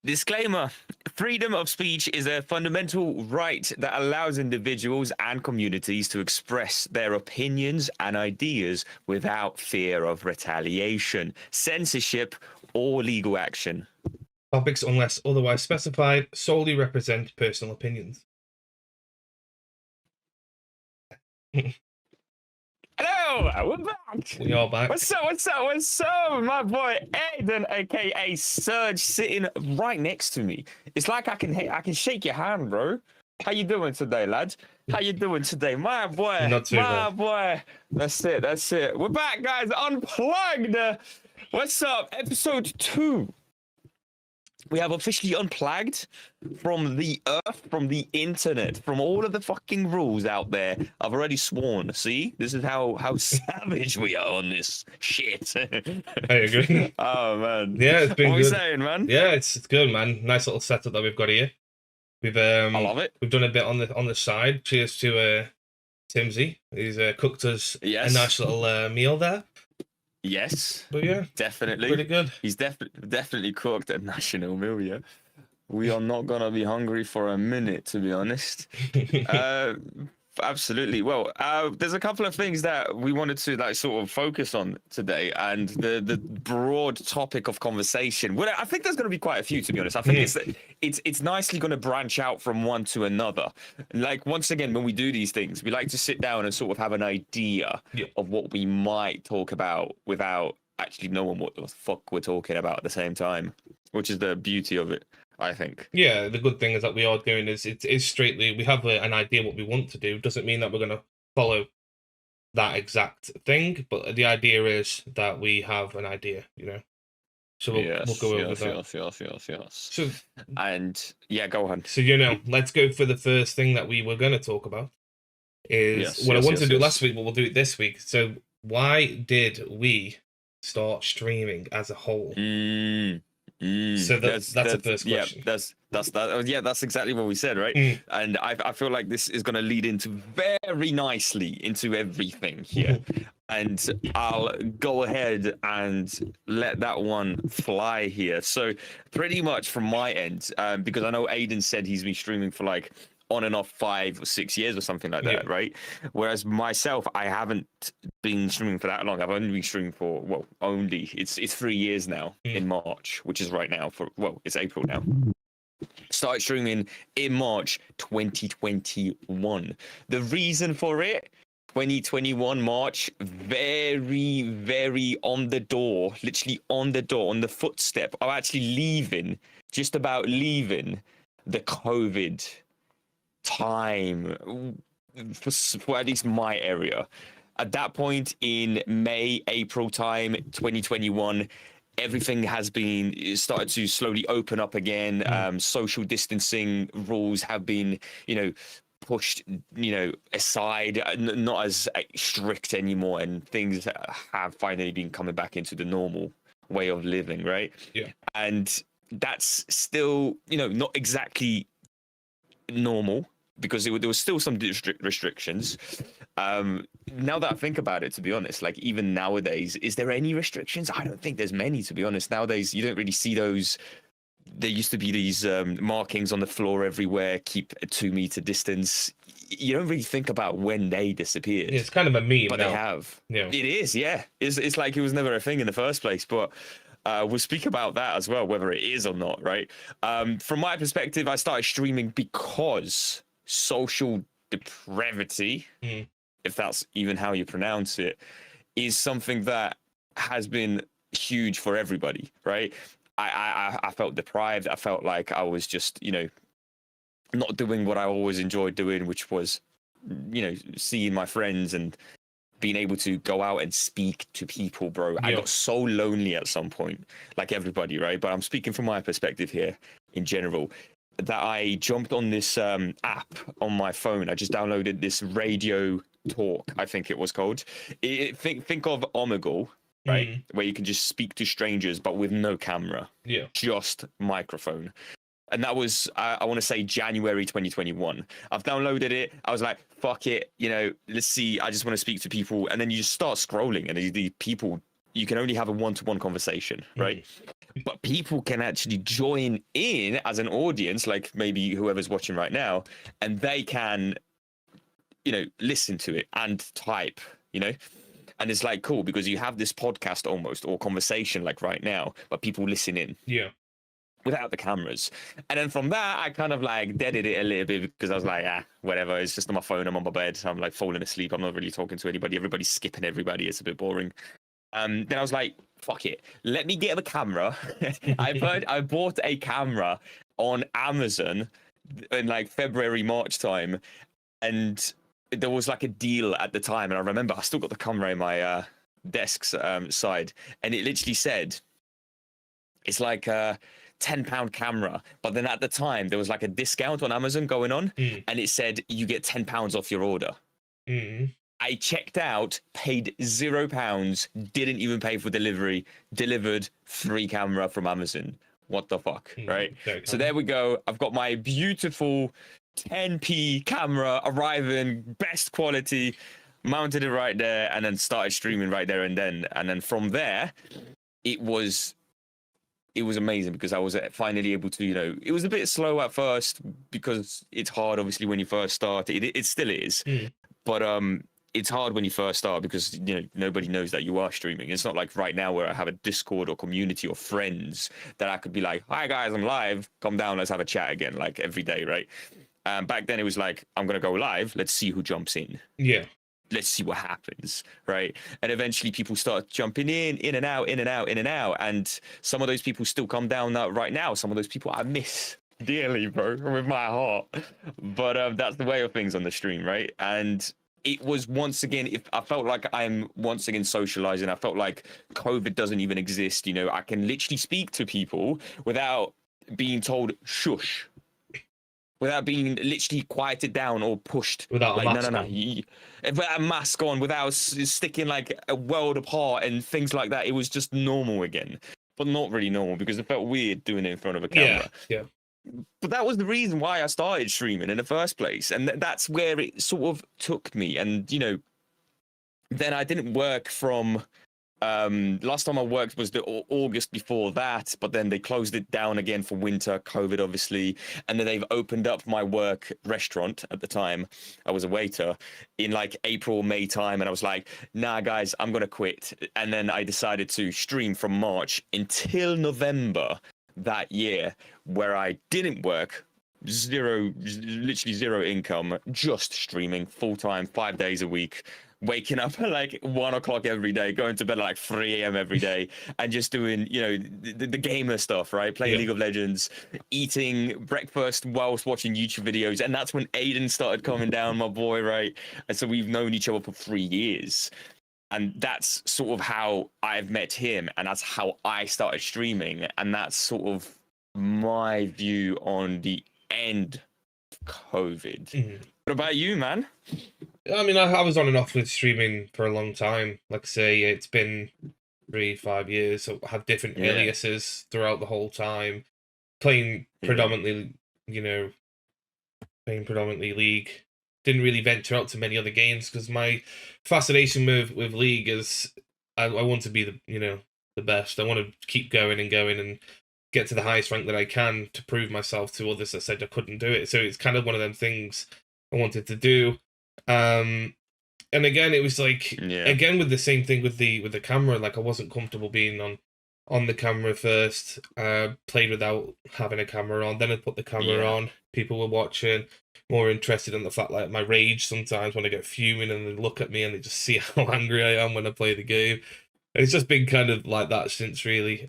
Disclaimer: freedom of speech is a fundamental right that allows individuals and communities to express their opinions and ideas without fear of retaliation, censorship, or legal action. Topics, unless otherwise specified, solely represent personal opinions. Hello, we're back. We are back. What's up? What's up? What's up? My boy Aiden, aka Surge, sitting right next to me. It's like I can shake your hand, bro. How you doing today, lads? How you doing today, my boy? Not too bad. Boy. That's it. That's it. We're back, guys. Unplugged. What's up? Episode 2. We have officially unplugged from the earth, from the internet, from all of the fucking rules out there. I've already sworn. See, this is how savage we are on this shit. I agree. Oh man. Yeah, it's been what good. What are you saying, man? Yeah, it's good, man. Nice little setup that we've got here. We've I love it. We've done a bit on the side. Cheers to Timsy. He's cooked us a nice little meal there. Yes. But yeah, definitely. Pretty good. He's definitely cooked a national meal, yeah. We are not gonna be hungry for a minute, to be honest. Absolutely. Well, there's a couple of things that we wanted to sort of focus on today, and the broad topic of conversation. Well, I think there's going to be quite a few, to be honest. I think it's nicely going to branch out from one to another. Like, once again, when we do these things, we like to sit down and sort of have an idea of what we might talk about without actually knowing what the fuck we're talking about at the same time, which is the beauty of it, I think. Yeah, the good thing is that we are doing is it is straightly, we have an idea what we want to do. Doesn't mean that we're going to follow that exact thing, but the idea is that we have an idea, you know. So we'll go over that. Yes. So, and yeah, go on. So let's go for the first thing that we were going to talk about. I wanted to do last week, but we'll do it this week. So why did we start streaming as a whole? So that's the first question. Yeah, that's exactly what we said, right? And I feel like this is going to lead into very nicely into everything here. And I'll go ahead and let that one fly here. So pretty much from my end, because I know Aiden said he's been streaming for like on and off 5 or 6 years or something like that, right? Whereas myself, I haven't been streaming for that long. I've only been streaming for it's 3 years now in March, which is right now it's April now. Started streaming in March 2021. The reason for it, 2021 March, very, very on the door, literally on the door, on the footstep. I'm actually just about leaving the COVID time for at least my area. At that point in May, April time, 2021, everything has started to slowly open up again. Social distancing rules have been, pushed, aside, not as strict anymore, and things have finally been coming back into the normal way of living, right? Yeah. And that's still, not exactly normal, because there was still some restrictions. Now that I think about it, to be honest, like even nowadays, is there any restrictions? I don't think there's many, to be honest. Nowadays, you don't really see those. There used to be these markings on the floor everywhere, keep a 2 meter distance. You don't really think about when they disappeared. Yeah, it's kind of a meme, but now. They have. Yeah. It is, yeah. It's like it was never a thing in the first place, but we'll speak about that as well, whether it is or not, right? From my perspective, I started streaming because social deprevity, if that's even how you pronounce it, is something that has been huge for everybody, right? I felt deprived. I felt like I was just, not doing what I always enjoyed doing, which was, seeing my friends and being able to go out and speak to people, bro. I got so lonely at some point, like everybody, right? But I'm speaking from my perspective here in general, that I jumped on this app on my phone. I just downloaded this Radio Talk, I think it was called. Think of Omegle, right? Where you can just speak to strangers, but with no camera. Yeah. Just microphone. And that was, I want to say, January 2021. I've downloaded it. I was like, fuck it. Let's see. I just want to speak to people. And then you just start scrolling. And the people, you can only have a one-to-one conversation, right? but people can actually join in as an audience, like maybe whoever's watching right now, and they can, listen to it and type, and it's like cool because you have this podcast almost or conversation like right now, but people listen in. Yeah. Without the cameras. And then from that, I kind of like deaded it a little bit because I was like, whatever. It's just on my phone. I'm on my bed. I'm like falling asleep. I'm not really talking to anybody. Everybody's skipping everybody. It's a bit boring. Then I was like, fuck it. Let me get the camera. I bought a camera on Amazon in like February, March time. And there was like a deal at the time. And I remember I still got the camera in my desk's side. And it literally said, it's like £10 camera, but then at the time there was like a discount on Amazon going on, and it said you get £10 off your order. I checked out, paid £0, didn't even pay for delivery, delivered free camera from Amazon. What the fuck, right? So there we go. I've got my beautiful 10p camera arriving, best quality, mounted it right there, and then started streaming right there and then. And then from there, it was amazing because I was finally able to, it was a bit slow at first because it's hard, obviously, when you first start. It still is, but it's hard when you first start because nobody knows that you are streaming. It's not like right now where I have a Discord or community or friends that I could be like, "Hi guys, I'm live. Come down, let's have a chat again," like every day, right? Back then it was like, I'm gonna go live. Let's see who jumps in. Yeah. Let's see what happens, right? And eventually people start jumping in and out, in and out, in and out. And some of those people still come down right now. Some of those people I miss dearly, bro, with my heart. But that's the way of things on the stream, right? And it was once again, if I felt like I'm once again socializing. I felt like COVID doesn't even exist. I can literally speak to people without being told shush. Without being literally quieted down or pushed. Without like, a mask on. Without a mask on, without sticking like a world apart and things like that. It was just normal again. But not really normal because it felt weird doing it in front of a camera. Yeah. But that was the reason why I started streaming in the first place. And that's where it sort of took me. And, then I didn't work from... last time I worked was the August before that, but then they closed it down again for winter, COVID obviously, and then they've opened up my work restaurant. At the time I was a waiter in like April, May time, and I was like, nah guys, I'm gonna quit. And then I decided to stream from March until November that year, where I didn't work, literally zero income, just streaming full-time 5 days a week, waking up at like 1 o'clock every day, going to bed at like 3 a.m. every day, and just doing, the gamer stuff, right? Playing League of Legends, eating breakfast whilst watching YouTube videos. And that's when Aiden started coming down, my boy, right? And so we've known each other for 3 years. And that's sort of how I've met him. And that's how I started streaming. And that's sort of my view on the end of COVID. What about you, man? I mean, I was on and off with streaming for a long time. Like I say, it's been 3-5 years. So I have different aliases throughout the whole time. Playing predominantly, League. Didn't really venture out to many other games because my fascination with League is I want to be the best. I want to keep going and get to the highest rank that I can to prove myself to others that said I couldn't do it. So it's kind of one of them things I wanted to do. And again, it was like again with the same thing with the camera. Like I wasn't comfortable being on the camera first. Played without having a camera on. Then I put the camera on. People were watching, more interested in the fact like my rage sometimes when I get fuming and they look at me and they just see how angry I am when I play the game. And it's just been kind of like that since really.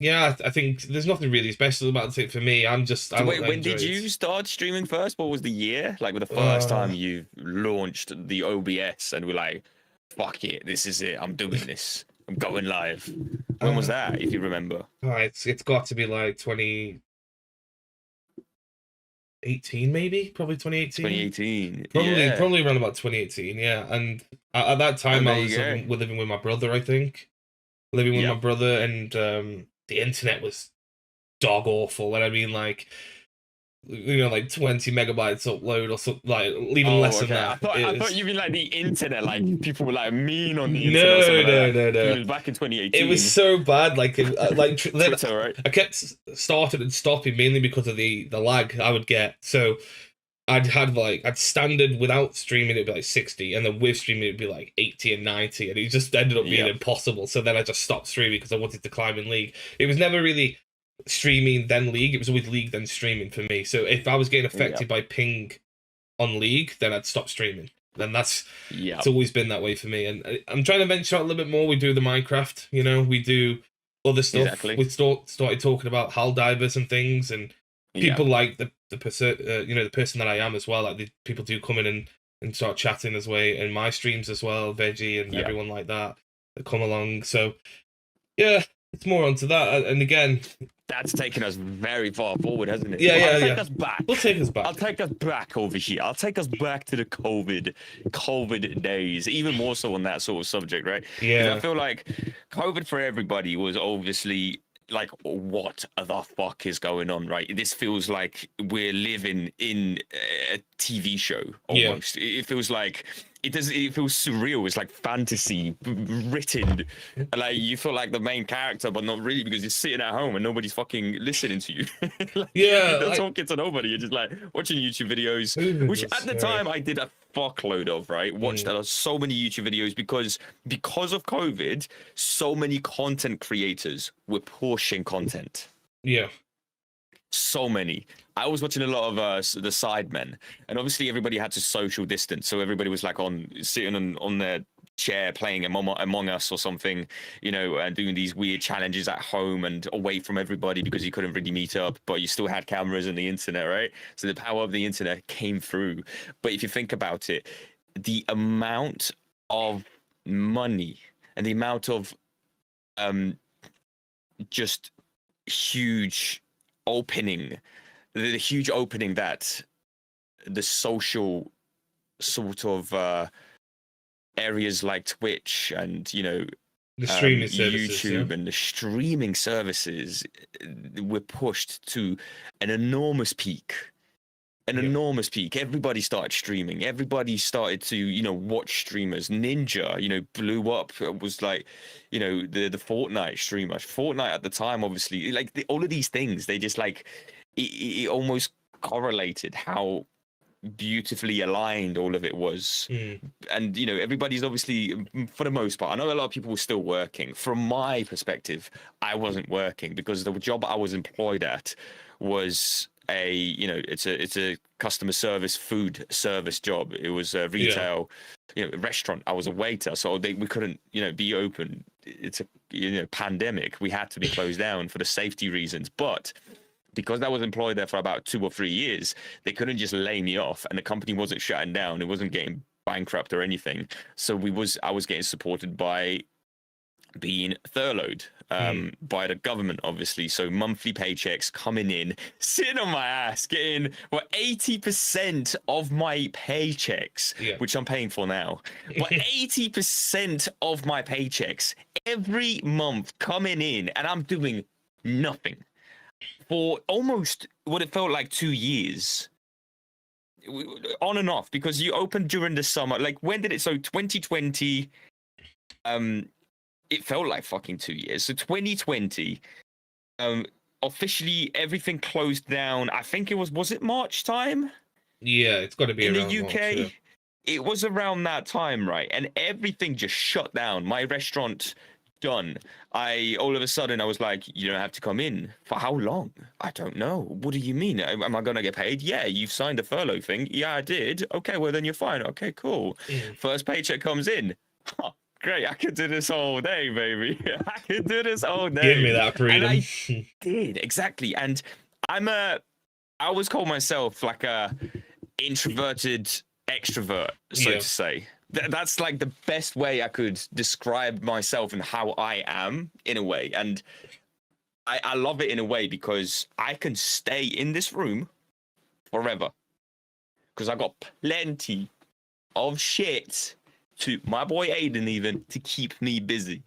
Yeah, I think there's nothing really special about it for me. Wait, when did you start streaming first? What was the year? Like, with the first time you launched the OBS and were like, fuck it, this is it, I'm doing this, I'm going live. When was that, if you remember? It's got to be like 2018, maybe? Probably 2018. 2018. Probably around about 2018, yeah. And at that time, I was living with my brother, I think. Living with my brother, and the internet was dog awful. And I mean, like, like 20 megabytes upload or something, like even less Oh, than okay. that. I thought you mean like the internet, like people were like mean on the internet or No, something like no, that. no, It no. was back in It was 2018. so bad. Like, then Twitter, right? I kept started and stopping mainly because of the lag I would get. So I'd standard without streaming it'd be like 60, and then with streaming it'd be like 80 and 90, and it just ended up being Yep. impossible. So then I just stopped streaming because I wanted to climb in League. It was never really streaming then League. It was always League then streaming for me. So if I was getting affected by ping on League, then I'd stop streaming. Then it's always been that way for me. And I'm trying to venture out a little bit more. We do the Minecraft, we do other stuff. Exactly. We started talking about Hell Divers and things, and people like the person that I am as well. Like people do come in and start chatting as well in my streams as well, Veggie and everyone like that come along. So yeah, it's more onto that. And again, that's taken us very far forward, hasn't it? Yeah. Take us back. We'll take us back. I'll take us back over here. I'll take us back to the COVID days, even more so on that sort of subject, right? Yeah. I feel like COVID for everybody was obviously like, what the fuck is going on, right? This feels like we're living in a TV show almost. It feels like it feels surreal. It's like fantasy written. Like you feel like the main character, but not really, because you're sitting at home and nobody's fucking listening to you. You're talking to nobody. You're just like watching YouTube videos, which at the time I did a fuckload of, right? Watched so many YouTube videos because of COVID, so many content creators were pushing content. Yeah. So many. I was watching a lot of the Sidemen, and obviously everybody had to social distance, so everybody was like sitting on their chair playing Among Us or something, and doing these weird challenges at home and away from everybody because you couldn't really meet up, but you still had cameras and the internet, right? So the power of the internet came through. But if you think about it, the amount of money and the amount of just huge opening, the huge opening that the social sort of areas like Twitch and the streaming services, YouTube and the streaming services were pushed to an enormous peak. Enormous peak. Everybody started streaming. Everybody started to, watch streamers. Ninja, blew up. It was like, the Fortnite streamer. Fortnite at the time, obviously, like all of these things, they just like, it almost correlated how beautifully aligned all of it was. And everybody's obviously, for the most part, I know a lot of people were still working. From my perspective, I wasn't working because the job I was employed at was it's a customer service, food service job. It was a retail restaurant. I was a waiter, so we couldn't be open. It's a pandemic. We had to be closed down for the safety reasons. But because I was employed there for about 2 or 3 years, they couldn't just lay me off, and the company wasn't shutting down. It wasn't getting bankrupt or anything. So I was getting supported by being furloughed by the government, obviously. So monthly paychecks coming in, sitting on my ass, getting 80% of my paychecks, which I'm paying for now. But 80% of my paychecks every month coming in, and I'm doing nothing for almost what it felt like 2 years. On and off, because you opened during the summer. Like, when did it? So 2020, it felt like fucking 2 years. So 2020, officially everything closed down. I think it was it March time? Yeah, it's got to be in around the UK. March, It was around that time, right? And everything just shut down. My restaurant done. All of a sudden I was like, you don't have to come in. For how long? I don't know. What do you mean? Am I gonna get paid? Yeah, you've signed a furlough thing. Yeah, I did. Okay, well then you're fine. Okay, cool. First paycheck comes in. Huh, great, I could do this all day, baby. I could do this all day. Give me that freedom. And I did, exactly. And I always call myself like a introverted extrovert, so to say. That's like the best way I could describe myself and how I am, in a way. And I love it in a way because I can stay in this room forever, because I got plenty of shit to my boy Aiden, even, to keep me busy.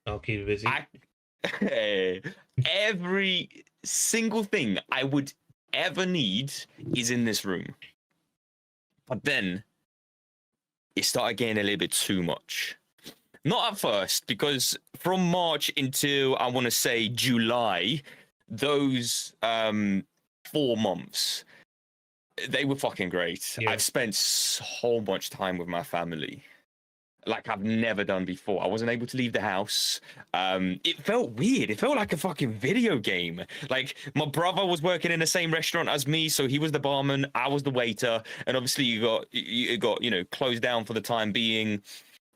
I'll keep you busy. Every single thing I would ever need is in this room. But then it started getting a little bit too much. Not at first, because from March until I want to say July, those 4 months, they were fucking great. Yeah. I've spent so much time with my family, like I've never done before. I wasn't able to leave the house. It felt weird. It felt like a fucking video game. Like my brother was working in the same restaurant as me, so he was the barman, I was the waiter, and obviously you got closed down for the time being.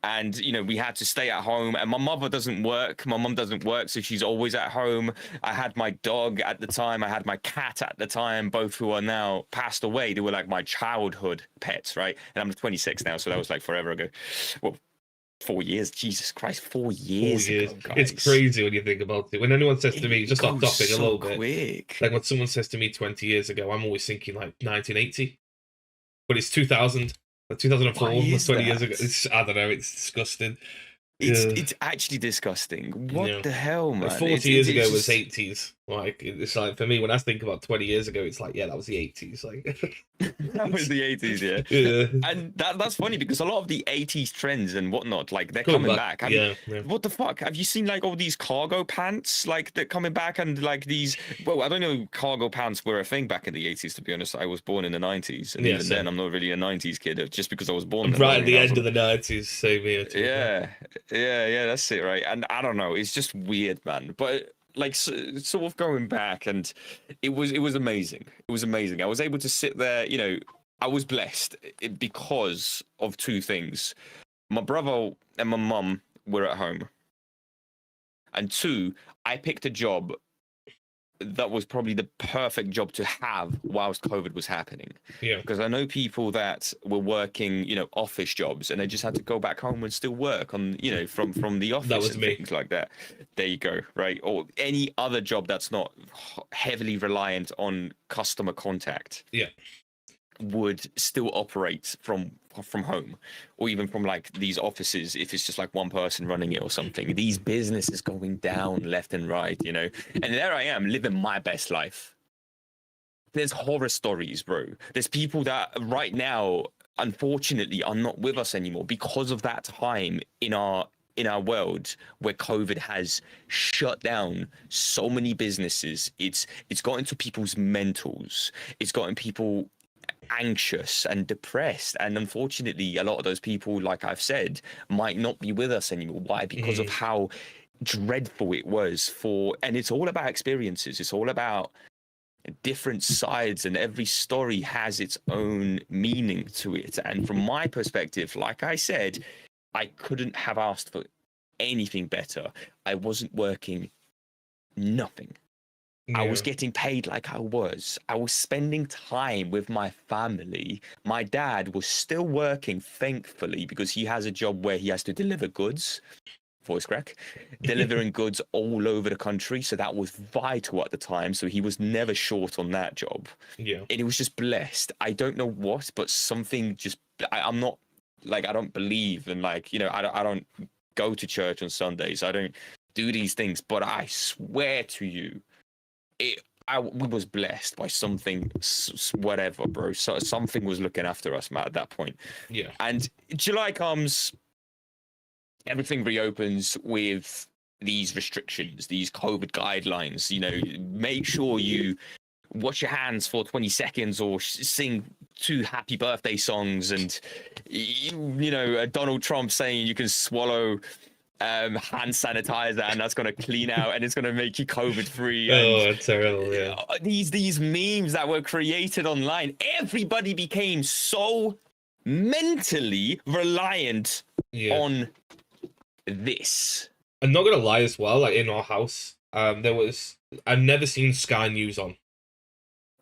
And we had to stay at home, and my mom doesn't work, so she's always at home. I had my dog at the time, I had my cat at the time, both who are now passed away. They were like my childhood pets, right? And I'm 26 now, so that was like forever ago. Well, 4 years, Jesus Christ, 4 years 4 years ago, guys. It's crazy when you think about it. When anyone says to me, just off topic a little bit, quick. Like when someone says to me 20 years ago, I'm always thinking like 1980, but it's 2000. 2004 was 20 years ago. I don't know. It's disgusting. It's actually disgusting. What the hell, man? Like 40 years ago was 80s. Like it's like for me when I think about 20 years ago, it's like that was the 80s. Like that was the 80s, yeah. And that's funny because a lot of the 80s trends and whatnot, like they're coming back. What the fuck? Have you seen like all these cargo pants like they're coming back and like these? Well, I don't know. Cargo pants were a thing back in the 80s. To be honest, I was born in the 90s, and even then, I'm not really a 90s kid. Just because I was born right at the end of the 90s, same here. Yeah, that's it, right? And I don't know, it's just weird, man. But like sort of going back, and it was amazing. It was amazing. I was able to sit there. I was blessed because of two things. My brother and my mum were at home, and two, I picked a job that was probably the perfect job to have whilst COVID was happening. Yeah. Because I know people that were working, office jobs, and they just had to go back home and still work on, from the office. That was and me. Things like that. There you go, right? Or any other job that's not heavily reliant on customer contact. Yeah. Would still operate from home, or even from like these offices if it's just like one person running it or something. These businesses going down left and right, and there I am living my best life. There's horror stories, bro. There's people that right now unfortunately are not with us anymore because of that time in our world where COVID has shut down so many businesses. It's got into people's mentals. It's gotten people anxious and depressed, and unfortunately a lot of those people, like I've said, might not be with us anymore. Why? Because of how dreadful it was and it's all about experiences. It's all about different sides, and every story has its own meaning to it. And from my perspective, like I said, I couldn't have asked for anything better. I wasn't working, nothing. I was getting paid like I was spending time with my family. My dad was still working, thankfully, because he has a job where he has to deliver goods, voice crack, delivering goods all over the country. So that was vital at the time. So he was never short on that job. Yeah. And it was just blessed. I don't know what, but something just, I'm not, like, I don't believe in, like, I don't go to church on Sundays. I don't do these things, but I swear to you, we was blessed by something, whatever, bro. So something was looking after us, Matt, at that point. Yeah. And July comes, everything reopens with these restrictions, these COVID guidelines. Make sure you wash your hands for 20 seconds or sing 2 happy birthday songs, and Donald Trump saying you can swallow hand sanitizer and that's going to clean out and it's going to make you COVID free. Oh, terrible. Yeah. These memes that were created online, everybody became so mentally reliant on this. I'm not going to lie as well, like in our house, I've never seen Sky News on.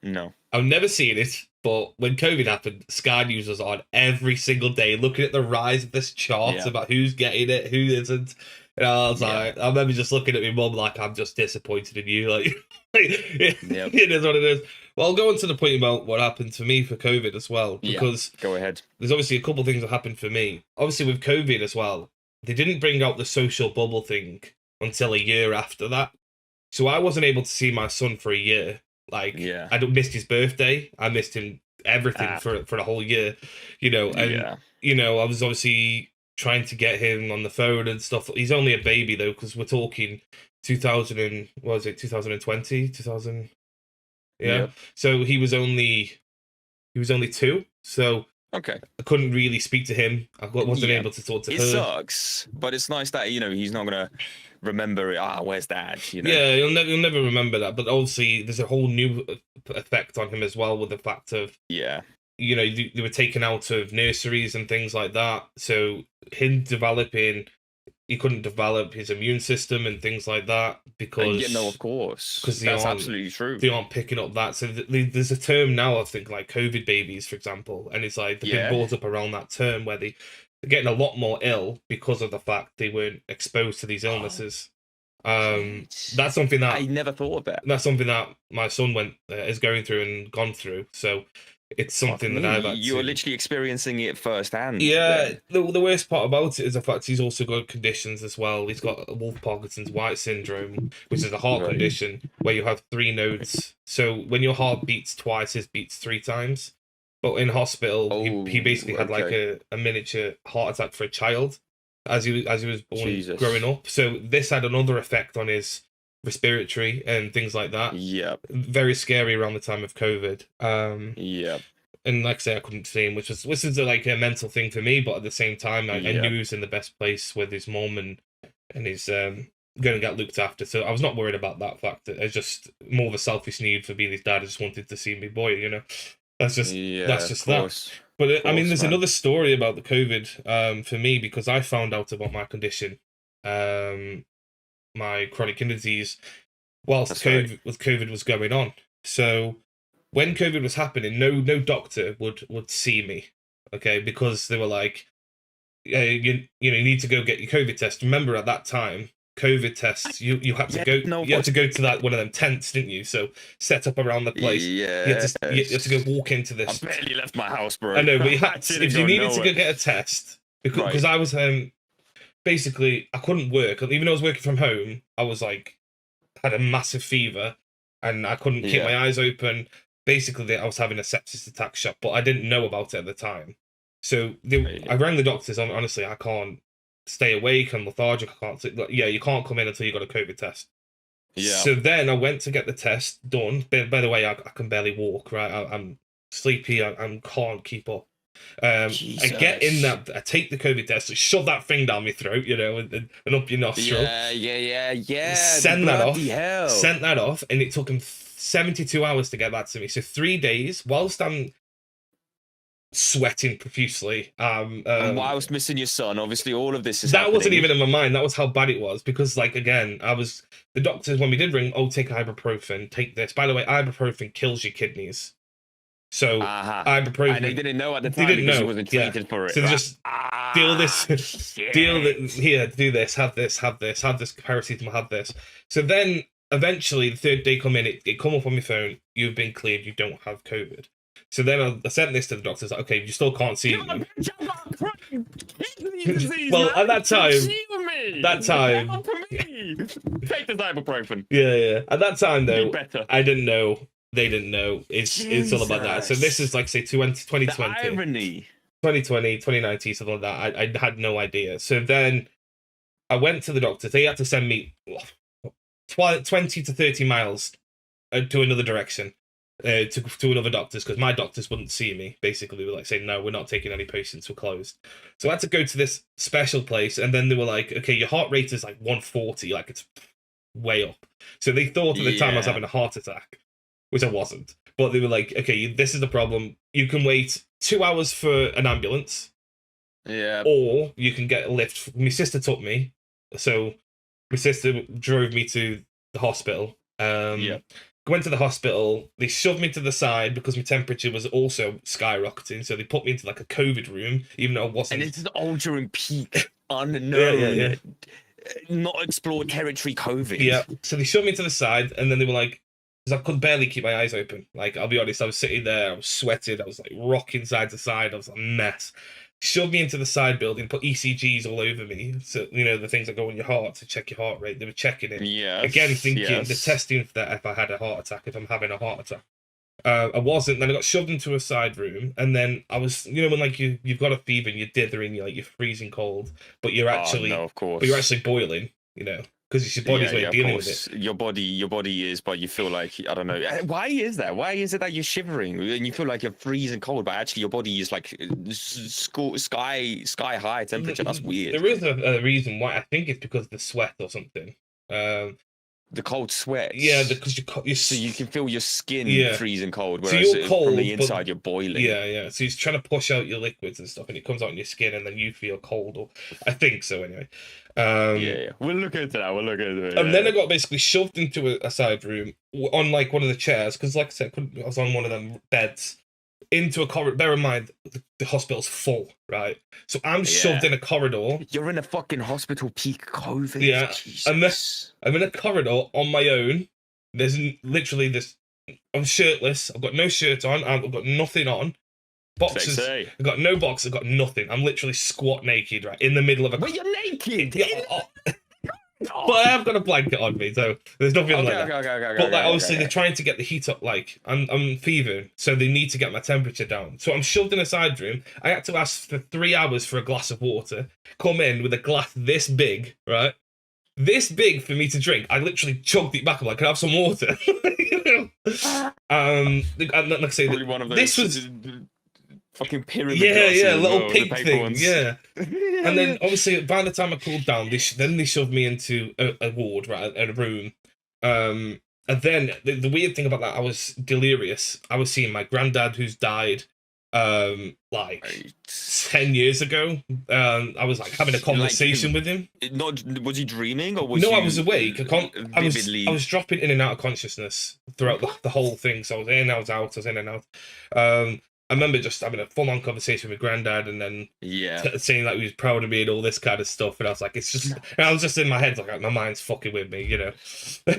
No. I've never seen it, but when COVID happened, Sky News was on every single day, looking at the rise of this chart about who's getting it, who isn't. And I was like, I remember just looking at my mum like, I'm just disappointed in you. Like, it is what it is. Well, I'll go on to the point about what happened to me for COVID as well, because go ahead. There's obviously a couple of things that happened for me. Obviously, with COVID as well, they didn't bring out the social bubble thing until a year after that. So I wasn't able to see my son for a year. Like, Yeah. I missed his birthday. I missed him everything for the whole year, you know. And you know, I was obviously trying to get him on the phone and stuff. He's only a baby though, because we're talking 2000 and what was it, 2020, 2000. Yeah. Yep. So he was only 2. So Okay. I couldn't really speak to him. I wasn't able to talk to her. It sucks, but it's nice that, you know, he's not gonna remember it. Where's dad? You know. Yeah, you'll never remember that. But obviously, there's a whole new effect on him as well, with the fact of, you know, they were taken out of nurseries and things like that. So him developing, he couldn't develop his immune system and things like that because no, of course, because that's absolutely true. They aren't picking up that. So there's a term now, I think, like COVID babies, for example, and it's like they've been brought up around that term where they're getting a lot more ill because of the fact they weren't exposed to these illnesses. That's something that I never thought of that. That's something that my son is going through and gone through. So it's something that I've had You're literally experiencing it firsthand. Yeah, the worst part about it is the fact he's also got conditions as well. He's got Wolff-Parkinson's White syndrome, which is a heart condition where you have 3 nodes. So when your heart beats twice, his beats 3 times. But in hospital, he basically had like a miniature heart attack for a child as he was born, growing up. So this had another effect on his respiratory and things like that. Very scary around the time of COVID. And like I say, I couldn't see him, which is like a mental thing for me. But at the same time, I knew he was in the best place with his mom and he's going to get looked after. So I was not worried about that fact. It's just more of a selfish need for being his dad. I just wanted to see my boy, you know. That's just that. But I mean, there's another story about the COVID for me, because I found out about my condition, my chronic kidney disease, whilst COVID was going on. So when COVID was happening, no doctor would see me, okay, because they were like, you need to go get your COVID test. Remember at that time, COVID tests, you had to go to that one of them tents, didn't you? So set up around the place. You had to go walk into this. I barely left my house, bro. I know, but if you needed to go get a test, because I was basically I couldn't work, even though I was working from home. I was like had a massive fever, and I couldn't keep my eyes open. Basically, I was having a sepsis attack shock, but I didn't know about it at the time. So I rang the doctors. Honestly, I can't stay awake. I'm lethargic. I can't. You can't come in until you got a COVID test. So then I went to get the test done. By the way, I can barely walk. Right, I'm sleepy. I can't keep up. I get in that. I take the COVID test. Shove that thing down my throat, you know, and up your nostril. Yeah. Sent that off, and it took him 72 hours to get back to me. So 3 days, whilst I'm sweating profusely. And whilst missing your son, obviously all of this is that happening. Wasn't even in my mind. That was how bad it was, because like, again, the doctors, when we did ring, take ibuprofen, take this. By the way, ibuprofen kills your kidneys. So ibuprofen, and they didn't know at the time, because he wasn't treated for it. So they just do this, have this paracetamol, have this. So then eventually the 3rd day come in, it come up on my phone, you've been cleared, you don't have COVID. So then I sent this to the doctors, like, okay, you still can't see me. Well, at that time, take the ibuprofen. Yeah. At that time, though, I didn't know. They didn't know. It's all about that. So this is like, say, 2020. The irony. 2020, 2019, something like that. I had no idea. So then I went to the doctor. They had to send me 20 to 30 miles to another direction. To another doctor's, because my doctors wouldn't see me. Basically, they were like saying, no, we're not taking any patients, we're closed. So I had to go to this special place, and then they were like, okay, your heart rate is like 140, like it's way up. So they thought at the time I was having a heart attack, which I wasn't. But they were like, okay, this is the problem. You can wait 2 hours for an ambulance, or you can get a lift. My sister took me, so my sister drove me to the hospital. Went to the hospital, they shoved me to the side because my temperature was also skyrocketing, so they put me into like a COVID room, even though I wasn't. And it's an ultra peak, unknown, not explored territory COVID. Yeah, so they shoved me to the side, and then they were like, because I could barely keep my eyes open. Like, I'll be honest, I was sitting there, I was sweating, I was like rocking side to side, I was a mess. shoved me into the side building, put ECGs all over me. So, you know, the things that go on your heart to check your heart rate. They were checking it. Yes. Again, thinking yes. they're testing for that if I had a heart attack, if I'm having a heart attack. I wasn't. Then I got shoved into a side room, and then I was, you know, when like you've got a fever and you're dithering, you're freezing cold, but you're actually, no, of course. but you're actually boiling, you know, because it's your body's way of dealing with it. Your body is, but you feel like, I don't know, why is that? Why is it that you're shivering and you feel like you're freezing cold, but actually your body is like sky high temperature? That's weird. There is a reason why. I think it's because of the sweat or something. The cold sweat. Yeah, because you're so you can feel your skin freezing cold, whereas so you're cold, from the inside you're boiling. Yeah. So he's trying to push out your liquids and stuff, and it comes out in your skin, and then you feel cold. Or I think so, anyway. Yeah. We'll look into that. We'll look into it. And then I got basically shoved into a side room on like one of the chairs, because like I said, I was on one of them beds. Into a corridor. Bear in mind, the hospital's full, right? So I'm shoved in a corridor. You're in a fucking hospital peak COVID. Yeah, I'm in a corridor on my own. There's literally this. I'm shirtless. I've got no shirt on. I've got nothing on. Boxes. I've got no box. I've got nothing. I'm literally squat naked, right in the middle of a. Wait, you're naked. Yeah, but I have got a blanket on me, so there's nothing like that. But like, obviously, they're trying to get the heat up. Like, I'm fevering, so they need to get my temperature down. So I'm shoved in a side room. I had to ask for 3 hours for a glass of water. Come in with a glass this big, right? This big for me to drink. I literally chugged it back. I'm like, can I have some water? You know? Like I say, this was. Fucking pyramid. Yeah, little pink thing. Ones. Yeah. And then obviously by the time I cooled down, they shoved me into a ward, right, in a room. And then the weird thing about that, I was delirious. I was seeing my granddad who's died like 10 years ago. I was like having a conversation with him. Was he dreaming or was I was awake. I was dropping in and out of consciousness throughout the whole thing. So I was in, I was out, I was in and out. I remember just having a full-on conversation with Granddad, and then saying like he was proud of me and all this kind of stuff. And I was like, it's just, and I was just in my head like my mind's fucking with me, you know.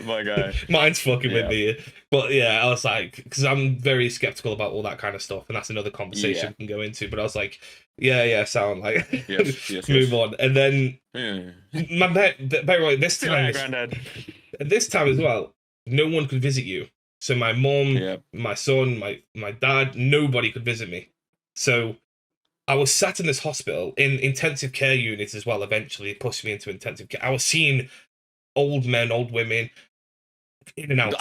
My guy, mind's fucking with me. But yeah, I was like, because I'm very skeptical about all that kind of stuff, and that's another conversation we can go into. But I was like, sound like move on. And then this time, Granddad. At this time as well, no one could visit you. So my mom, my son, my dad, nobody could visit me. So I was sat in this hospital in intensive care units as well. Eventually, it pushed me into intensive care. I was seeing old men, old women, in and out,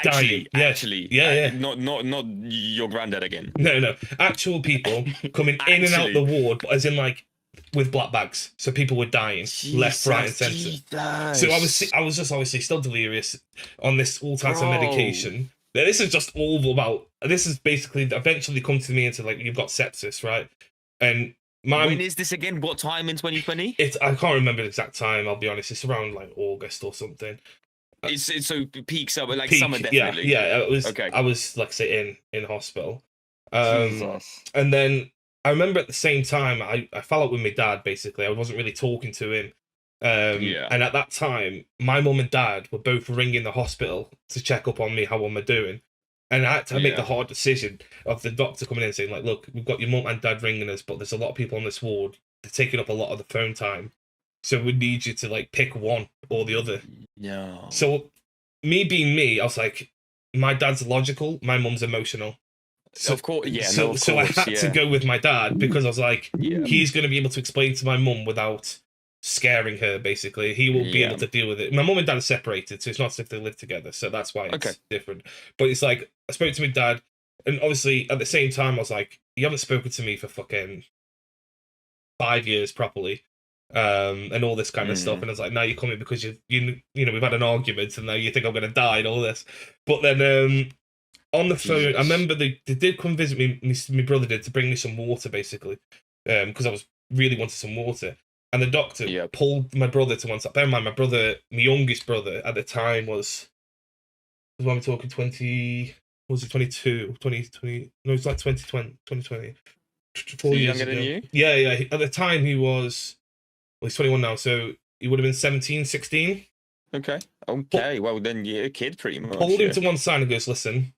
dying. Yeah. Not your granddad again. No. Actual people coming in and out the ward, but as in like with black bags. So people were dying left, right, and centre. So I was just obviously still delirious on this all types of medication. This is just all about. This is basically eventually come to me into like you've got sepsis, right? And when is this again? What time in 2020? I can't remember the exact time. I'll be honest. It's around like August or something. It's so peak summer, like summer definitely. Yeah. It was. Okay. I was like say in hospital. And then I remember at the same time I fell out with my dad. Basically, I wasn't really talking to him. And at that time, my mum and dad were both ringing the hospital to check up on me, how am I doing? And I had to make the hard decision of the doctor coming in and saying, like, look, we've got your mum and dad ringing us, but there's a lot of people on this ward. They're taking up a lot of the phone time. So we need you to, like, pick one or the other. No. So me being me, I was like, my dad's logical, my mum's emotional. So, of course, So I had to go with my dad because I was like, he's going to be able to explain to my mum without scaring her, basically. He will be able to deal with it. My mum and dad are separated, so it's not as if they live together, so that's why it's different. But it's like, I spoke to my dad, and obviously at the same time, I was like, you haven't spoken to me for fucking 5 years properly, and all this kind of stuff. And I was like, now you're coming because you know, we've had an argument, and now you think I'm going to die and all this. But then on the phone, I remember they did come visit me, my brother did, to bring me some water, basically, because I was really wanted some water. And the doctor pulled my brother to one side. Bear in mind, my youngest brother at the time was when we're talking 20, was it 22, 2020? No, it's like 2020. 4 years younger ago. than you? Yeah. At the time, he's 21 now, so he would have been 17, 16. Okay. Well, then you're a kid pretty much. Pulled him to one side and goes, listen,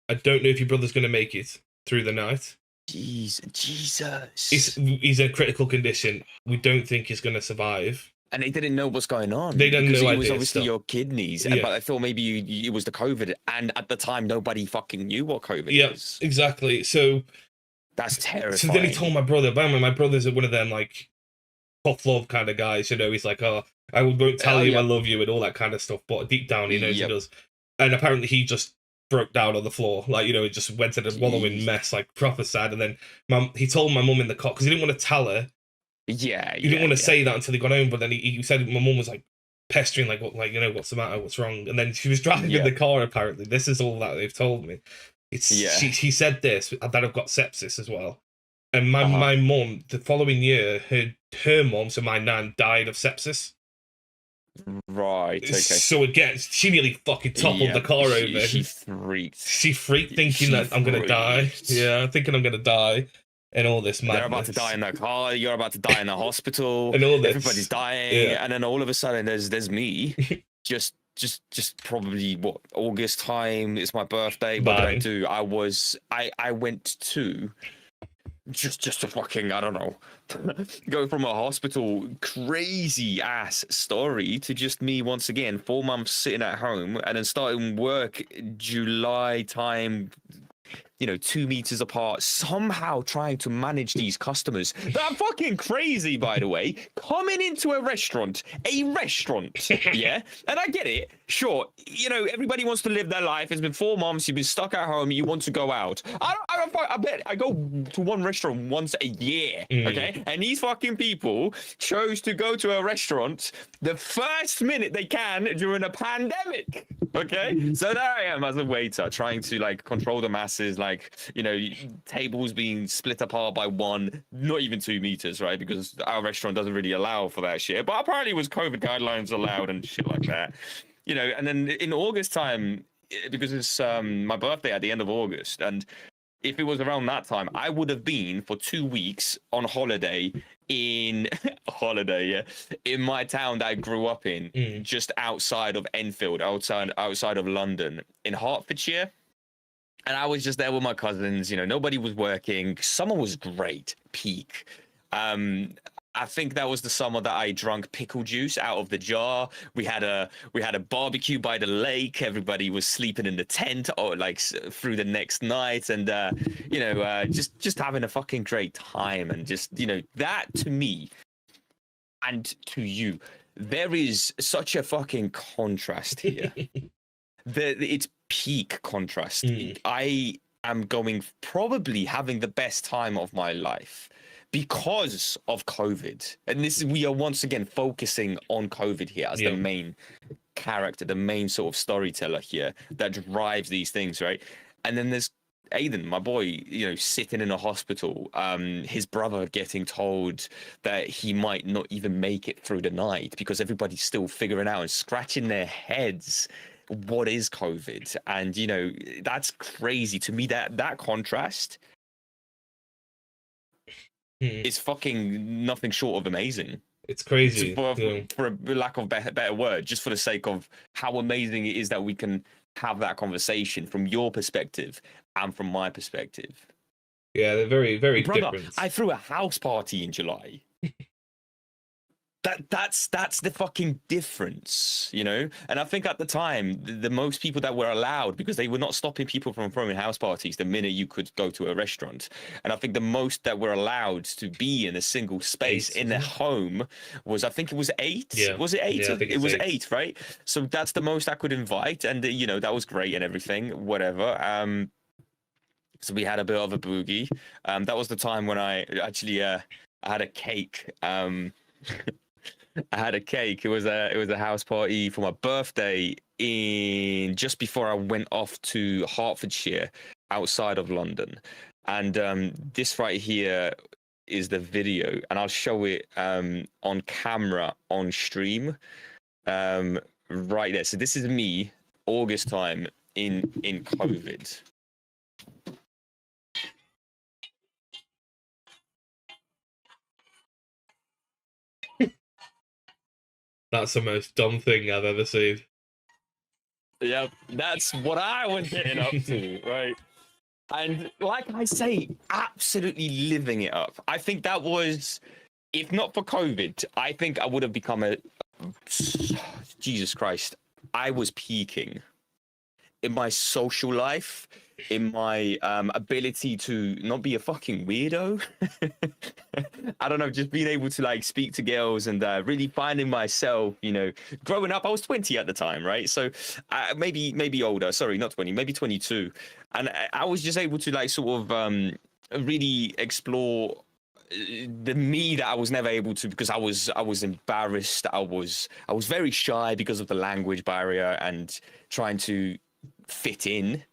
I don't know if your brother's going to make it through the night. Jesus. He's in a critical condition. We don't think he's going to survive. And they didn't know what's going on. They didn't because know it was idea obviously still. your kidneys. Yeah. But I thought maybe it was the COVID. And at the time, nobody fucking knew what COVID is. Yeah, exactly. So that's terrifying. So then he told my brother, my brother's one of them, like, tough love kind of guys, you know, he's like, oh, I won't tell you I love you and all that kind of stuff, but deep down he knows he does. And apparently he just broke down on the floor, like, you know, he just went in a wallowing mess, like, proper sad. And then he told my mum in the car, because he didn't want to tell her. He didn't want to say that until he got home, but then he said my mum was like pestering, like, what, like, you know, what's the matter, what's wrong? And then she was driving in the car, apparently. This is all that they've told me. He said this, that I've got sepsis as well. And my mum, the following year, her mum, so my nan, died of sepsis. Right, okay. So again, she nearly fucking toppled the car over. She freaked. She freaked, thinking that I'm going to die. Yeah, thinking I'm going to die. And all this madness. They're about to die in the car, you're about to die in the hospital. And all this. Everybody's dying. Yeah. And then all of a sudden, there's me. just probably, what, August time. It's my birthday. What did I do? I went to... just to fucking, I don't know, go from a hospital crazy ass story to just me once again 4 months sitting at home and then starting work July time, you know, 2 meters apart, somehow trying to manage these customers that are fucking crazy, by the way, coming into a restaurant, yeah? And I get it, sure, you know, everybody wants to live their life. It's been 4 months, you've been stuck at home, you want to go out. I bet I go to one restaurant once a year, okay? And these fucking people chose to go to a restaurant the first minute they can during a pandemic, okay? So there I am as a waiter, trying to, like, control the masses, like, you know, tables being split apart by 1, not even 2 meters, right? Because our restaurant doesn't really allow for that shit. But apparently it was COVID guidelines allowed and shit like that. You know, and then in August time, because it's my birthday at the end of August, and if it was around that time, I would have been for 2 weeks on holiday in in my town that I grew up in, just outside of Enfield, outside of London, in Hertfordshire. And I was just there with my cousins, you know, nobody was working. Summer was great, peak. I think that was the summer that I drank pickle juice out of the jar. We had a barbecue by the lake. Everybody was sleeping in the tent, or like through the next night, and you know, just having a fucking great time. And just, you know, that to me and to you, there is such a fucking contrast here. It's peak contrast. I am probably having the best time of my life because of COVID. And we are once again focusing on COVID here as the main character, the main sort of storyteller here that drives these things, right? And then there's Aiden, my boy, you know, sitting in a hospital, his brother getting told that he might not even make it through the night because everybody's still figuring out and scratching their heads what is COVID. And, you know, that's crazy to me. That contrast is fucking nothing short of amazing. It's crazy. For a lack of better word, just for the sake of how amazing it is that we can have that conversation from your perspective and from my perspective. Yeah, they're very, very different. I threw a house party in July. That's the fucking difference, you know? And I think at the time, the most people that were allowed, because they were not stopping people from throwing house parties the minute you could go to a restaurant. And I think the most that were allowed to be in a single space in a home was, I think it was 8. Yeah. Was it 8? Yeah, I think it was 8. 8, right? So that's the most I could invite. And, you know, that was great and everything, whatever. So we had a bit of a boogie. That was the time when I actually I had a cake. I had a cake. It was a house party for my birthday just before I went off to Hertfordshire, outside of London. And this right here is the video, and I'll show it on camera on stream right there. So this is me, August time in COVID. That's the most dumb thing I've ever seen. Yep, that's what I was getting up to, right? And like I say, absolutely living it up. I think that was, if not for COVID, I think I would have become a, Jesus Christ, I was peaking in my social life, in my ability to not be a fucking weirdo. I don't know, just being able to like speak to girls and really finding myself, you know, growing up. I was 20 at the time, right? So maybe older. Sorry, not 20, maybe 22. And I was just able to like sort of really explore the me that I was never able to, because I was embarrassed. I was very shy because of the language barrier and trying to fit in.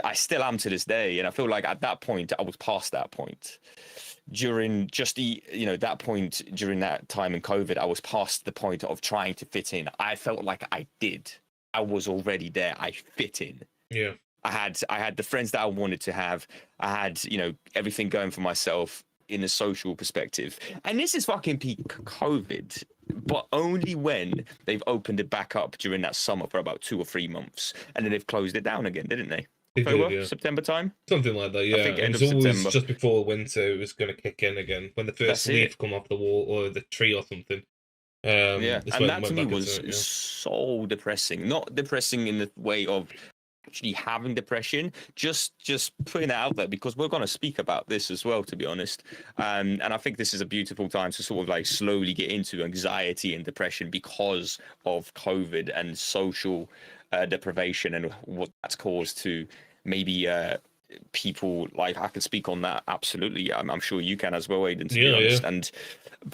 I still am to this day, and I feel like at that point I was past that point. During just the, you know, that point during that time in COVID, I was past the point of trying to fit in. I felt like I did. I was already there. I fit in. Yeah. I had the friends that I wanted to have. I had, you know, everything going for myself in a social perspective. And this is fucking peak COVID, but only when they've opened it back up during that summer for about 2 or 3 months, and then they've closed it down again, didn't they? October, did, yeah. September time, something like that. Yeah, I think it end was of always September. just before winter. It was going to kick in again when the first leaf come off the wall or the tree or something. Yeah, and that to me was it, yeah. so depressing. Not depressing in the way of actually having depression, just putting it out there, because we're going to speak about this as well, to be honest. And I think this is a beautiful time to sort of like slowly get into anxiety and depression because of COVID and social deprivation and what that's caused to maybe people. Like, I can speak on that, absolutely. I'm sure you can as well, Aiden, to be honest. Yeah. And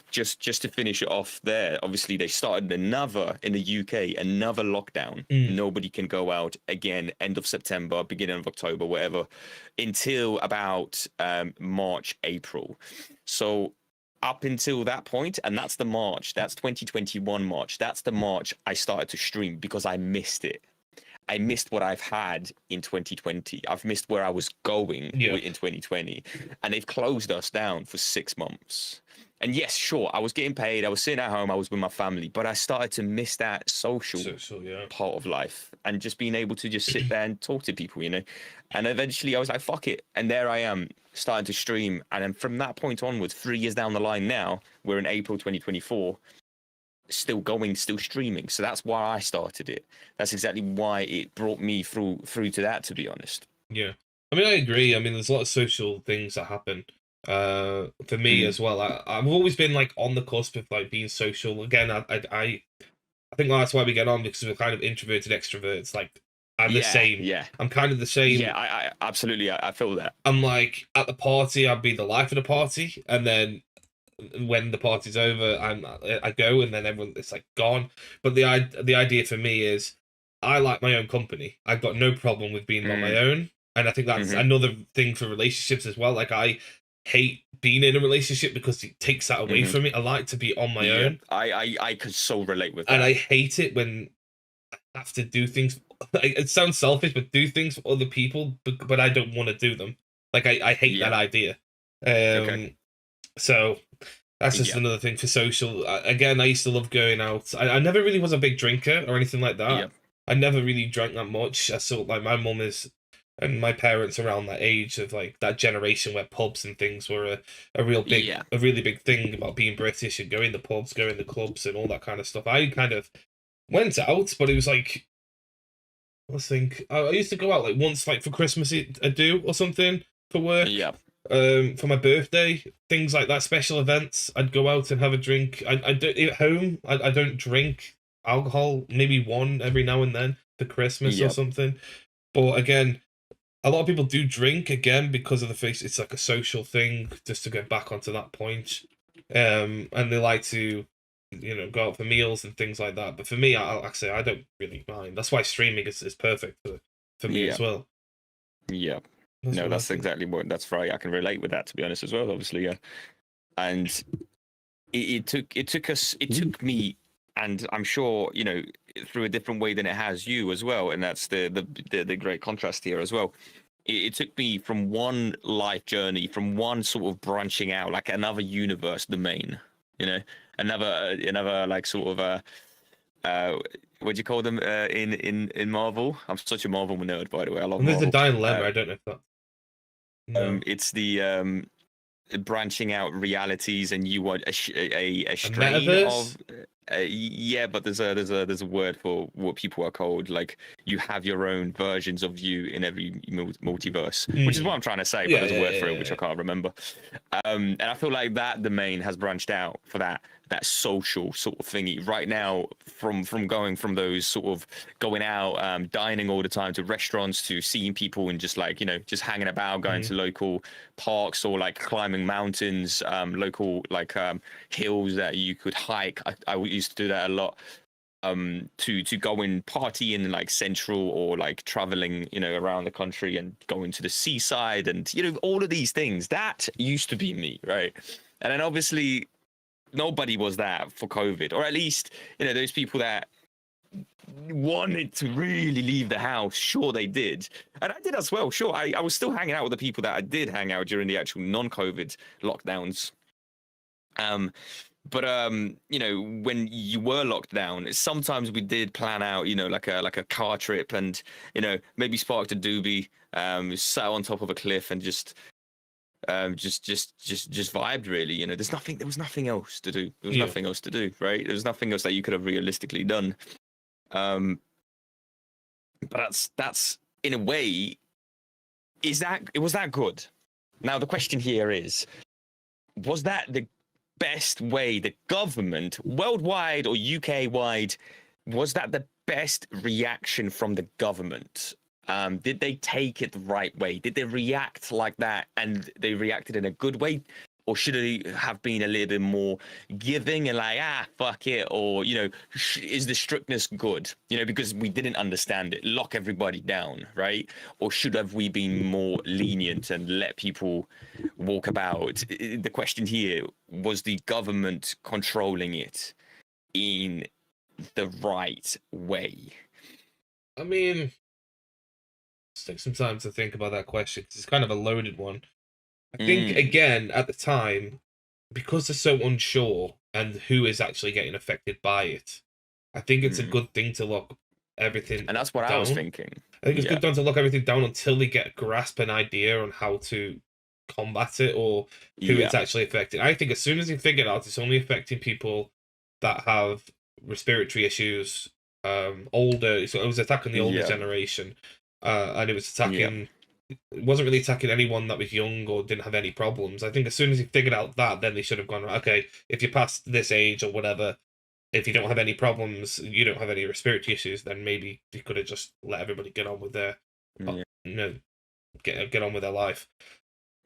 just to finish it off there, obviously they started another in the UK, another lockdown. Nobody can go out again, end of September, beginning of October, whatever, until about March, April. So up until that point, and that's 2021 March, that's the March I started to stream, because I missed it. I missed what I've had in 2020. I've missed where I was going in 2020. And they've closed us down for 6 months. And yes, sure, I was getting paid. I was sitting at home. I was with my family. But I started to miss that social part of life, and just being able to just sit there and talk to people, you know. And eventually I was like, fuck it. And there I am, starting to stream. And then from that point onwards, 3 years down the line now, we're in April 2024. Still going, still streaming. So that's why I started it. That's exactly why it brought me through to that, to be honest. Yeah, I mean, I agree. I mean, there's a lot of social things that happen for me as well. I've always been like on the cusp of like being social again. I think that's why we get on, because we're kind of introverted extroverts. Like, I'm the same. Yeah, I'm kind of the same. Yeah, I absolutely, I feel that. I'm like, at the party, I'll be the life of the party, and then when the party's over, I go, and then everyone, it's like gone. But the idea for me is, I like my own company. I've got no problem with being on my own, and I think that's another thing for relationships as well. Like, I hate being in a relationship because it takes that away from me. I like to be on my own. I could so relate with that. And I hate it when I have to do things. It sounds selfish, but do things for other people, but I don't want to do them. Like, I hate that idea. So that's just another thing for social. Again, I used to love going out. I never really was a big drinker or anything like that. I never really drank that much. I saw, like, my mum is, and my parents around that age of like that generation where pubs and things were a real big, a really big thing about being British and going to pubs, going to clubs and all that kind of stuff. I kind of went out, but it was like, let's think. I used to go out like once, like for Christmas, I do or something for work. For my birthday, things like that, special events, I'd go out and have a drink. I don't at home. I don't drink alcohol. Maybe one every now and then for Christmas or something. But again, a lot of people do drink again because of the face. It's like a social thing, just to get back onto that point. And they like to, you know, go out for meals and things like that. But for me, I say I don't really mind. That's why streaming is perfect for me as well. That's exactly what. That's right. I can relate with that, to be honest, as well. Obviously, and it took me, and I'm sure, you know, through a different way than it has you as well. And that's the great contrast here as well. It took me from one life journey, from one sort of branching out, like another universe domain, you know, another like sort of what do you call them in Marvel? I'm such a Marvel nerd, by the way. I love Marvel. There's a dying lemma. I don't know if that. No. It's the branching out realities, and you want a strain metaverse? of yeah, but there's a word for what people are called. Like, you have your own versions of you in every multiverse, which is what I'm trying to say, but Yeah, there's a yeah, word for yeah, it which yeah. I can't remember. And I feel like that domain has branched out for that social sort of thingy right now, from going from those sort of going out, dining all the time, to restaurants, to seeing people and just like, just hanging about, going to local parks, or like climbing mountains, local like hills that you could hike. I used to do that a lot, to go and party in like central, or like traveling, around the country, and going to the seaside, and all of these things that used to be me, right? And then obviously nobody was that for COVID, or at least those people that wanted to really leave the house, sure they did, and I did as well. Sure, I was still hanging out with the people that I did hang out during the actual non-COVID lockdowns. But when you were locked down, sometimes we did plan out, like a car trip, and maybe sparked a doobie, sat on top of a cliff, and just vibed, really. There was nothing else to do. There was Yeah. nothing else to do, right? There was nothing else that you could have realistically done. Um, but that's in a way, was that good? Now the question here is, was that the best way the government, worldwide or UK wide, was that the best reaction from the government? Did they take it the right way? Did they react like that, and they reacted in a good way? Or should they have been a little bit more giving and like, fuck it? Or, is the strictness good? Because we didn't understand it. Lock everybody down, right? Or should have we been more lenient and let people walk about? The question here was, the government controlling it in the right way? I mean, let's take some time to think about that question, because it's kind of a loaded one. I think, again, at the time, because they're so unsure and who is actually getting affected by it, I think it's a good thing to lock everything and that's what down. I was thinking. I think it's good to lock everything down until they get a grasp, an idea on how to combat it, or who it's actually affecting. I think as soon as they figure out it's only affecting people that have respiratory issues, older, so it was attacking the older generation, and it was attacking. It wasn't really attacking anyone that was young or didn't have any problems. I think as soon as he figured out that, then they should have gone, okay, if you're past this age or whatever, if you don't have any problems, you don't have any respiratory issues, then maybe they could have just let everybody get on with their, get on with their life.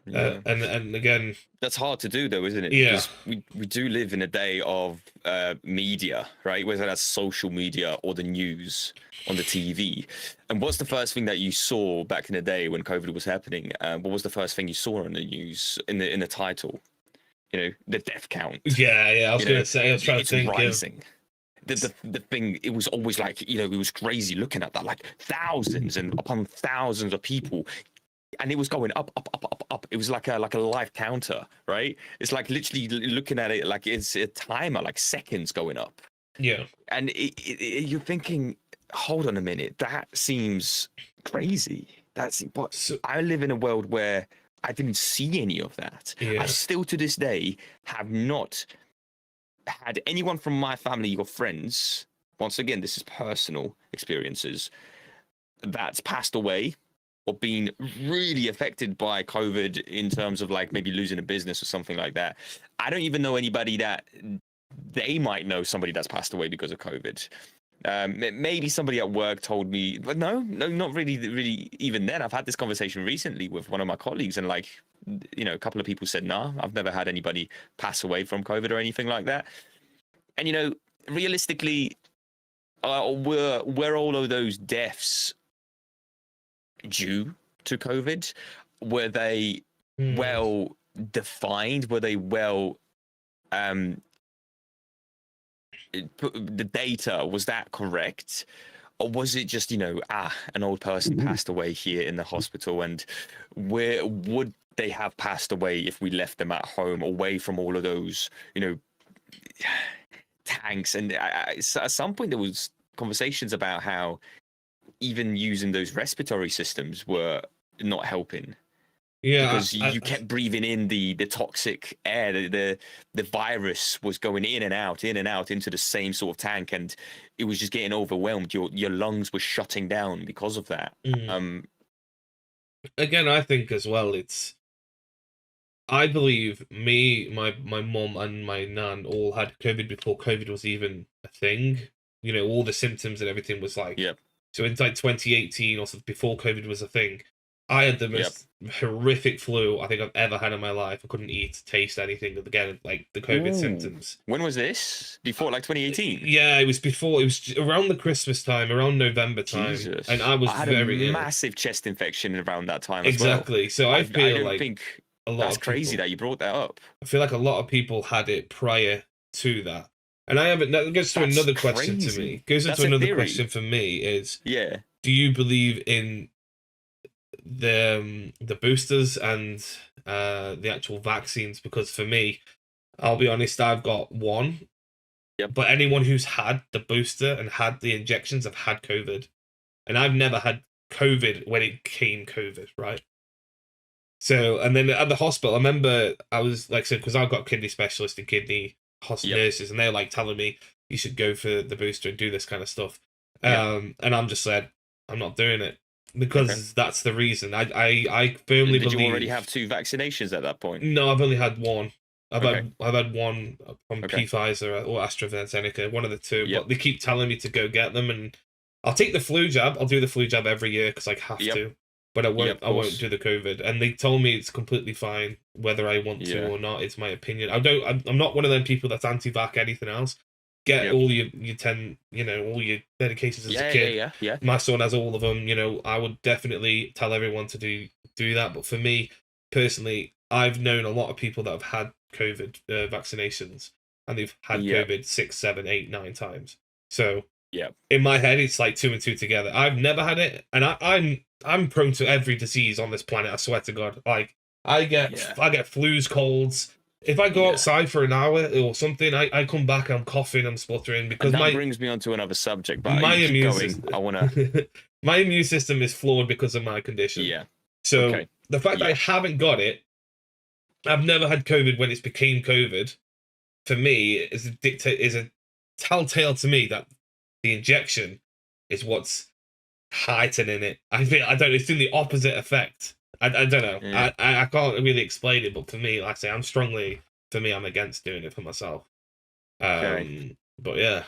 And again, that's hard to do, though, isn't it? Yeah. Because we do live in a day of media, right? Whether that's social media or the news on the TV. And what's the first thing that you saw back in the day when COVID was happening? What was the first thing you saw on the news in the title? The death count. Yeah. I was going to say, I was trying to think. Rising. The thing, it was always like, it was crazy looking at that, like thousands and upon thousands of people. And it was going up. It was like a live counter, right? It's like literally looking at it like it's a timer, like seconds going up. Yeah. And you're thinking, hold on a minute, that seems crazy. I live in a world where I didn't see any of that. Yeah. I still, to this day, have not had anyone from my family or friends, once again, this is personal experiences, that's passed away or been really affected by COVID in terms of like maybe losing a business or something like that. I don't even know anybody that they might know somebody that's passed away because of COVID. Maybe somebody at work told me, but no, not really. Even then, I've had this conversation recently with one of my colleagues, and like, a couple of people said, nah, I've never had anybody pass away from COVID or anything like that. And realistically, were all of those deaths due to COVID? Were they well defined? Were they well the data, was that correct? Or was it just, an old person passed away here in the hospital, and where would they have passed away if we left them at home, away from all of those, tanks? And at some point there was conversations about how even using those respiratory systems were not helping. because you kept breathing in the toxic air. The virus was going in and out into the same sort of tank, and it was just getting overwhelmed. Your lungs were shutting down because of that. Again, I think as well, I believe my mom and my nan all had COVID before COVID was even a thing. You know, all the symptoms and everything was like. Yep. So in like 2018 or something, before COVID was a thing, I had the most horrific flu I think I've ever had in my life. I couldn't eat, taste anything. Again, like the COVID symptoms. When was this? Before like 2018? Yeah, it was before. It was around the Christmas time, around November time. Jesus. And I had a massive chest infection around that time exactly. as well. So I feel like think a lot that's of crazy people, that you brought that up. I feel like a lot of people had it prior to that. And I haven't. That goes to another question to me. Goes into another question for me is, do you believe in the boosters and the actual vaccines? Because for me, I'll be honest, I've got one. Yep. But anyone who's had the booster and had the injections have had COVID, and I've never had COVID when it came COVID, right? So, and then at the hospital, I remember I was like, so because I've got kidney specialist and kidney nurses, and they're like telling me you should go for the booster and do this kind of stuff. And I'm just said I'm not doing it because that's the reason. I firmly believe. Did you already have 2 vaccinations at that point? No, I've only had one. I've had one from Pfizer or AstraZeneca, one of the two. But they keep telling me to go get them, and I'll take the flu jab. I'll do the flu jab every year because I have to. But I won't. I won't do the COVID. And they told me it's completely fine whether I want to or not. It's my opinion. I'm not one of them people that's anti-vax anything else. Get all your all your medications as a kid. Yeah. My son has all of them. You know, I would definitely tell everyone to do that. But for me personally, I've known a lot of people that have had COVID vaccinations, and they've had COVID 6, 7, 8, 9 times. So in my head, it's like 2 and 2 together. I've never had it, and I'm prone to every disease on this planet. I swear to God. Like I get flus, colds. If I go outside for an hour or something, I come back, I'm coughing, I'm spluttering because that brings me on to another subject. But my immune system, I wanna. My immune system is flawed because of my condition. Yeah. So the fact that I haven't got it, I've never had COVID when it's became COVID. For me, is a telltale to me that the injection is what's heightening it. I don't. It's doing the opposite effect. I don't know. Yeah. I can't really explain it, but for me, like I say, I'm against doing it for myself. But yeah,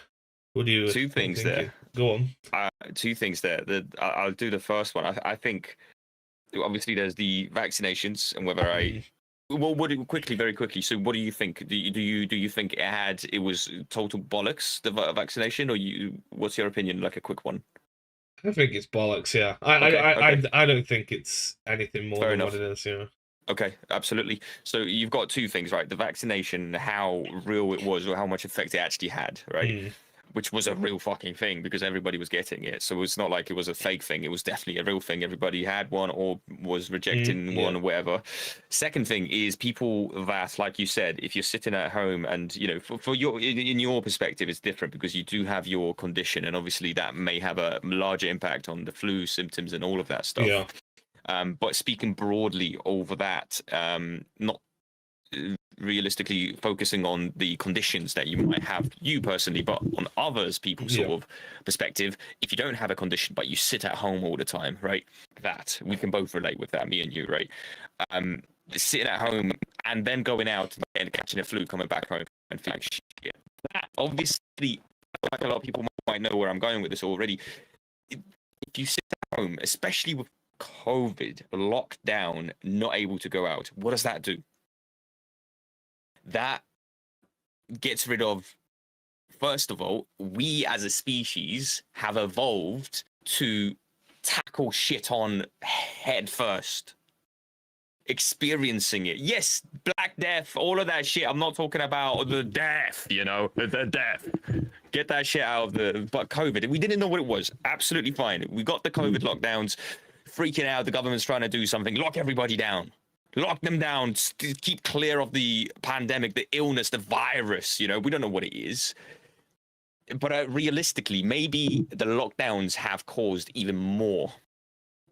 what do you? 2 things there. Go on. 2 things there. I'll do the first one. I think obviously there's the vaccinations and whether well, very quickly. So, what do you think? Do you think it was total bollocks, the vaccination, or what's your opinion? Like a quick one. I think it's bollocks. Yeah, I don't think it's anything more than what it is. Yeah. Okay, absolutely. So you've got 2 things, right? The vaccination, how real it was, or how much effect it actually had, right? Which was a real fucking thing because everybody was getting it. So it's not like it was a fake thing. It was definitely a real thing. Everybody had one or was rejecting one or whatever. Second thing is people that, like you said, if you're sitting at home and, you know, for your, in your perspective, it's different because you do have your condition and obviously that may have a larger impact on the flu symptoms and all of that stuff. Yeah. But speaking broadly over that, not realistically focusing on the conditions that you might have you personally, but on others people's sort of perspective, if you don't have a condition but you sit at home all the time, right, that we can both relate with that, me and you, right, sitting at home and then going out and catching a flu, coming back home and feeling shit, that obviously, like a lot of people might know where I'm going with this already, if you sit at home, especially with COVID, locked down, not able to go out, what does that do? That gets rid of, first of all, we as a species have evolved to tackle shit on head first. Experiencing it. Yes, Black Death, all of that shit. I'm not talking about the death, you know, the death. Get that shit out of the... But COVID, we didn't know what it was. Absolutely fine. We got the COVID lockdowns, freaking out. The government's trying to do something. Lock everybody down. Lock them down, keep clear of the pandemic, the illness, the virus, you know, we don't know what it is. But realistically, maybe the lockdowns have caused even more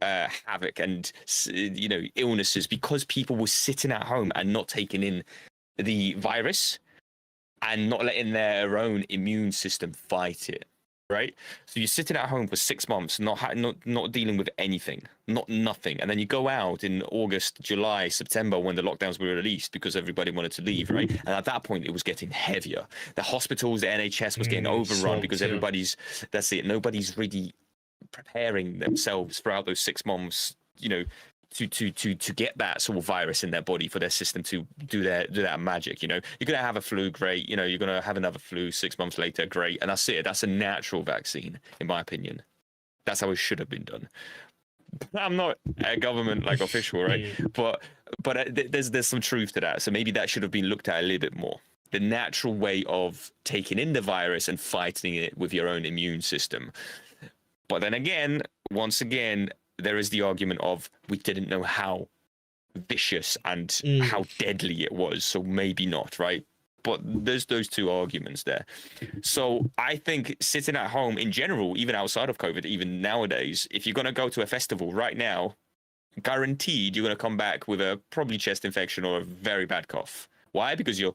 havoc and illnesses because people were sitting at home and not taking in the virus and not letting their own immune system fight it. Right, so you're sitting at home for 6 months, not dealing with anything, nothing, and then you go out in August, July, September when the lockdowns were released because everybody wanted to leave, right? And at that point, it was getting heavier. The hospitals, the NHS was getting overrun because everybody's nobody's really preparing themselves throughout those 6 months, to get that sort of virus in their body for their system to do that magic. You're gonna have a flu, great. You're gonna have another flu 6 months later, great, and that's it. That's a natural vaccine, in my opinion. That's how it should have been done. I'm not a government official, right? But there's some truth to that. So maybe that should have been looked at a little bit more. The natural way of taking in the virus and fighting it with your own immune system. But then again, once again, there is the argument of we didn't know how vicious and how deadly it was, so maybe not, right? But there's those two arguments there. So I think sitting at home in general, even outside of COVID, even nowadays, if you're going to go to a festival right now, guaranteed you're going to come back with a probably chest infection or a very bad cough. Why? Because you're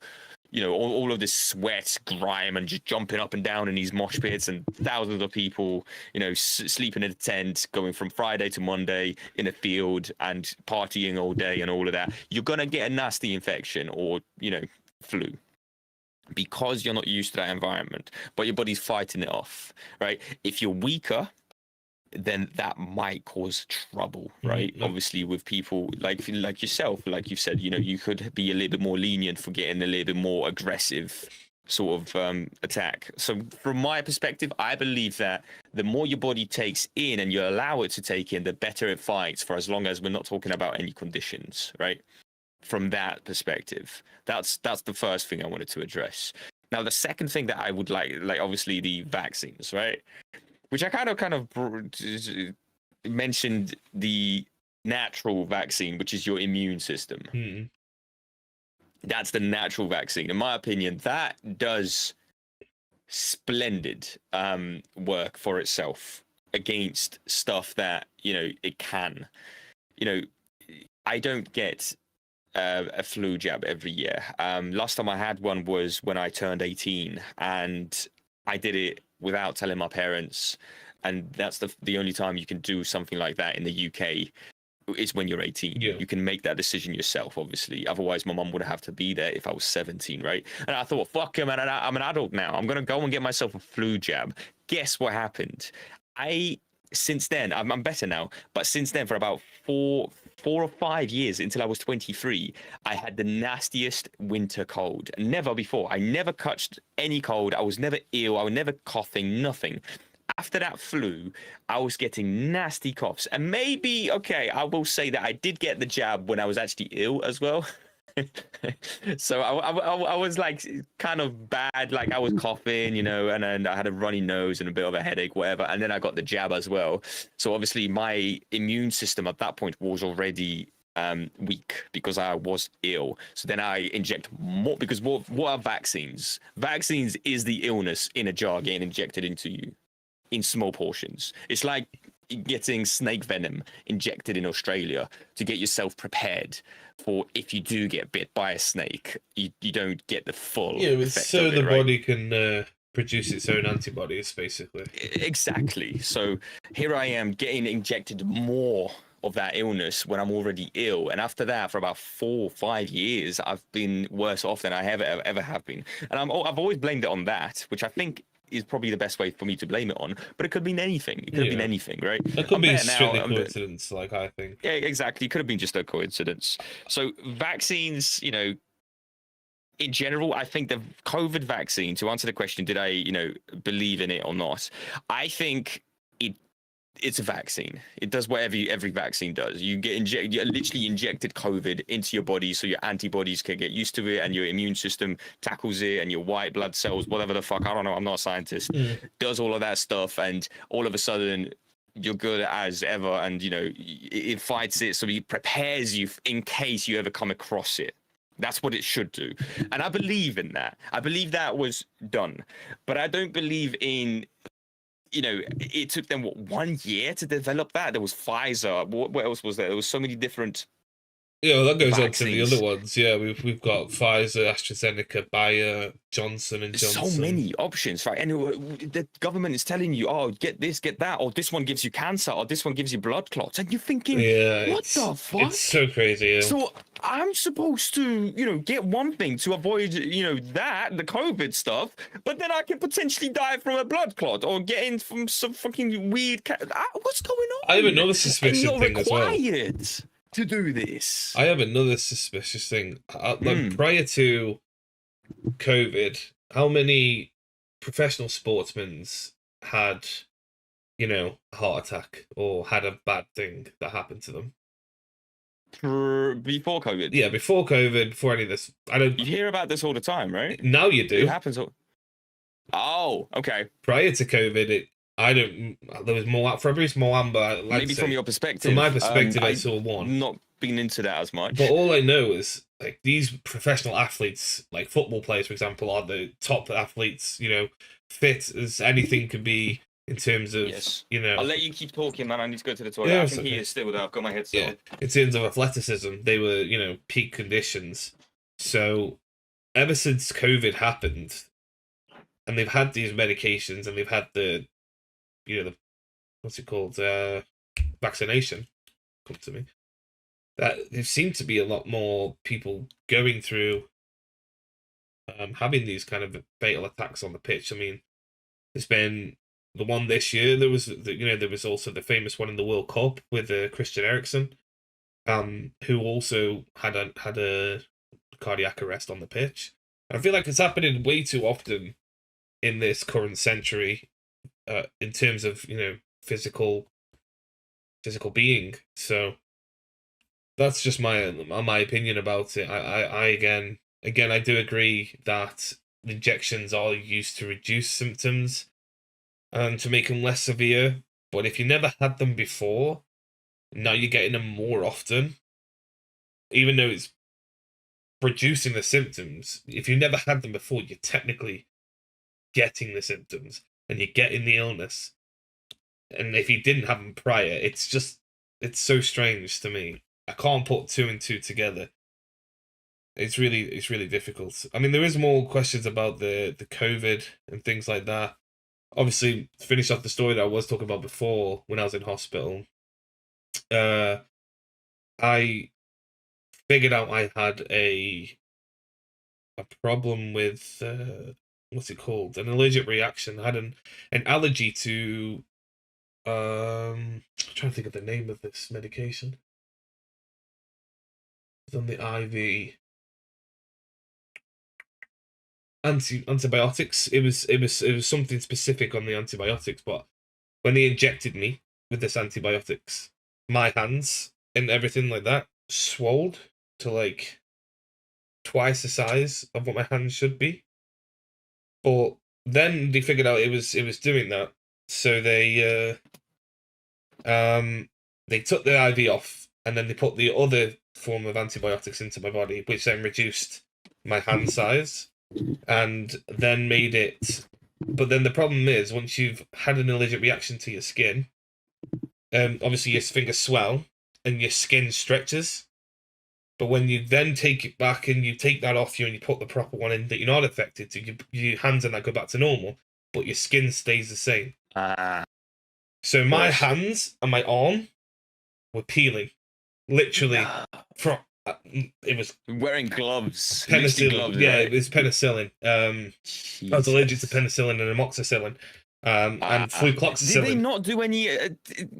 all of this sweat, grime, and just jumping up and down in these mosh pits, and thousands of people, sleeping in a tent, going from Friday to Monday in a field and partying all day and all of that. You're gonna get a nasty infection or flu because you're not used to that environment, but your body's fighting it off, right? If you're weaker, then that might cause trouble, right? Obviously, with people like yourself, like you've said, you could be a little bit more lenient for getting a little bit more aggressive sort of attack. So from my perspective, I believe that the more your body takes in and you allow it to take in, the better it fights, for as long as we're not talking about any conditions, right? From that perspective, that's the first thing I wanted to address. Now, the second thing that I would like obviously the vaccines, right? Which I kind of mentioned the natural vaccine, which is your immune system. That's the natural vaccine. In my opinion, that does splendid work for itself against stuff that, it can. I don't get a flu jab every year. Last time I had one was when I turned 18, and I did it without telling my parents, and that's the only time you can do something like that in the UK is when you're 18. You can make that decision yourself, obviously. Otherwise, my mum would have to be there if I was 17, right? And I thought, fuck him, man, I'm an adult now. I'm gonna go and get myself a flu jab. Guess what happened? Since then, I'm better now, but since then, for about 4 or 5 years until I was 23, I had the nastiest winter cold. Never before. I never catched any cold. I was never ill. I was never coughing, nothing. After that flu, I was getting nasty coughs. And maybe, okay, I will say that I did get the jab when I was actually ill as well. So I was kind of bad, I was coughing, and then I had a runny nose and a bit of a headache, whatever, and then I got the jab as well. So obviously my immune system at that point was already weak because I was ill. So then I inject more, because what are vaccines? Vaccines is the illness in a jar getting injected into you in small portions. It's like getting snake venom injected in Australia to get yourself prepared for if you do get bit by a snake, you don't get the full effect so of it, the right? body can produce its own antibodies, basically. Exactly. So here I am getting injected more of that illness when I'm already ill, and after that, for about 4 or 5 years, I've been worse off than I ever have been, and I've always blamed it on that, which I think is probably the best way for me to blame it on, but it could mean anything. It could have been anything, right? It could be strictly coincidence, I think. Yeah, exactly. It could have been just a coincidence. So vaccines, in general, I think the COVID vaccine, to answer the question, did I, believe in it or not? I think it's a vaccine. It does what every vaccine does. You literally injected COVID into your body so your antibodies can get used to it and your immune system tackles it, and your white blood cells, whatever the fuck, I don't know, I'm not a scientist, does all of that stuff, and all of a sudden you're good as ever, and it fights it, so it prepares you in case you ever come across it. That's what it should do. And I believe in that. I believe that was done. But I don't believe in you know, it took them, what, 1 year to develop that? There was Pfizer. What else was there? There was so many different Yeah, well, that goes on to the vaccines. other ones. Yeah, we've got Pfizer, AstraZeneca, Bayer, Johnson and Johnson. So many options, right? And the government is telling you, oh, get this, get that, or this one gives you cancer, or this one gives you blood clots, and you're thinking, yeah, what the fuck? It's so crazy. Yeah. So I'm supposed to, you know, get one thing to avoid, you know, the COVID stuff, but then I can potentially die from a blood clot or get in from some fucking weird. What's going on? I have another suspicious thing as well. To do this. I have another suspicious thing. Like prior to COVID, how many professional sportsmen had, you know, a heart attack or had a bad thing that happened to them? Before COVID? Yeah, before COVID, before any of this. I don't. You hear about this all the time, right? Now you do. It happens all. Oh, okay. Prior to COVID, there was more Fabrice Moamba. Maybe from your perspective. From my perspective, I saw one. Not been into that as much. But all I know is, like, these professional athletes, like football players, for example, are the top athletes. You know, fit as anything could be in terms of, you know. I'll let you keep talking, man. I need to go to the toilet. Yeah, I can hear you still though. I've got my headset on. In terms of athleticism, they were, you know, peak conditions. So ever since COVID happened, and they've had these medications, and they've had the, you know, the, what's it called, vaccination, come to me, that there seemed to be a lot more people going through having these kind of fatal attacks on the pitch. I mean, there's been the one this year. There was, there was also the famous one in the World Cup with Christian Eriksen, who also had a cardiac arrest on the pitch. I feel like it's happening way too often in this current century, in terms of, you know, physical being. So that's just my opinion about it. I again I do agree that injections are used to reduce symptoms and to make them less severe. But if you never had them before, now you're getting them more often, even though it's reducing the symptoms. If you never had them before, you're technically getting the symptoms and you're getting the illness. And if you didn't have them prior, it's so strange to me. I can't put two and two together. It's really difficult. I mean, there is more questions about the COVID and things like that. Obviously, to finish off the story that I was talking about before, when I was in hospital, I figured out I had a problem with what's it called? An allergic reaction. I had an allergy to I'm trying to think of the name of this medication. It's on the IV. Antibiotics. It was something specific on the antibiotics, but when they injected me with this antibiotics, my hands and everything like that swelled to like twice the size of what my hands should be. But then they figured out it was doing that, so they took the IV off, and then they put the other form of antibiotics into my body, which then reduced my hand size, and then made it. But then the problem is, once you've had an allergic reaction to your skin, obviously your fingers swell and your skin stretches. But when you then take it back and you take that off you and you put the proper one in that you're not affected to, your hands and that go back to normal, but your skin stays the same. So my hands and my arm were peeling, literally. From it was wearing gloves. Penicillin. Gloves, yeah, right? It was penicillin. I was allergic to penicillin and amoxicillin. And flucloxacillin. Did they not do any?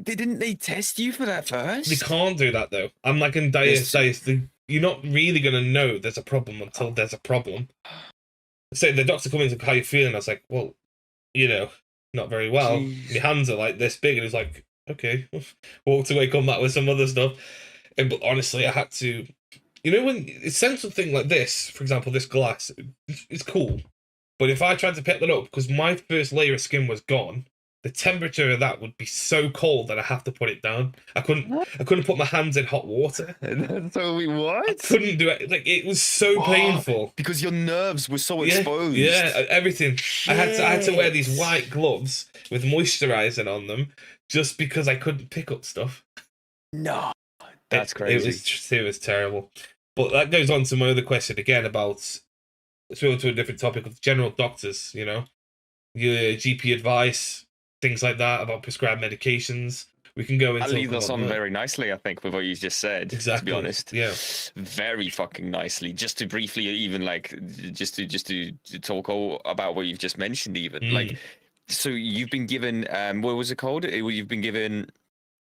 Didn't they test you for that first? They can't do that though. I'm like in you're not really gonna know there's a problem until there's a problem. So the doctor comes in, how you feeling? I was like, well, you know, not very well. Jeez. My hands are like this big, and he's like, okay. Walked away, come back with some other stuff. But honestly, I had to, you know, when it's sensitive thing like this, for example, this glass, it's cool. But if I tried to pick that up, because my first layer of skin was gone, the temperature of that would be so cold that I have to put it down. I couldn't put my hands in hot water. So what? I couldn't do it. Like, it was so painful because your nerves were so exposed. Yeah, everything. Shit. I had to wear these white gloves with moisturizing on them just because I couldn't pick up stuff. No, that's crazy. It was terrible. But that goes on to my other question again about, let's go to a different topic of general doctors, you know, your GP advice, things like that about prescribed medications. We can go into that leads us on very nicely, I think, with what you just said. Exactly. To be honest, yeah, very fucking nicely. Just to briefly, even like, just to talk all about what you've just mentioned, even like, so you've been given, what was it called? You've been given,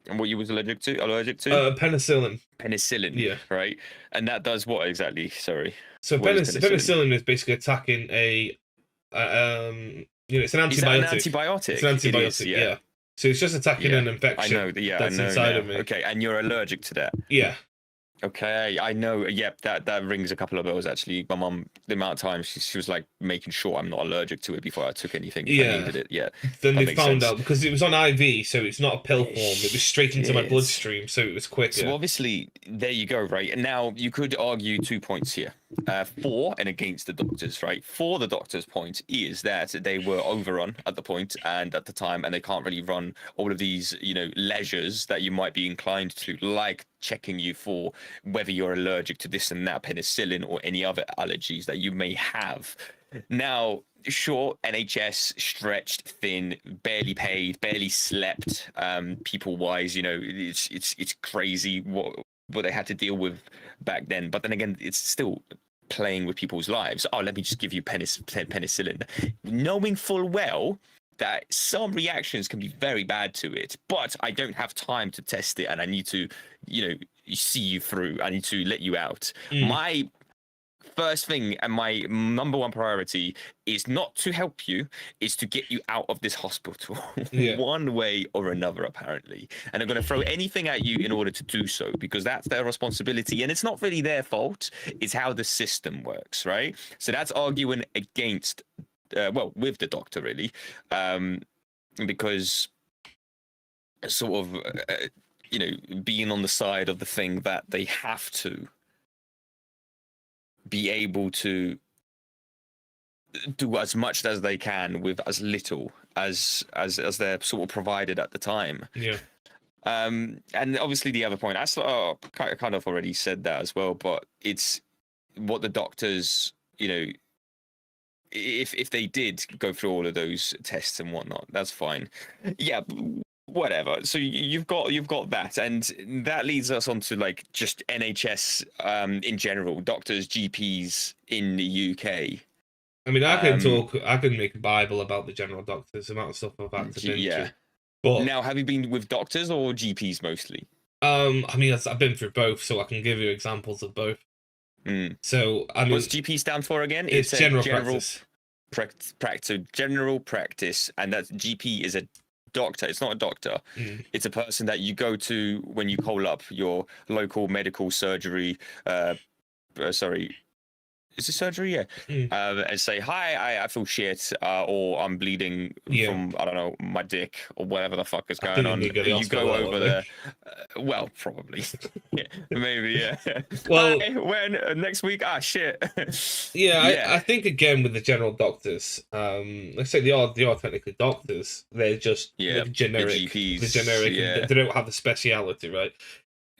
and what you was allergic to? Penicillin. Penicillin. Yeah. Right. And that does what exactly? Sorry. So penicillin is basically attacking a, it's an antibiotic. Is that an antibiotic? It's an antibiotic. Is, yeah. So it's just attacking an infection. I know. Yeah, that's I know inside now. of me. Okay, and you're allergic to that. Yeah. Okay, I know. Yep, that rings a couple of bells actually. My mum, the amount of times she was like making sure I'm not allergic to it before I took anything. If I needed it. Yeah. Then they found out because it was on IV, so it's not a pill form. It was straight into my bloodstream, so it was quicker. So obviously, there you go, right? And now you could argue 2 points here, for and against the doctors, right? For the doctors' point is that they were overrun at the point and at the time, and they can't really run all of these, leisures that you might be inclined to, like checking you for whether you're allergic to this and that, penicillin or any other allergies that you may have. Now, sure, NHS stretched thin, barely paid, barely slept, people wise, it's crazy what they had to deal with back then. But then again, it's still playing with people's lives. Oh, let me just give you penicillin, knowing full well that some reactions can be very bad to it, but I don't have time to test it, and I need to, see you through. I need to let you out. My first thing and my number one priority is not to help you, is to get you out of this hospital one way or another, apparently. And I'm going to throw anything at you in order to do so, because that's their responsibility. And it's not really their fault. It's how the system works, right? So that's arguing against, with the doctor, really, because sort of, being on the side of the thing that they have to be able to do as much as they can with as little as they're sort of provided at the time. Yeah. And obviously the other point, I kind of already said that as well, but it's what the doctors, if they did go through all of those tests and whatnot, that's fine. Yeah. Whatever. So you've got that, and that leads us on to like just NHS in general, doctors, GPs in the UK. I mean, I can make a Bible about the general doctors, the amount of stuff I've had to been through. But now, have you been with doctors or GPs mostly? I mean, I've been through both, so I can give you examples of both. So, I mean, what's GP stand for again? It's general practice. So general practice, and that's GP is a doctor. It's not a doctor. It's a person that you go to when you call up your local medical surgery. Is it surgery? Yeah. And say, hi, I feel shit, or I'm bleeding from, I don't know, my dick, or whatever the fuck is going on. You go over there. Well, probably. Maybe, yeah. Well, hi, when next week? Ah, shit. I think, again, with the general doctors, let's say they are technically doctors. They're just generic. The GPs, they don't have the speciality, right?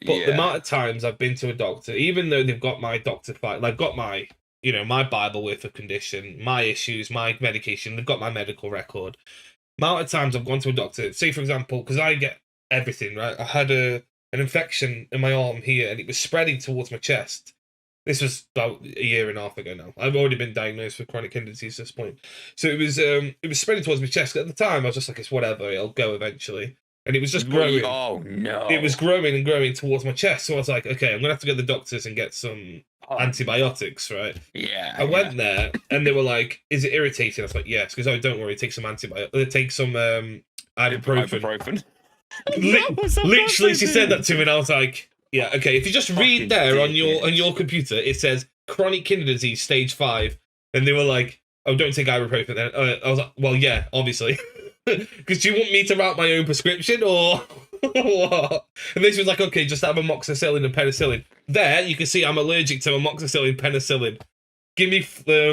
But the amount of times I've been to a doctor, even though they've got my doctor file, they've got my, my Bible with a condition, my issues, my medication, they've got my medical record. Amount of times I've gone to a doctor, say for example, because I get everything, right? I had an infection in my arm here, and it was spreading towards my chest. This was about a year and a half ago now. I've already been diagnosed with chronic kidney disease at this point. So it was spreading towards my chest. At the time, I was just like, it's whatever, it'll go eventually. And it was just growing. Oh, no. It was growing and growing towards my chest. So I was like, okay, I'm going to have to go to the doctors and get some antibiotics, right? Yeah. I went there, and they were like, is it irritating? I was like, yes. Because, don't worry, take some antibiotics. Take some ibuprofen. Literally, she said that to me, and I was like, yeah, okay. If you just read there on your computer, it says chronic kidney disease, stage 5. And they were like, oh, don't take ibuprofen then. I was like, well, yeah, obviously. Because do you want me to write my own prescription or what? And this was like, okay, just have amoxicillin and penicillin. There, you can see I'm allergic to amoxicillin, penicillin. Give me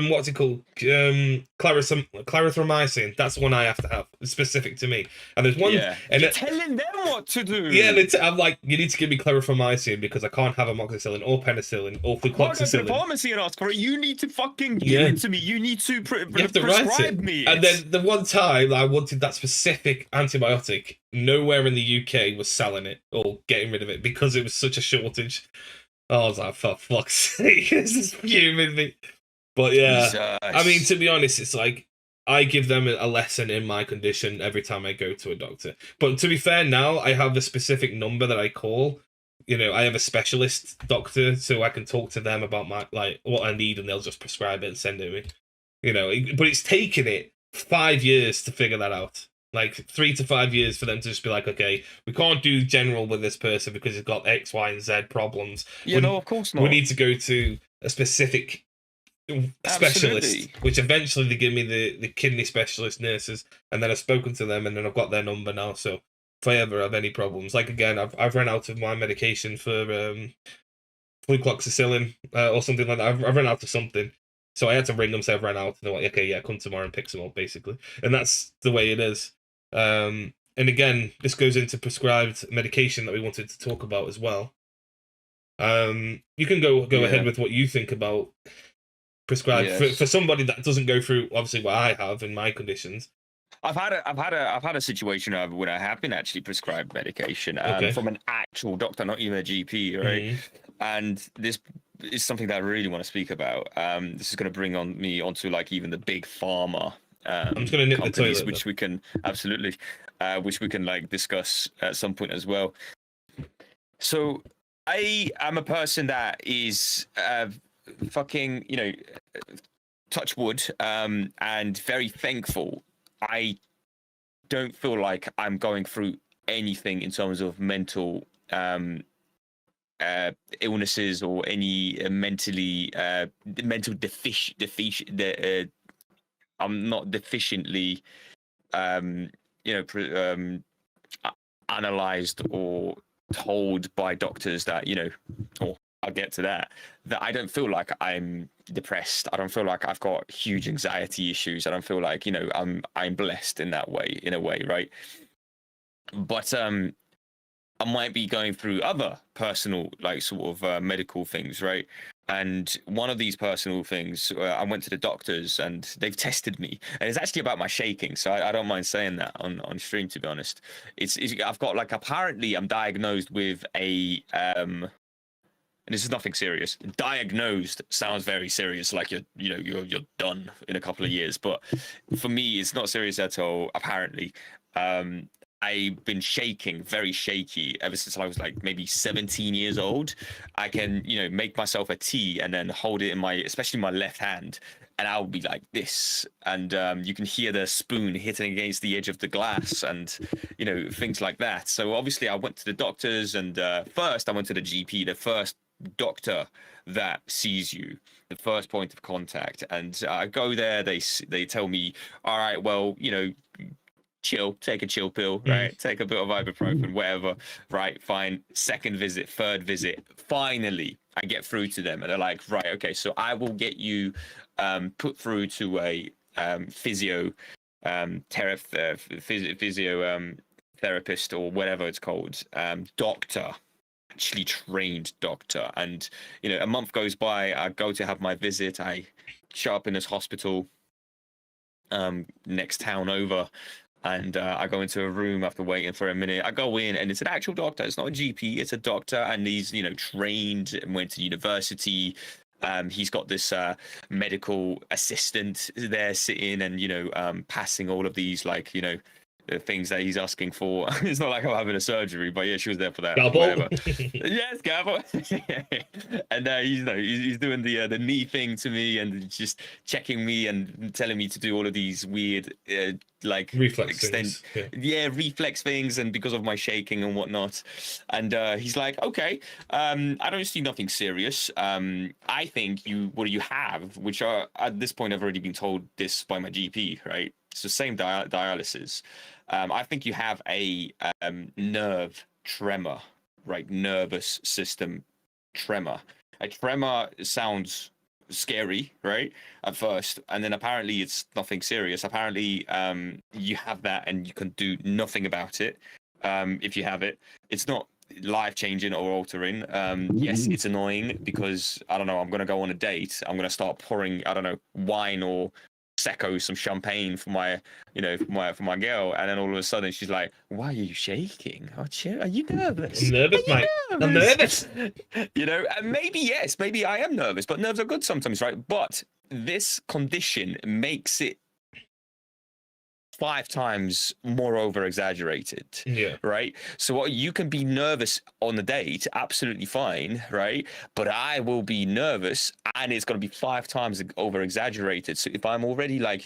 what's it called? Clarithromycin. That's the one I have to have. It's specific to me. And there's one. Yeah, and you're telling them what to do. Yeah, I'm like, you need to give me clarithromycin because I can't have amoxicillin or penicillin or flucloxacillin. I go to the pharmacy and ask for it. You need to fucking give it to me. You need to prescribe me. And then the one time I wanted that specific antibiotic, nowhere in the UK was selling it or getting rid of it because it was such a shortage. I was like, for fuck's sake, this is fuming me. But yeah, Jesus. I mean, to be honest, it's like I give them a lesson in my condition every time I go to a doctor. But to be fair, now I have a specific number that I call. You know, I have a specialist doctor, so I can talk to them about my what I need, and they'll just prescribe it and send it to me. You know, but it's taken it 5 years to figure that out. Like 3 to 5 years for them to just be like, okay, we can't do general with this person because he's got X, Y, and Z problems. Yeah, no, of course not. We need to go to a specific specialist, which eventually they give me the kidney specialist nurses, and then I've spoken to them, and then I've got their number now. So if I ever have any problems, like again, I've run out of my medication for flucloxacillin or something like that. I've run out of something. So I had to ring them, say I've run out, and they're like, okay, yeah, come tomorrow and pick some up, basically. And that's the way it is. And again, this goes into prescribed medication that we wanted to talk about as well. You can go ahead with what you think about prescribed for somebody that doesn't go through obviously what I have in my conditions. I've had a situation where I have been actually prescribed medication from an actual doctor, not even a GP, right? Mm-hmm. And this is something that I really want to speak about. This is going to bring me onto like even the big pharma I'm just going to nip companies, the toilet, which we can absolutely, which we can like discuss at some point as well. So I am a person that is fucking, you know, touch wood, and very thankful. I don't feel like I'm going through anything in terms of mental illnesses or any mental deficient. I'm not deficiently, analyzed or told by doctors that, you know, or I'll get to that I don't feel like I'm depressed. I don't feel like I've got huge anxiety issues. I don't feel like, you know, I'm blessed in that way, in a way, right? But I might be going through other personal, like sort of medical things, right? And one of these personal things, I went to the doctors and they've tested me, and it's actually about my shaking. So I don't mind saying that on stream, to be honest. It's I've got like, apparently I'm diagnosed with a and this is nothing serious. Diagnosed sounds very serious, like you're done in a couple of years. But for me, it's not serious at all. Apparently, I've been shaking, very shaky, ever since I was like maybe 17 years old. I can, you know, make myself a tea and then hold it in especially my left hand, and I'll be like this, and you can hear the spoon hitting against the edge of the glass, and you know, things like that. So obviously, I went to the doctors, and first I went to the GP, the first doctor that sees you, the first point of contact, and I go there. They tell me, all right, well, you know, chill, take a chill pill, right? Take a bit of ibuprofen, whatever, right? Fine. Second visit, third visit, finally I get through to them, and they're like, right, okay, so I will get you put through to a physio therapist or whatever it's called, doctor, actually trained doctor. And you know, a month goes by, I go to have my visit, I show up in this hospital next town over, and I go into a room after waiting for a minute. I go in, and it's an actual doctor. It's not a GP. It's a doctor, and he's, you know, trained and went to university. He's got this medical assistant there sitting, and you know, passing all of these, like, you know, the things that he's asking for. It's not like I'm having a surgery, but yeah, she was there for that. Whatever. Yes, Gabo. And he's doing the knee thing to me, and just checking me and telling me to do all of these weird like reflex things. Reflex things, and because of my shaking and whatnot. And he's like, okay, I don't see nothing serious. I think what you have, which are at this point I've already been told this by my GP, right? So same dialysis. I think you have a nerve tremor, right? Nervous system tremor. A tremor sounds scary, right? At first, and then apparently it's nothing serious. Apparently, you have that and you can do nothing about it. If you have it, it's not life changing or altering. Yes, it's annoying because I don't know. I'm gonna go on a date. I'm gonna start pouring, I don't know, wine or Secco, some champagne for my, for my girl, and then all of a sudden she's like, "Why are you shaking? Oh, are you nervous? I'm nervous, are mate. you I'm nervous." And maybe yes, maybe I am nervous, but nerves are good sometimes, right? But this condition makes it 5 times more over exaggerated. Yeah. Right. So what you can be nervous on the date, absolutely fine, right? But I will be nervous and it's gonna be 5 times over exaggerated. So if I'm already like,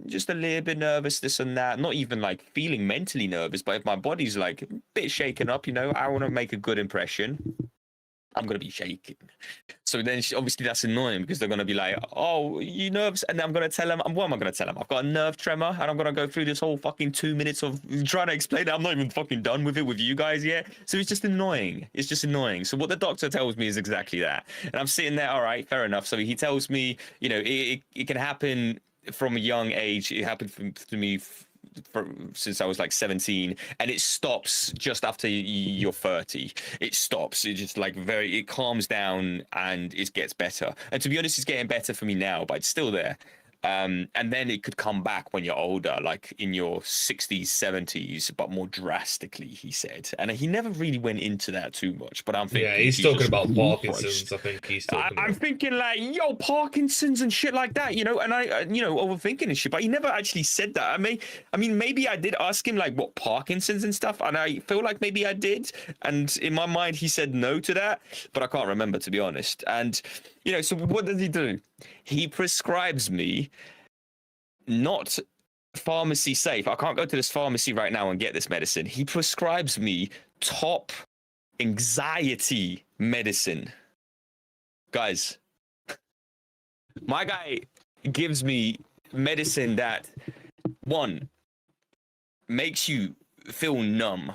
just a little bit nervous, this and that, not even like feeling mentally nervous, but if my body's like a bit shaken up, I want to make a good impression, I'm going to be shaking. So then obviously that's annoying because they're going to be like, "Oh, you nervous?" And I'm going to tell them, what am I going to tell them? I've got a nerve tremor and I'm going to go through this whole fucking 2 minutes of trying to explain it. I'm not even fucking done with it with you guys yet. So it's just annoying. It's just annoying. So what the doctor tells me is exactly that. And I'm sitting there, all right, fair enough. So he tells me, it can happen from a young age. It happened to me since I was like 17, and it stops just after you're 30. It stops. It just like it calms down and it gets better. And to be honest, it's getting better for me now, but it's still there. And then it could come back when you're older, like in your 60s, 70s, but more drastically, he said. And he never really went into that too much, but I'm thinking... Yeah, he's talking about Parkinson's, I think he's talking about. I'm thinking like, Parkinson's and shit like that, and I, overthinking and shit, but he never actually said that. I mean, maybe I did ask him like what Parkinson's and stuff, and I feel like maybe I did. And in my mind, he said no to that, but I can't remember, to be honest. And, so what does he do? He prescribes me not pharmacy safe. I can't go to this pharmacy right now and get this medicine. He prescribes me top anxiety medicine. Guys, my guy gives me medicine that, one, makes you feel numb,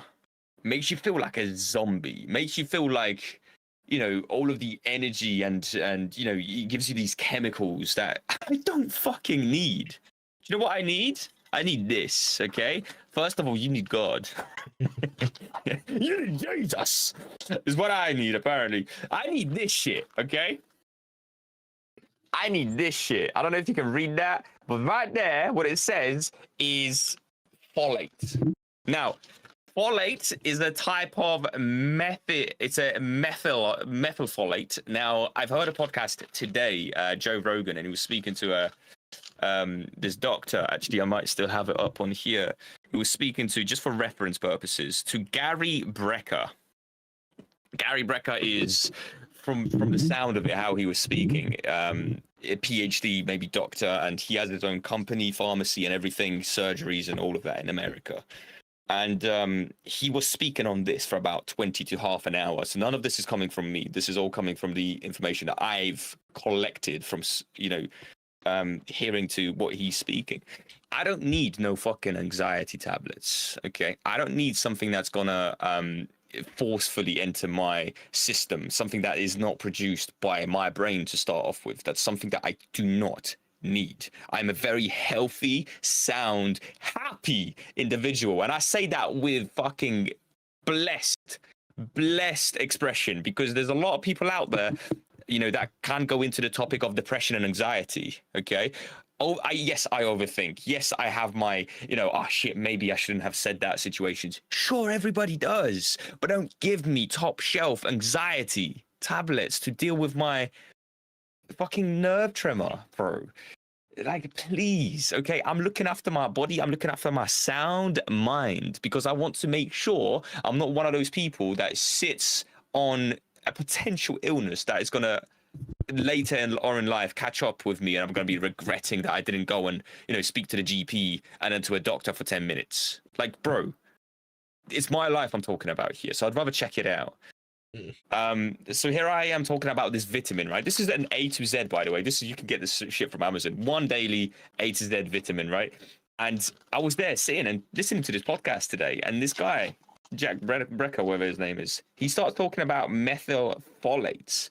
makes you feel like a zombie, makes you feel like, all of the energy and it gives you these chemicals that I don't fucking need. Do you know what I need? I need this, okay? First of all, you need God. You need Jesus, is what I need, apparently. I need this shit, okay? I need this shit. I don't know if you can read that, but right there, what it says is folate. Now, folate is a type of it's a methylfolate. Now, I've heard a podcast today, Joe Rogan, and he was speaking to this doctor. Actually, I might still have it up on here. He was speaking to, just for reference purposes, to Gary Brecker. Gary Brecker is, from the sound of it, how he was speaking, a PhD, maybe doctor, and he has his own company, pharmacy, and everything, surgeries, and all of that in America. And he was speaking on this for about 20 to half an hour. So none of this is coming from me. This is all coming from the information that I've collected from, hearing to what he's speaking. I don't need no fucking anxiety tablets, okay? I don't need something that's gonna forcefully enter my system, something that is not produced by my brain to start off with. That's something that I do not need. I'm a very healthy, sound, happy individual, and I say that with fucking blessed expression, because there's a lot of people out there, that can go into the topic of depression and anxiety, okay? Yes, I overthink. Yes, I have my, shit, maybe I shouldn't have said that situations. Sure, everybody does, but don't give me top shelf anxiety tablets to deal with my fucking nerve tremor, bro. Like, please, okay? I'm looking after my body. I'm looking after my sound mind, because I want to make sure I'm not one of those people that sits on a potential illness that is going to later in life catch up with me, and I'm going to be regretting that I didn't go and, speak to the GP and then to a doctor for 10 minutes. Like, bro, it's my life I'm talking about here, so I'd rather check it out. So here I am talking about this vitamin, right? This is an A to Z, by the way. You can get this shit from Amazon. One daily A to Z vitamin, right? And I was there sitting and listening to this podcast today, and this guy, Jack Brecker, whatever his name is, he starts talking about methylfolates.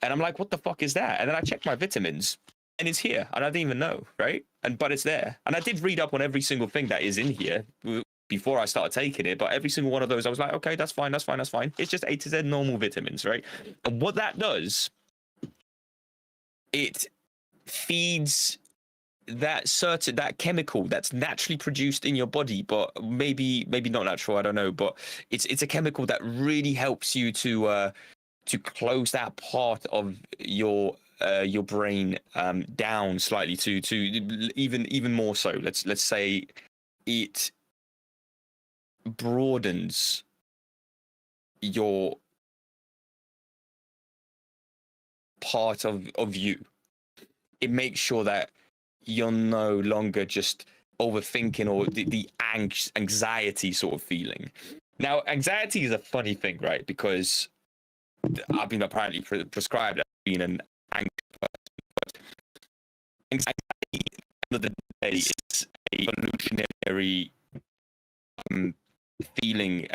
And I'm like, what the fuck is that? And then I checked my vitamins, and it's here, and I didn't even know, right? But it's there. And I did read up on every single thing that is in here before I started taking it, but every single one of those, I was like, okay, that's fine. It's just A to Z normal vitamins, right? And what that does, it feeds that chemical that's naturally produced in your body, but maybe not natural, I don't know, but it's a chemical that really helps you to close that part of your brain down slightly to even more so. Let's say it broadens your part of you. It makes sure that you're no longer just overthinking or the anxiety sort of feeling. Now, anxiety is a funny thing, right? Because I've been apparently prescribed as being an anxious person. But anxiety, at the end of the day, is a evolutionary feeling,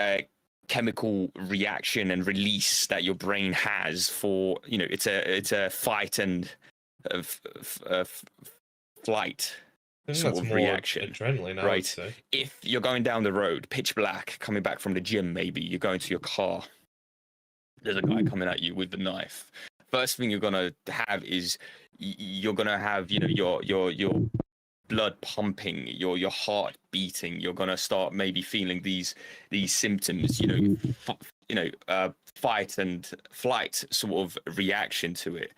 chemical reaction and release that your brain has for, it's a fight and flight sort of reaction. Adrenaline, right? If you're going down the road, pitch black, coming back from the gym, maybe you're going to your car, there's a guy coming at you with the knife. First thing you're gonna have is you're gonna have your blood pumping, your heart beating. You're gonna start maybe feeling these symptoms, fight and flight sort of reaction to it.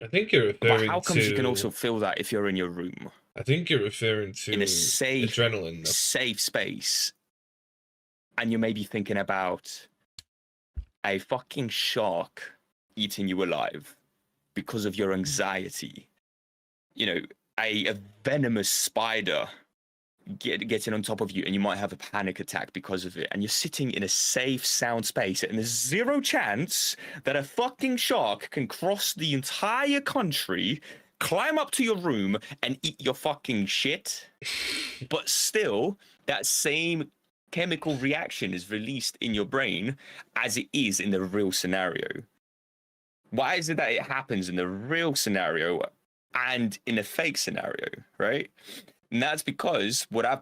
I think you're referring to. But how comes you can also feel that if you're in your room? I think you're referring to in a safe adrenaline, safe space, and you may be thinking about a fucking shark eating you alive because of your anxiety. A venomous spider getting on top of you, and you might have a panic attack because of it. And you're sitting in a safe, sound space, and there's zero chance that a fucking shark can cross the entire country, climb up to your room, and eat your fucking shit. But still, that same chemical reaction is released in your brain as it is in the real scenario. Why is it that it happens in the real scenario and in a fake scenario, right? And that's because what I've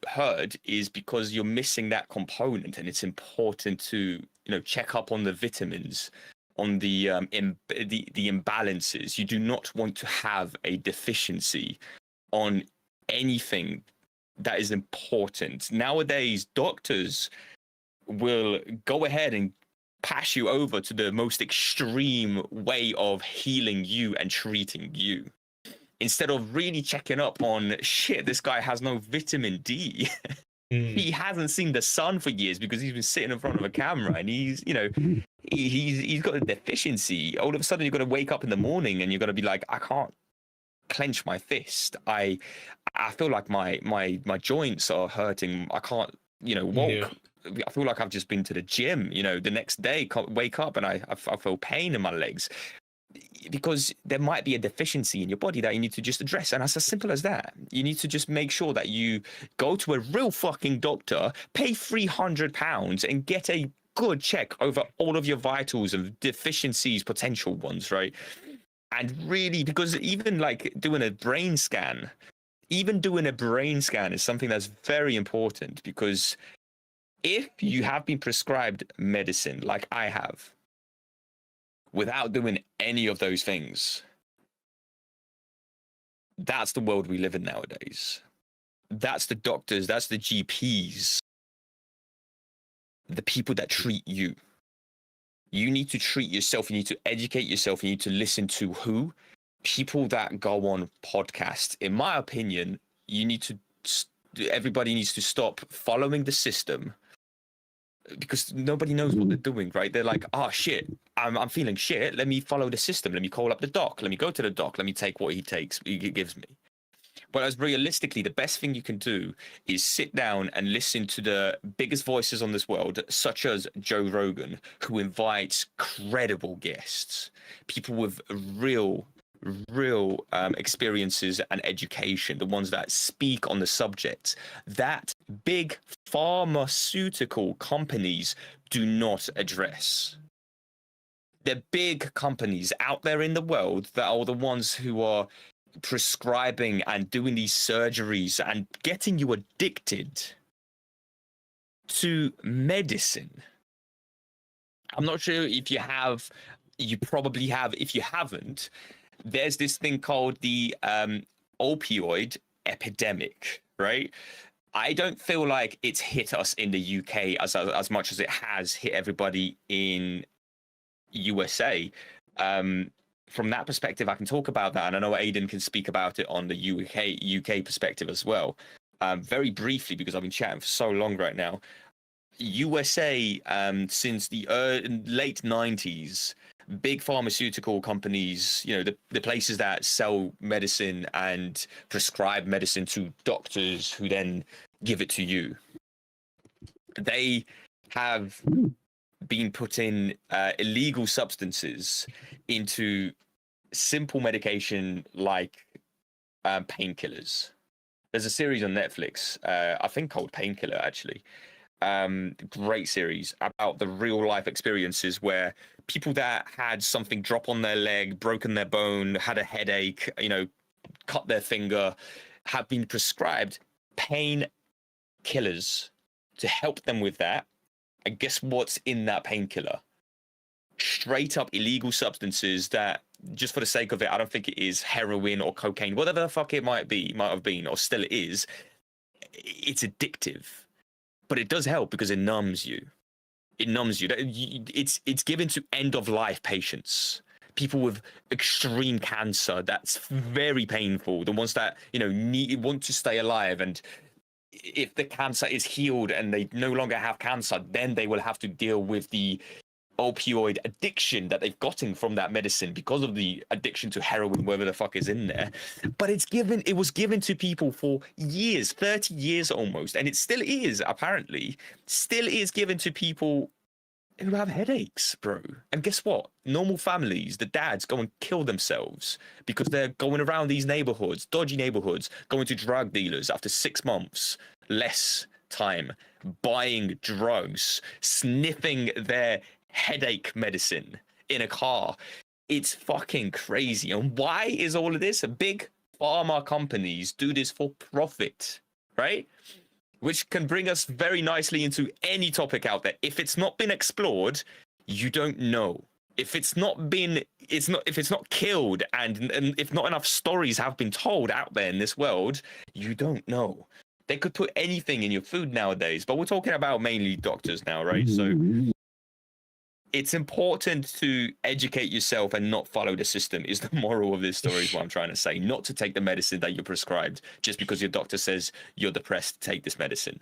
heard is because you're missing that component, and it's important to check up on the vitamins, on the imbalances. You do not want to have a deficiency on anything that is important. Nowadays, doctors will go ahead and pass you over to the most extreme way of healing you and treating you, instead of really checking up on, shit, this guy has no vitamin D. He hasn't seen the sun for years because he's been sitting in front of a camera, and he's got a deficiency. All of a sudden, you've got to wake up in the morning and you've got to be like, I can't clench my fist. I feel like my joints are hurting. I can't, walk. Yeah. I feel like I've just been to the gym. The next day, wake up and I feel pain in my legs, because there might be a deficiency in your body that you need to just address. And it's as simple as that. You need to just make sure that you go to a real fucking doctor, pay £300 and get a good check over all of your vitals of deficiencies, potential ones, right? And really, because even like doing a brain scan is something that's very important, because if you have been prescribed medicine like I have, without doing any of those things, that's the world we live in nowadays. That's the doctors, that's the GPs, the people that treat you. You need to treat yourself, you need to educate yourself, you need to listen to who? People that go on podcasts. In my opinion, everybody needs to stop following the system, because nobody knows what they're doing, right? They're like, oh shit, I'm feeling shit, let me follow the system, let me call up the doc, let me go to the doc, let me take what he gives me. Whereas realistically, the best thing you can do is sit down and listen to the biggest voices on this world, such as Joe Rogan, who invites credible guests, people with real real experiences and education, the ones that speak on the subject, that big pharmaceutical companies do not address. They're big companies out there in the world that are the ones who are prescribing and doing these surgeries and getting you addicted to medicine. I'm not sure if you have, you probably have. If you haven't, there's this thing called the opioid epidemic, right? I don't feel like it's hit us in the UK as much as it has hit everybody in USA. From that perspective, I can talk about that, and I know Aidan can speak about it on the UK perspective as well. Very briefly, because I've been chatting for so long right now. USA, since the late 90s, big pharmaceutical companies, you know, the places that sell medicine and prescribe medicine to doctors who then give it to you, they have been putting illegal substances into simple medication like painkillers. There's a series on Netflix, I think called Painkiller, actually. Great series about the real life experiences where people that had something drop on their leg, broken their bone, had a headache, you know, cut their finger, have been prescribed pain killers to help them with that. And guess what's in that painkiller? Straight up illegal substances that, just for the sake of it, I don't think it is heroin or cocaine, whatever the fuck it might have been, or still it is. It's addictive. But it does help because it numbs you. It numbs you. It's given to end of life patients, people with extreme cancer. That's very painful. The ones that, you know, want to stay alive, and if the cancer is healed and they no longer have cancer, then they will have to deal with the opioid addiction that they've gotten from that medicine because of the addiction to heroin, whatever the fuck is in there. But it was given to people for years, 30 years almost, and it still is, apparently, still is given to people who have headaches, bro. And guess what? Normal families, the dads go and kill themselves because they're going around these neighborhoods, dodgy neighborhoods, going to drug dealers after 6 months, less time, buying drugs, sniffing their headache medicine in a car. It's fucking crazy. And why is all of this? Big pharma companies do this for profit, right? Which can bring us very nicely into any topic out there. If it's not been explored, you don't know. If it's not killed, and if not enough stories have been told out there in this world, you don't know. They could put anything in your food nowadays, but we're talking about mainly doctors now, right? So it's important to educate yourself and not follow the system, is the moral of this story, is what I'm trying to say. Not to take the medicine that you're prescribed just because your doctor says you're depressed, take this medicine.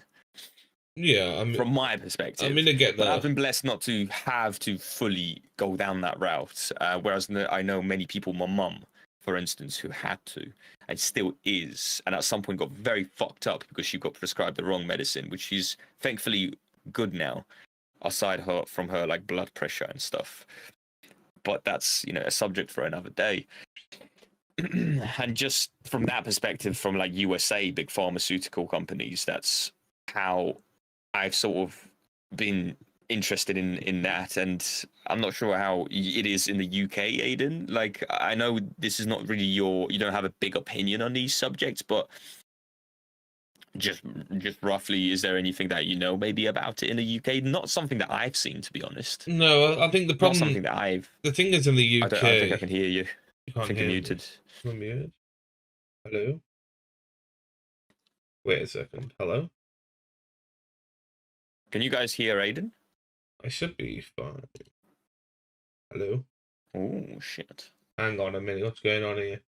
Yeah, I mean, from my perspective. I mean, I get that. But I've been blessed not to have to fully go down that route. Whereas I know many people, my mum, for instance, who had to and still is, and at some point got very fucked up because she got prescribed the wrong medicine, which is thankfully good now, aside from her like blood pressure and stuff. But that's, you know, a subject for another day. And just from that perspective, from like USA, big pharmaceutical companies, that's how I've sort of been interested in that. And I'm not sure how it is in the UK, Aidan. Like, I know this is not really you don't have a big opinion on these subjects, but just roughly, is there anything that you know maybe about it in the UK? Not something that I've seen, to be honest. No, I think the problem. Not something that I've. The thing is, in the UK, I think I can hear you. You can't I think hear you're muted. Me. I'm muted. Hello. Wait a second. Hello. Can you guys hear Aidan? I should be fine. Hello. Oh shit. Hang on a minute. What's going on here?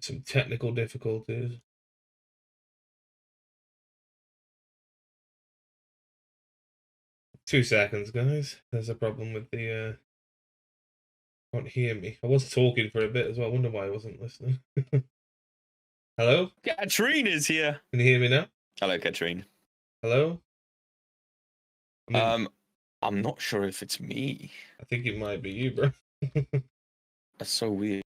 Some technical difficulties. Two seconds, guys. There's a problem with the can't hear me. I was talking for a bit as well. I wonder why I wasn't listening. Hello? Katrine is here. Can you hear me now? Hello, Katrine. Hello? I'm not sure if it's me. I think it might be you, bro. That's so weird.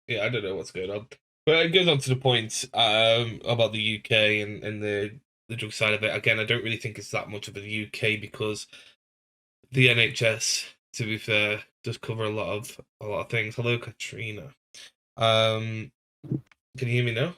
Yeah, I don't know what's going on. But it goes on to the point about the UK and the drug side of it. Again, I don't really think it's that much of the UK because the NHS, to be fair, does cover a lot of things. Hello, Katrina. Can you hear me now?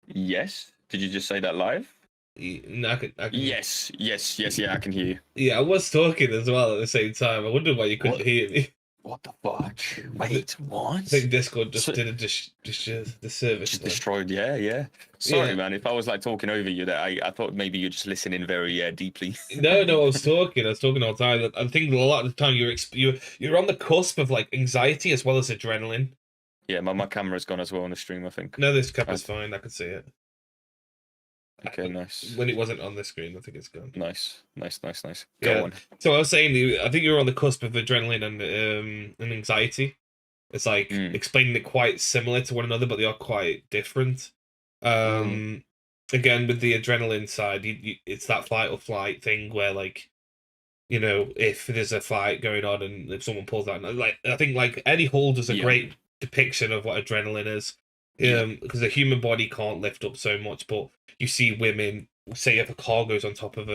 Yes. Did you just say that live? No, I can. Yes. Yeah, I can hear you. Yeah, I was talking as well at the same time. I wonder why you couldn't What? hear me. What the fuck? Wait, what? I think Discord just So, did a disservice. just destroyed. Yeah. Sorry, Yeah. man. If I was like talking over you, that I thought maybe you're just listening very deeply. No, I was talking. I was talking all the time. I think a lot of the time you're on the cusp of like anxiety as well as adrenaline. Yeah, my camera's gone as well on the stream, I think. No, this cap is fine. I can see it. Okay, nice. When it wasn't on the screen, I think it's gone. Nice. Yeah. Go on. So I was saying, I think you're on the cusp of adrenaline and anxiety. It's like explaining it quite similar to one another, but they are quite different. Again, with the adrenaline side, it's that fight or flight thing where, like, you know, if there's a fight going on and if someone pulls out, like, I think like Eddie Hall does a great depiction of what adrenaline is. Because the human body can't lift up so much, but you see women, say if a car goes on top of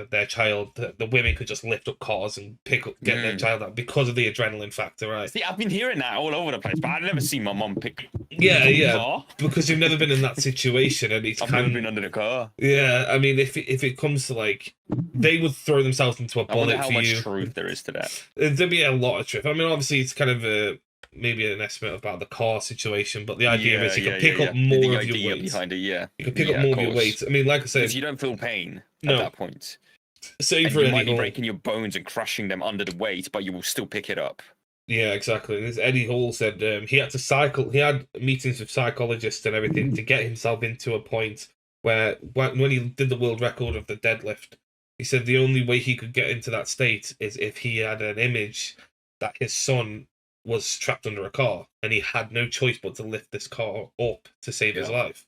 their child, the women could just lift up cars and get their child out because of the adrenaline factor, right? See, I've been hearing that all over the place, but I've never seen my mom pick. Yeah, because you've never been in that situation, and I've never been under the car. Yeah, I mean, if it comes to like, they would throw themselves into a bullet for you. I wonder how much truth there is to that. There'd be a lot of truth. I mean, obviously, it's kind of maybe an estimate about the car situation, but the idea is you can pick up more of your weight behind it. Yeah, you can pick up more of your weight. I mean, like I said, because you don't feel pain at that point. Same for you might be breaking your bones and crushing them under the weight, but you will still pick it up. Yeah, exactly. As Eddie Hall said, he had to cycle. He had meetings with psychologists and everything to get himself into a point where, when he did the world record of the deadlift, he said the only way he could get into that state is if he had an image that his son was trapped under a car and he had no choice but to lift this car up to save his life.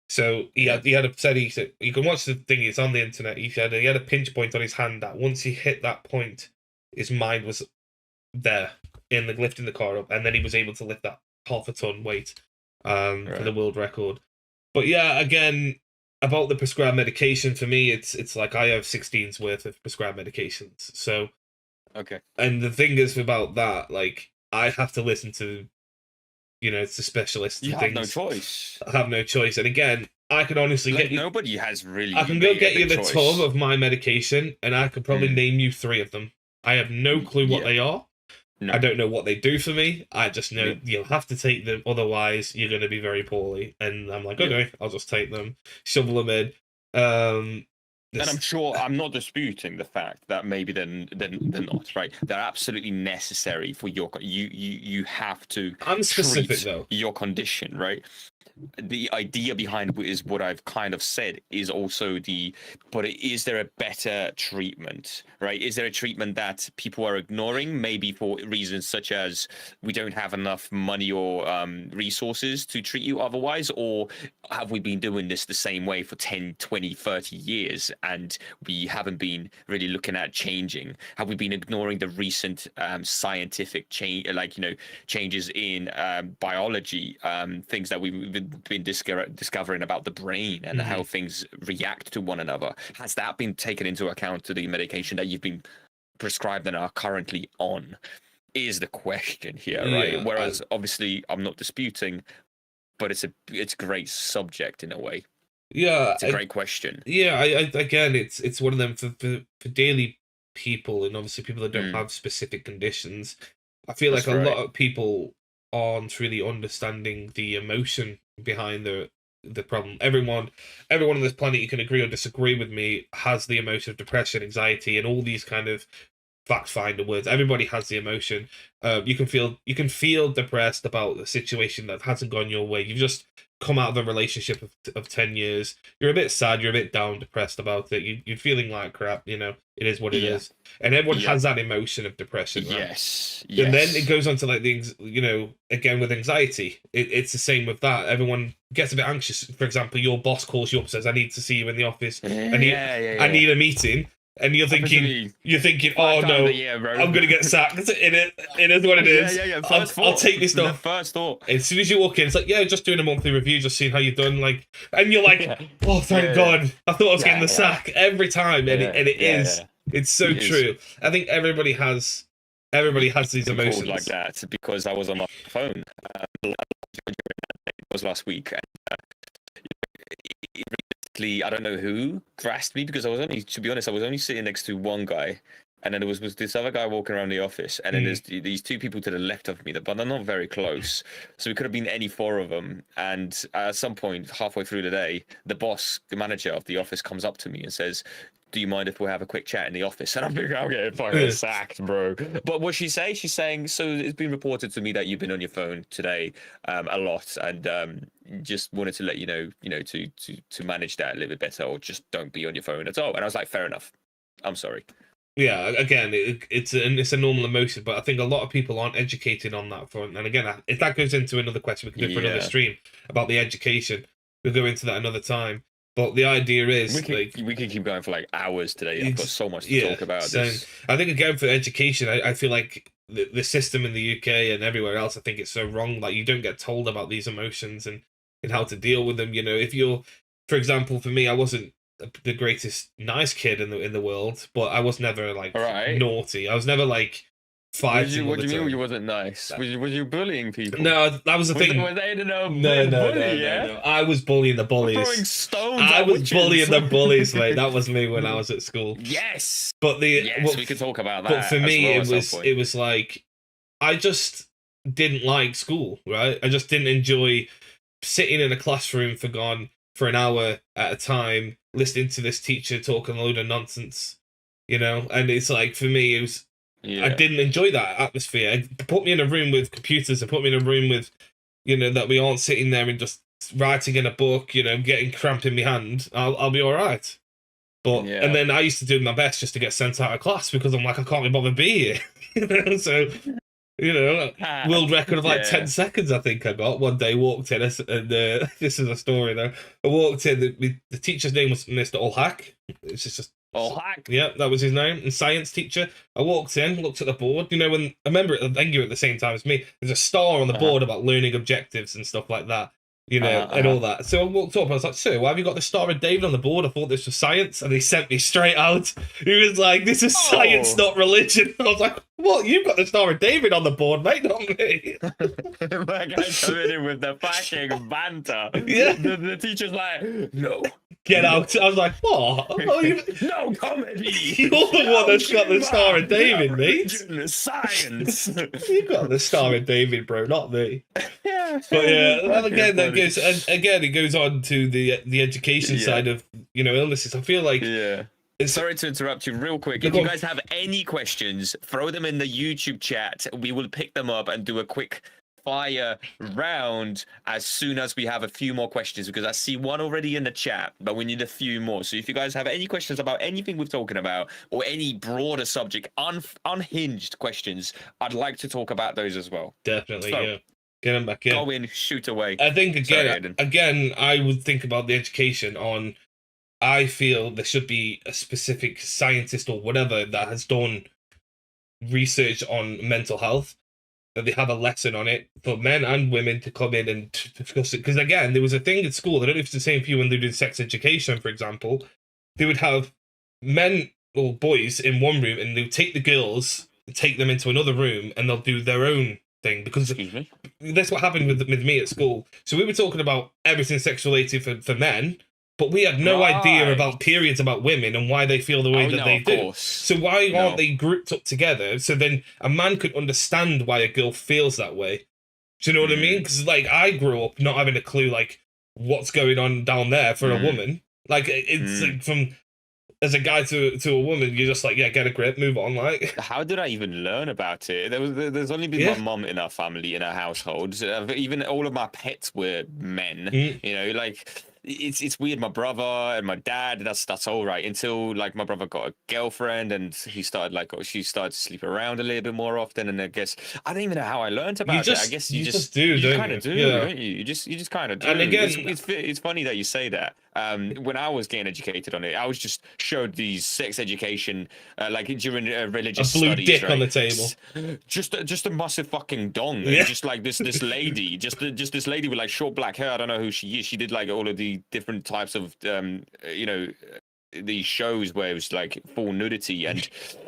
So he had said you can watch the thing. It's on the internet. He said he had a pinch point on his hand that once he hit that point, his mind was there in the lifting the car up, and then he was able to lift that half a ton weight for the world record. But yeah, again, about the prescribed medication, for me, it's like I have 16's worth of prescribed medications. So and the thing is about that, like, I have to listen to, you know, it's a specialist. You have no choice. I have no choice, and again, I can honestly get you. Nobody has really. I can go get you the tub of my medication, and I could probably name you 3 of them. I have no clue what they are. No. I don't know what they do for me. I just know you'll have to take them, otherwise you're going to be very poorly. And I'm like, okay, I'll just take them, shovel them in. And I'm sure I'm not disputing the fact that maybe they're not right. They're absolutely necessary for you have to. I'm specific though. Your condition, right? The idea behind is what I've kind of said is also but is there a better treatment, right? Is there a treatment that people are ignoring, maybe for reasons such as we don't have enough money or resources to treat you otherwise? Or have we been doing this the same way for 10, 20, 30 years and we haven't been really looking at changing? Have we been ignoring the recent scientific change, like, you know, changes in biology, things that we've been discovering about the brain and how things react to one another? Has that been taken into account to the medication that you've been prescribed and are currently on? Is the question here, right? Whereas obviously I'm not disputing, but it's a great subject in a way. Yeah, it's a great question. Yeah, again, it's one of them for daily people, and obviously people that don't have specific conditions. I feel like a lot of people aren't really understanding the emotion behind the problem. Everyone on this planet, you can agree or disagree with me, has the emotion of depression, anxiety, and all these kind of fact finder words. Everybody has the emotion. You can feel depressed about a situation that hasn't gone your way. You've just come out of a relationship of 10 years. You're a bit sad, you're a bit down, depressed about it. You're feeling like crap, you know. It is what it is. And everyone has that emotion of depression, right? Yes. And then it goes on to like things, you know, again with anxiety. It's the same with that. Everyone gets a bit anxious. For example, your boss calls you up and says, I need to see you in the office. I need a meeting. and you're thinking, oh no, I'm gonna get sacked. It is what it is. Yeah. I'll take this stuff. The first thought. As soon as you walk in, it's like, yeah, just doing a monthly review, just seeing how you've done. Like, and you're like, oh, thank God. I thought I was getting the sack every time, and it is. It's so true. I think everybody has these emotions like that because I was on my phone. It was last week. I don't know who grasped me because to be honest, I was only sitting next to one guy, and then there was this other guy walking around the office, and then there's these two people to the left of me, but they're not very close, so it could have been any four of them. And at some point, halfway through the day, the manager of the office comes up to me and says, do you mind if we have a quick chat in the office? And I'm thinking, I'm getting fucking sacked, bro. But what she say? She's saying, so it's been reported to me that you've been on your phone today a lot, and just wanted to let you know, to manage that a little bit better, or just don't be on your phone at all. And I was like, fair enough. I'm sorry. Yeah, again, it's a normal emotion, but I think a lot of people aren't educated on that front. And again, if that goes into another question, we can do for another stream about the education. We'll go into that another time. But the idea is we can keep going for like hours today. I've got so much to talk about. This. I think again for education, I feel like the system in the UK and everywhere else, I think it's so wrong. Like you don't get told about these emotions and how to deal with them. If you're, for example, for me, I wasn't the greatest nice kid in the world, but I was never like naughty. I was never like fighting. What do you mean you wasn't nice? Was you bullying people? No, that was the thing. Was they no? I was bullying the bullies. Throwing stones. I was bullying the bullies, mate. That was me when I was at school. Yes. But we could talk about that. But for me, it was like I just didn't like school. Right? I just didn't enjoy sitting in a classroom for an hour at a time, listening to this teacher talking a load of nonsense. And it's like for me, it was. Yeah. I didn't enjoy that atmosphere. It put me in a room with computers. It put me in a room with, that we aren't sitting there and just writing in a book, getting cramp in my hand. I'll be all right. But and then I used to do my best just to get sent out of class because I'm like, I can't be bothered to be here. So, world record of like 10 seconds, I think I got. One day walked in, and this is a story though. I walked in, the teacher's name was Mr. Allhack. It's just Allhack. Yeah, that was his name. And science teacher. I walked in, looked at the board. When I remember it, I think you were at the same time as me. There's a star on the board about learning objectives and stuff like that. And all that. So I walked up, I was like, sir, why have you got the Star of David on the board? I thought this was science. And he sent me straight out. He was like, this is science, not religion. I was like, what? You've got the Star of David on the board, mate, not me. That guy coming in with the fucking banter. Yeah. The teacher's like, no. Get out. I was like, what? No comedy. You're the one that's got the Star of David, mate. Science. You got the Star of David, bro, not me. But yeah, again, it goes on to the education side of illnesses. I feel like Sorry to interrupt you real quick. If you guys have any questions, throw them in the YouTube chat. We will pick them up and do a quick fire round as soon as we have a few more questions, because I see one already in the chat, but we need a few more. So if you guys have any questions about anything we've talking about or any broader subject, unhinged questions, I'd like to talk about those as well. Definitely, yeah. Get them back in. Go in, shoot away. I think again, I would think about the education on. I feel there should be a specific scientist or whatever that has done research on mental health, that they have a lesson on it for men and women to come in and discuss it. Because again, there was a thing at school, I don't know if it's the same for you when they did sex education, for example, they would have men or boys in one room and they would take the girls and take them into another room and they'll do their own thing, because that's what happened with me at school. So we were talking about everything sex related for men, but we had no idea about periods about women and why they feel the way that they do. So why aren't they grouped up together? So then a man could understand why a girl feels that way. Do you know what I mean? Because like I grew up not having a clue like what's going on down there for a woman. Like it's like from as a guy to a woman, you're just like, yeah, get a grip, move on. Like, how did I even learn about it? There's only been my mum in our family, in our household. Even all of my pets were men. Like. It's weird. My brother and my dad, that's all right, until like my brother got a girlfriend and she started to sleep around a little bit more often, and I guess I don't even know how I learned about it. I guess you just do, don't you? You just kind of do. And again, it's funny that you say that. when I was getting educated on it, I was just showed these sex education, like during religious a blue studies, dick right? on the table, just a massive fucking dong, yeah. and just like this lady, just this lady with like short black hair. I don't know who she is. She did like all of the different types of these shows where it was like full nudity, and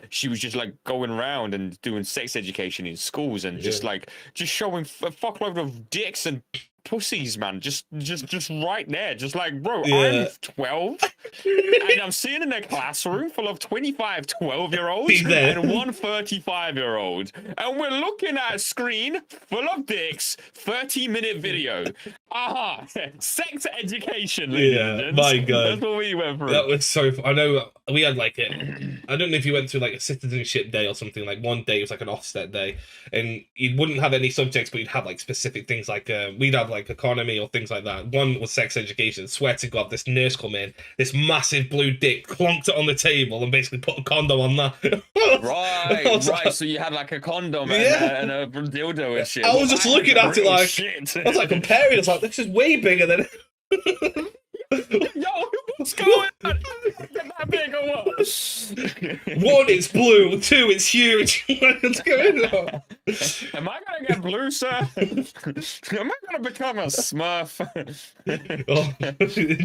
she was just like going around and doing sex education in schools and just showing a fuckload of dicks and pussies, man, just right there, just like, bro, I'm 12 and I'm sitting in a classroom full of 25 12-year-olds and one 35-year-old, and we're looking at a screen full of dicks, 30-minute video. Sex education, ladies and gents. My God, that's what we went through. That was so I know we had like I don't know if you went to like a citizenship day or something. Like one day it was like an Ofsted day, and you wouldn't have any subjects, but you'd have like specific things, like we'd have like economy or things like that. One was sex education. Swear to God, this nurse come in, this massive blue dick, clonked it on the table and basically put a condom on that. right. So you had like a condom and a dildo and shit. I was just looking at it like shit. I was like comparing. It's like, this is way bigger than. Yo, what's going on? That big or what? One, it's blue. Two, it's huge. What's going on? Am I gonna get blue, sir? Am I gonna become a Smurf?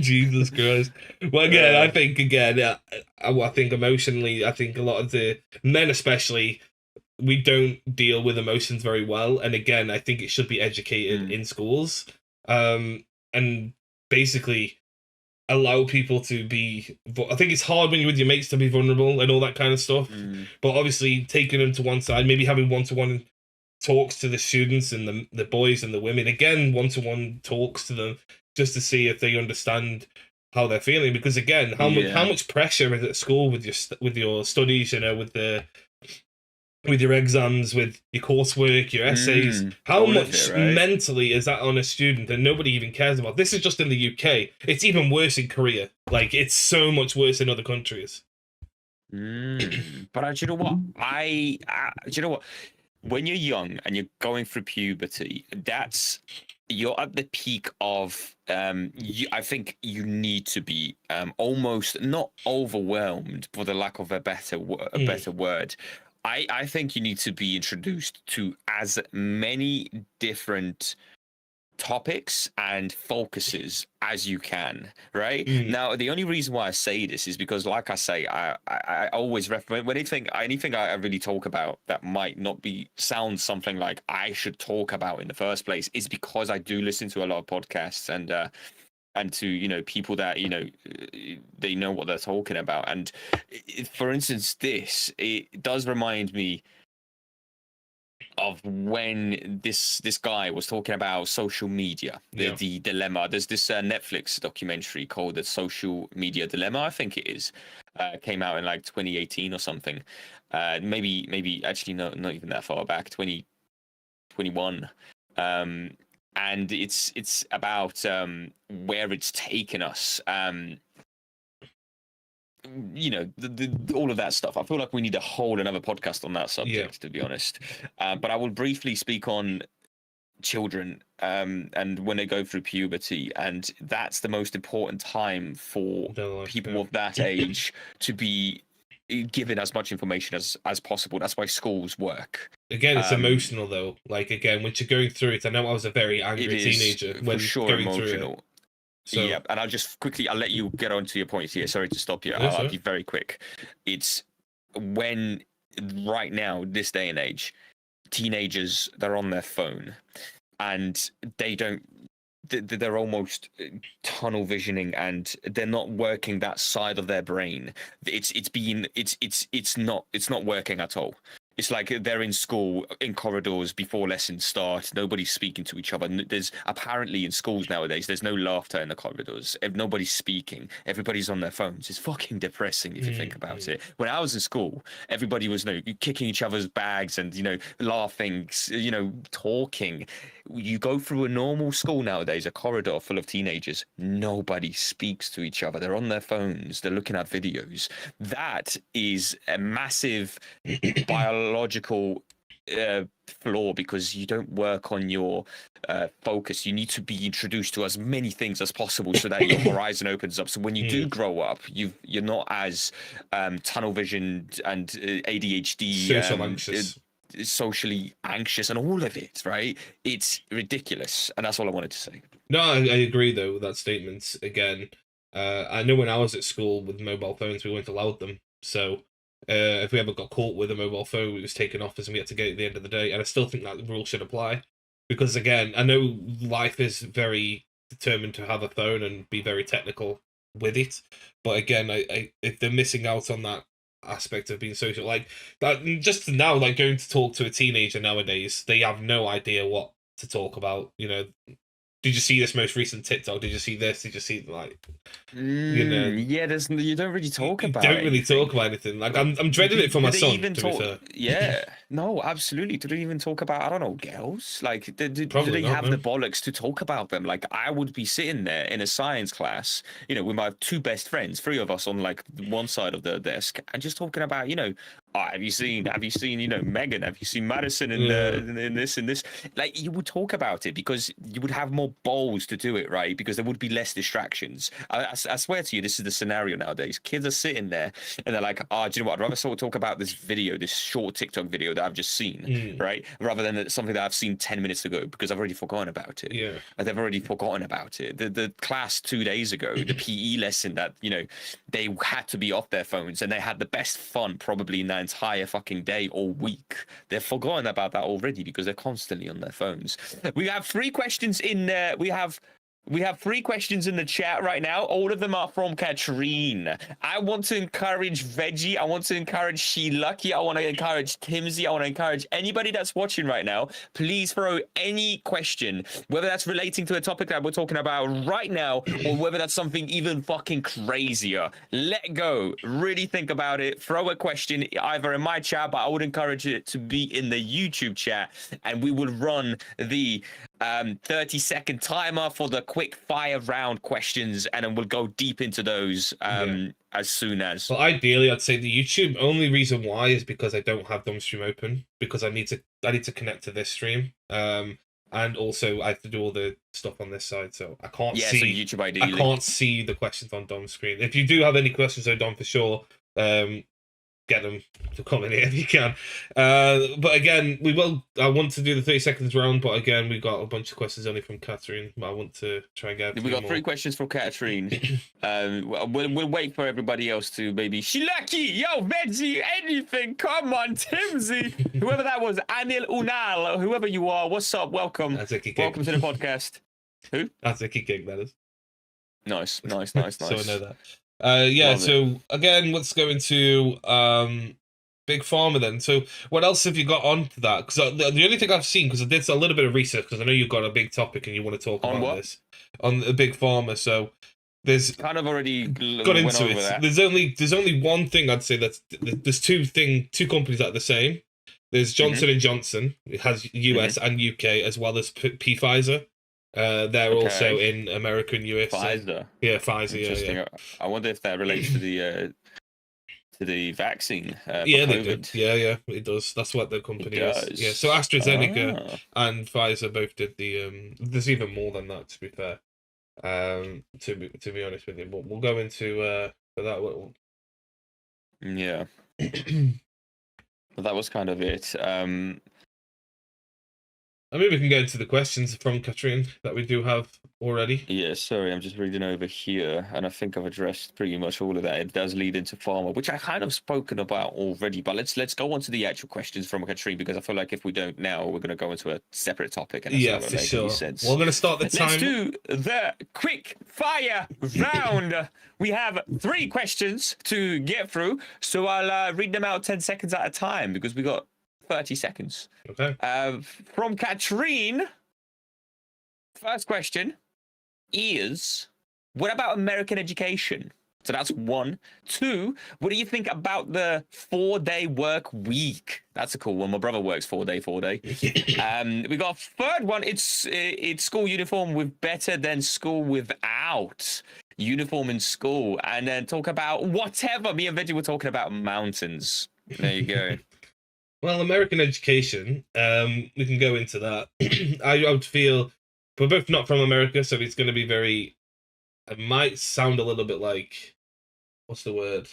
Jesus Christ! Well, again, I think I think emotionally, I think a lot of the men, especially, we don't deal with emotions very well. And again, I think it should be educated in schools, and basically allow people to be. I think it's hard when you're with your mates to be vulnerable and all that kind of stuff. But obviously, taking them to one side, maybe having one-to-one talks to the students and the boys and the women. Again, one-to-one talks to them just to see if they understand how they're feeling. Because again, how much pressure is at school with your studies, with your exams, with your coursework, your essays. How much mentally is that on a student? And nobody even cares about. This is just in the UK. It's even worse in Korea. Like, it's so much worse in other countries. But do you know what? Do you know what? When you're young and you're going through puberty, you're at the peak of I think you need to be almost not overwhelmed, for the lack of a better word. I think you need to be introduced to as many different topics and focuses as you can, right? Now, the only reason why I say this is because, like I say, I always recommend when anything I really talk about that might not sound something like I should talk about in the first place, is because I do listen to a lot of podcasts and to people that they know what they're talking about. And for instance, it does remind me of when this guy was talking about social media, the dilemma. There's this Netflix documentary called The Social Media Dilemma, I think it is. Came out in like 2018 or something. Maybe actually not even that far back, 2021. And it's about where it's taken us. All of that stuff. I feel like we need a whole another podcast on that subject, to be honest. But I will briefly speak on children and when they go through puberty, and that's the most important time for people of that age to be given as much information as possible. That's why schools work. Again, it's emotional though. Like, again, when you're going through it, I know I was a very angry teenager when going emotional. through it. So, yeah, and I'll let you get on to your points here. Sorry to stop you. I'll be very quick. It's when right now, this day and age, teenagers, they're on their phone and they're almost tunnel visioning, and they're not working that side of their brain. It's not working at all. It's like they're in school, in corridors before lessons start. Nobody's speaking to each other. There's apparently in schools nowadays, there's no laughter in the corridors. Nobody's speaking. Everybody's on their phones. It's fucking depressing if you think about it. When I was in school, everybody was kicking each other's bags and laughing, talking. You go through a normal school nowadays, a corridor full of teenagers. Nobody speaks to each other. They're on their phones. They're looking at videos. That is a massive biological flaw because you don't work on your focus. You need to be introduced to as many things as possible so that your horizon opens up. So when you do grow up, you're not as tunnel vision and social ADHD, anxious. socially anxious, and all of it. Right? It's ridiculous, and that's all I wanted to say. No, I agree though with that statement. Again, I know when I was at school with mobile phones, we weren't allowed them. So if we ever got caught with a mobile phone, it was taken off us and we had to get it at the end of the day. And I still think that rule should apply. Because again, I know life is very determined to have a phone and be very technical with it. But again, if they're missing out on that aspect of being social, like that, just now, like going to talk to a teenager nowadays, they have no idea what to talk about. You know, did you see this most recent TikTok? Did you see this? Did you see like, you know? Yeah, you don't really talk about. Don't really talk about anything. Like I'm dreading it for my son. Even talk? Yeah, no, absolutely. Do they even talk about, I don't know, girls? Like, do they have the bollocks to talk about them? Like, I would be sitting there in a science class, you know, with my two best friends, three of us on like one side of the desk, and just talking about, you know, oh, have you seen, you know, Megan? Have you seen Madison in this and this? Like, you would talk about it because you would have more balls to do it, right? Because there would be less distractions. I swear to you, this is the scenario nowadays. Kids are sitting there and they're like, oh, do you know what? I'd rather sort of talk about this video, this short TikTok video that I've just seen, right? Rather than something that I've seen 10 minutes ago because I've already forgotten about it. Yeah. They've already forgotten about it. The class 2 days ago, the PE lesson that, you know, they had to be off their phones and they had the best fun probably in that entire fucking day or week. They've forgotten about that already because they're constantly on their phones. We have 3 questions in there. We have 3 questions in the chat right now. All of them are from Katrine. I want to encourage Veggie. I want to encourage She Lucky. I want to encourage Timsy. I want to encourage anybody that's watching right now. Please throw any question, whether that's relating to a topic that we're talking about right now, or whether that's something even fucking crazier. Let go. Really think about it. Throw a question either in my chat, but I would encourage it to be in the YouTube chat, and we would run the 30-second timer for the quick fire round questions, and then we'll go deep into those as soon as. Well, ideally, I'd say the YouTube. Only reason why is because I don't have Dumb Stream open because I need to connect to this stream. And also I have to do all the stuff on this side, so I can't see so YouTube ideally. I can't see the questions on Dom's screen. If you do have any questions, though, Dom, for sure, get them to comment here if you can. But again, I want to do the 30 seconds round, but again, we've got a bunch of questions only from Catherine, but I want to try and get. We got 3 questions for Catherine. We'll wait for everybody else to maybe. She lucky, yo, Veggie, anything. Come on, Timsy. Whoever that was, Anil Unal, whoever you are, what's up? Welcome. That's a kick. Welcome to the podcast. Who? That's a kick, that is. Nice. So I know that. So again, let's go into Big Pharma then. So what else have you got on to that? Because the only thing I've seen, because I did a little bit of research, because I know you've got a big topic and you want to talk about this on the Big Pharma. So there's kind of already got into it. That. There's only one thing I'd say there's two companies that are the same. There's Johnson & Johnson. It has US and UK as well as Pfizer. They're also in America and US. Pfizer. Yeah, Pfizer. Yeah. I wonder if that relates to the vaccine. Yeah, they did. Yeah, it does. That's what the company is. Yeah, so AstraZeneca and Pfizer both did the. There's even more than that, to be fair. To be honest with you, but we'll go into that little. Yeah. But that was kind of it. I mean, we can go into the questions from Katrine that we do have already. Yeah, sorry, I'm just reading over here, and I think I've addressed pretty much all of that. It does lead into pharma, which I kind of spoken about already, but let's go on to the actual questions from Katrine, because I feel like if we don't now, we're going to go into a separate topic, and that's not for make sure. Any sense. Well, we're going to start the time. Let's do the quick fire round. We have 3 questions to get through, so I'll read them out 10 seconds at a time, because we got 30 seconds. Okay. From Katrine, first question is, what about American education? So that's 1. 2, what do you think about the 4-day work week? That's a cool one. My brother works 4-day. We got a 3rd one. It's school uniform with better than school without uniform in school. And then talk about whatever. Me and Veggie were talking about mountains. There you go. Well, American education, we can go into that. I would feel we're both not from America, so it's going to be very. It might sound a little bit like, what's the word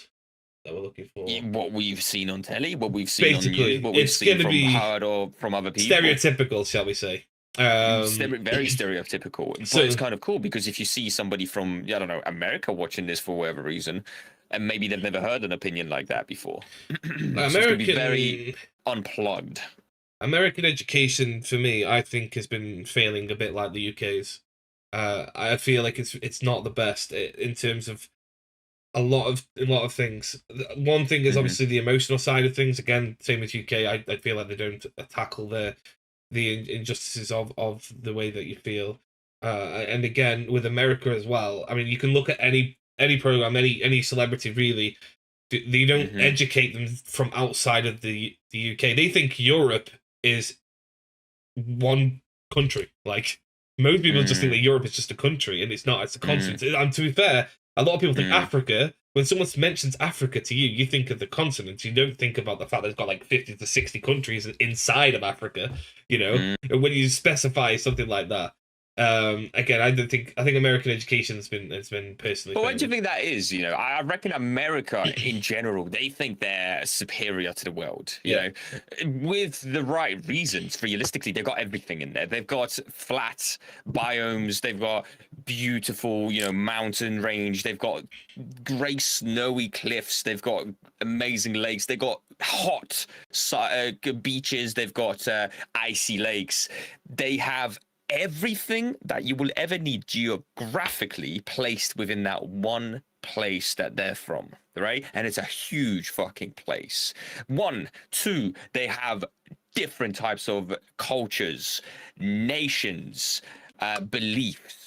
that we're looking for? What we've seen on telly, what we've seen on news, Basically, what we've it's seen going to from be heard or from other people. stereotypical, shall we say? Very stereotypical, but it's kind of cool because if you see somebody from, I don't know, America watching this for whatever reason, and maybe they've never heard an opinion like that before, so it's going to be very unplugged. American education for me, I think, has been failing a bit like the UK's. I feel like it's not the best in terms of a lot of things. One thing is obviously the emotional side of things. Again, same with UK. I feel like they don't tackle the injustices of the way that you feel. And again, with America as well. I mean, you can look at any program, any celebrity really. They don't educate them from outside of the UK. They think Europe is one country. Like most people just think that Europe is just a country, and it's not. It's a continent. And to be fair, a lot of people think Africa. When someone mentions Africa to you, you think of the continent. You don't think about the fact that it's got like 50 to 60 countries inside of Africa. You know, and when you specify something like that, again, I think American education has been personally. But what do you think that is? You know, I reckon America in general, they think they're superior to the world. You know, with the right reasons. Realistically, they've got everything in there. They've got flat biomes. They've got beautiful, mountain range. They've got great snowy cliffs. They've got amazing lakes. They've got hot beaches. They've got icy lakes. They have everything that you will ever need geographically placed within that one place that they're from, right? And it's a huge fucking place. 1, 2, they have different types of cultures, nations, beliefs.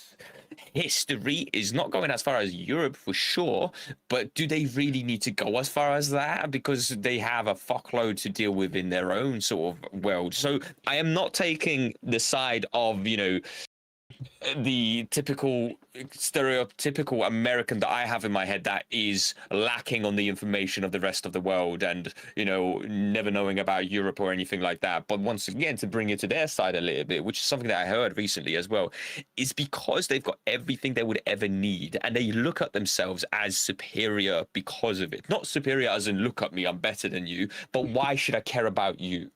History is not going as far as Europe for sure, but do they really need to go as far as that? Because they have a fuckload to deal with in their own sort of world. So I am not taking the side of, the stereotypical American that I have in my head that is lacking on the information of the rest of the world and, never knowing about Europe or anything like that. But once again, to bring it to their side a little bit, which is something that I heard recently as well, is because they've got everything they would ever need and they look at themselves as superior because of it. Not superior as in look at me, I'm better than you, but why should I care about you?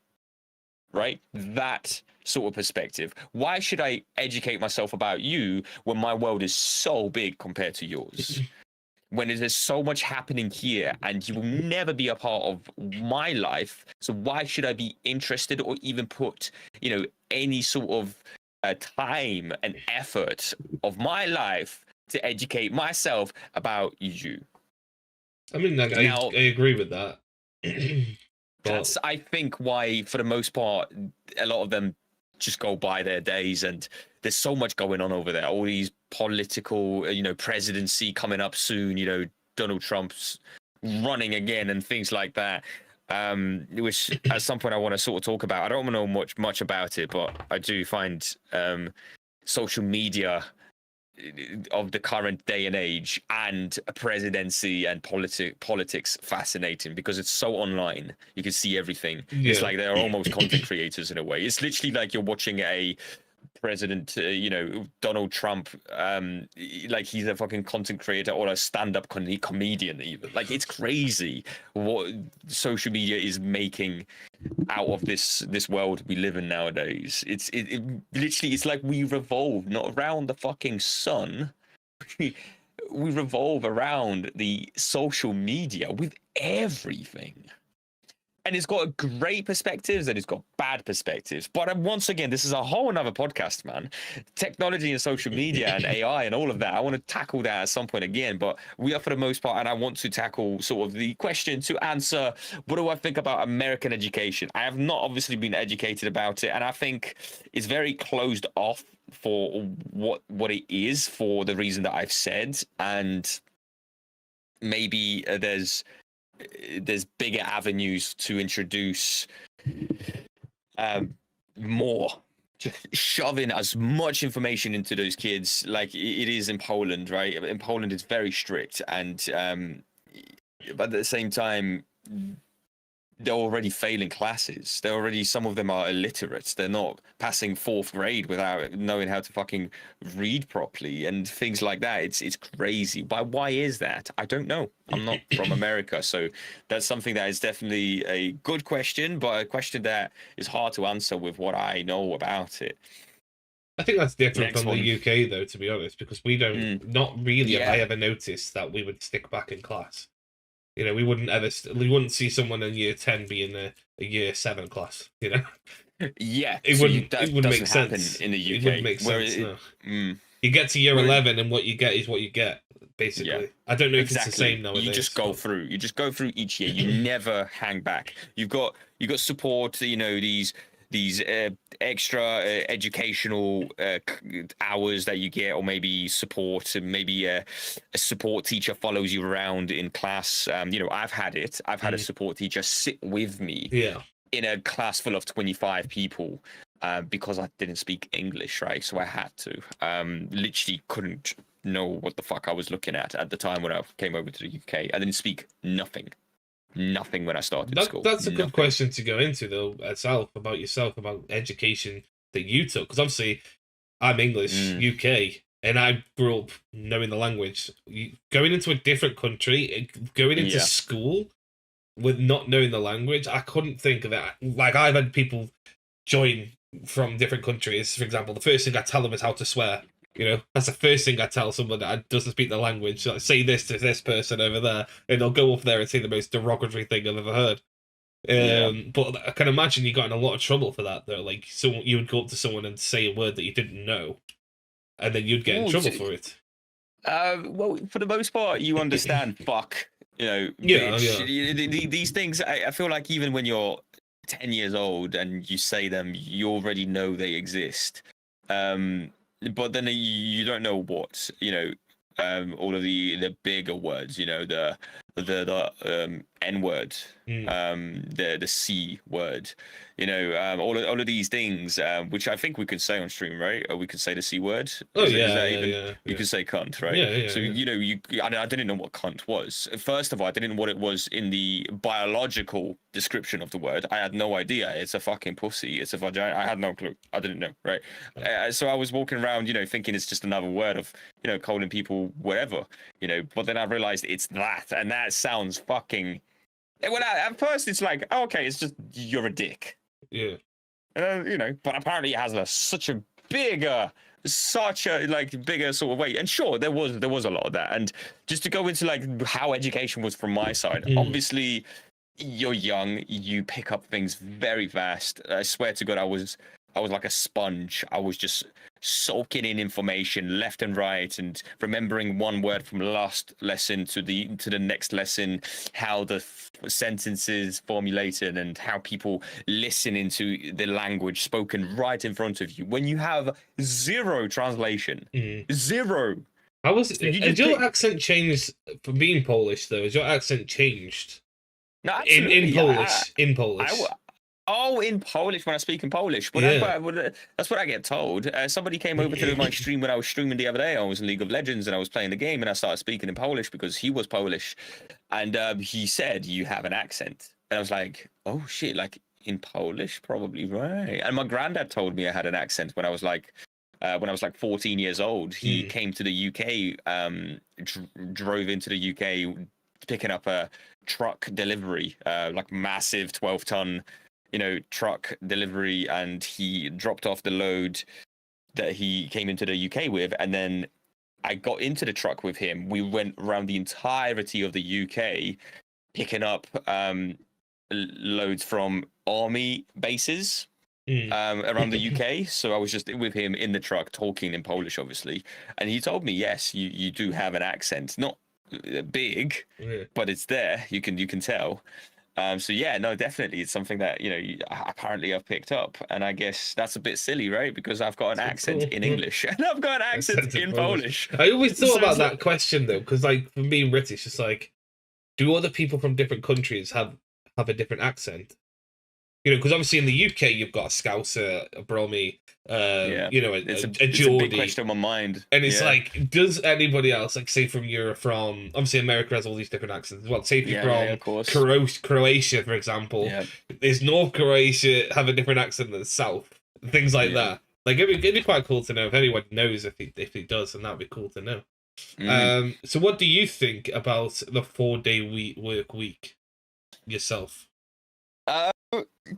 Right? That sort of perspective. Why should I educate myself about you when my world is so big compared to yours? When there's so much happening here and you will never be a part of my life. So why should I be interested or even put, any sort of time and effort of my life to educate myself about you? I mean, I agree with that. That's, I think, why, for the most part, a lot of them just go by their days, and there's so much going on over there. All these political, presidency coming up soon. Donald Trump's running again, and things like that. Which at some point I want to sort of talk about. I don't know much about it, but I do find social media of the current day and age and presidency and politics fascinating because it's so online. You can see everything. It's like they're almost content creators in a way. It's literally like you're watching a president, Donald Trump, like he's a fucking content creator or a stand-up comedian even. Like, it's crazy what social media is making out of this world we live in nowadays. It literally, it's like we revolve not around the fucking sun. We revolve around the social media with everything. And it's got great perspectives and it's got bad perspectives. But once again, this is a whole another podcast, man. Technology and social media and AI and all of that. I want to tackle that at some point again. But we are, for the most part, and I want to tackle sort of the question to answer, what do I think about American education? I have not obviously been educated about it. And I think it's very closed off for what it is, for the reason that I've said. And maybe there's bigger avenues to introduce more, shoving as much information into those kids like it is in Poland, right? In Poland, it's very strict, and but at the same time, they're already failing classes. They're already, some of them are illiterate. They're not passing 4th grade without knowing how to fucking read properly and things like that. It's crazy. Why is that? I don't know. I'm not from America, so that's something that is definitely a good question, but a question that is hard to answer with what I know about it. I think that's different from the UK, though, to be honest, because we don't, not really have I ever noticed that we would stick back in class. You know, we wouldn't see someone in year 10 be in a year 7 class, you know? Yeah, it wouldn't make sense in the UK. It wouldn't make sense, no. You get to year 11 and what you get is what you get, basically. Yeah, I don't know if it's the same nowadays. You just go through. You just go through each year. You never hang back. You've got support, you know, these extra educational hours that you get, or maybe support, and maybe a support teacher follows you around in class. You know, I've had a support teacher sit with me in a class full of 25 people because I didn't speak English, right? So I had to. Literally couldn't know what the fuck I was looking at the time when I came over to the UK. I didn't speak nothing when I started school. That's a good question to go into, though, itself, about yourself, about education that you took. Because obviously, I'm English, UK, and I grew up knowing the language. Going into a different country, going into school with not knowing the language, I couldn't think of it. Like, I've had people join from different countries. For example, the first thing I tell them is how to swear. You know, that's the first thing I tell someone that doesn't speak the language. Like, say this to this person over there, and they'll go up there and say the most derogatory thing I've ever heard. But I can imagine you got in a lot of trouble for that, though. Like, so you would go up to someone and say a word that you didn't know, and then you'd get in trouble for it. Well, for the most part, you understand fuck. You know, these things, I feel like even when you're 10 years old and you say them, you already know they exist. But then you don't know what, you know, all of the bigger words, you know, the N word, the C word, you know, all of these things, which I think we could say on stream, right? Or we could say the C word. You could say cunt, right? So you know, I didn't know what cunt was. First of all, I didn't know what it was in the biological description of the word. I had no idea. It's a fucking pussy. It's a vagina. I had no clue. I didn't know, right? So I was walking around, you know, thinking it's just another word of, you know, calling people whatever, you know. But then I realized it's that, and that sounds fucking. Well, at first it's like, oh, okay, it's just you're a dick. Yeah. You know, but apparently it has such a bigger sort of way. And sure, there was a lot of that. And just to go into like how education was from my side, obviously you're young, you pick up things very fast. I swear to God, I was like a sponge. I was just soaking in information left and right, and remembering one word from the last lesson to the next lesson, how the sentences formulated and how people listen into the language spoken right in front of you when you have zero translation. Zero. How was it? Has your accent changed from being Polish, though? Has your accent changed? No, absolutely. In Polish. In Polish, when I speak in Polish. But that's what I get told. Somebody came over to my stream when I was streaming the other day. I was in League of Legends and I was playing the game, and I started speaking in Polish because he was Polish. And he said, you have an accent. And I was like, oh shit, like in Polish? Probably right. And my granddad told me I had an accent when I was like 14 years old. He came to the UK, drove into the UK, picking up a truck delivery, like massive 12-ton, you know, truck delivery, and he dropped off the load that he came into the UK with, and then I got into the truck with him. We went around the entirety of the UK, picking up loads from army bases around the UK. So I was just with him in the truck talking in Polish, obviously, and he told me, yes, you do have an accent, not big, but it's there. You can tell. So yeah, no, definitely, it's something that, you know, apparently I've picked up, and I guess that's a bit silly, right? Because I've got an accent in English and I've got an accent in Polish. I always thought about that question though, because like from being British, it's like, do other people from different countries have a different accent? You know, because obviously in the UK you've got a Scouser, a Brummy, you know, a it's a big Geordie. question on my mind. And it's like, does anybody else, like, say from Europe, from obviously America has all these different accents as well. Say if you're from of course. Croatia, for example, is North Croatia have a different accent than South? Things like that. Like, it'd be quite cool to know if anyone knows if he does, and that'd be cool to know. So what do you think about the 4-day work week yourself?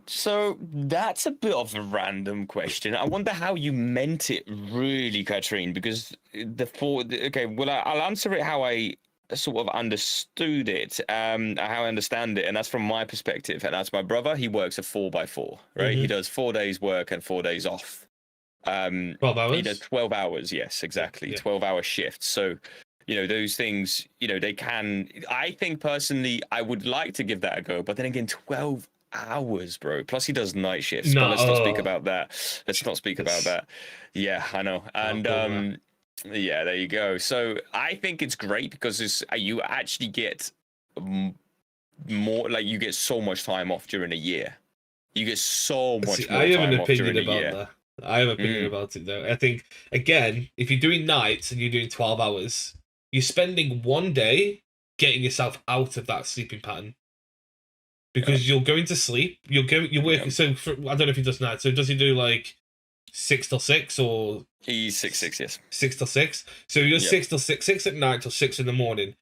So that's a bit of a random question. I wonder how you meant it, really, Katrine, because I'll answer it how I sort of understood it, how I understand it, and that's from my perspective, and that's my brother. He works a 4x4, right? He does 4 days work and 4 days off. 12 hours? He does 12 hours, yes, exactly. 12-hour shifts. So, you know, those things, you know, they can, I think personally, I would like to give that a go, but then again, 12 hours, bro. Plus he does night shifts. But let's not speak about that. Let's not speak about that. Yeah, I know. And yeah, there you go. So I think it's great because you actually get more, like, you get so much time off during a year. You get so much more time off during a year. I have an opinion about it, though. I think, again, if you're doing nights and you're doing 12 hours, you're spending one day getting yourself out of that sleeping pattern. Because you're going to sleep, you're working. So I don't know if he does nights. So does he do like 6 till 6 or? He's 6 yes. 6 till 6. So you're 6 till 6 at night till 6 in the morning.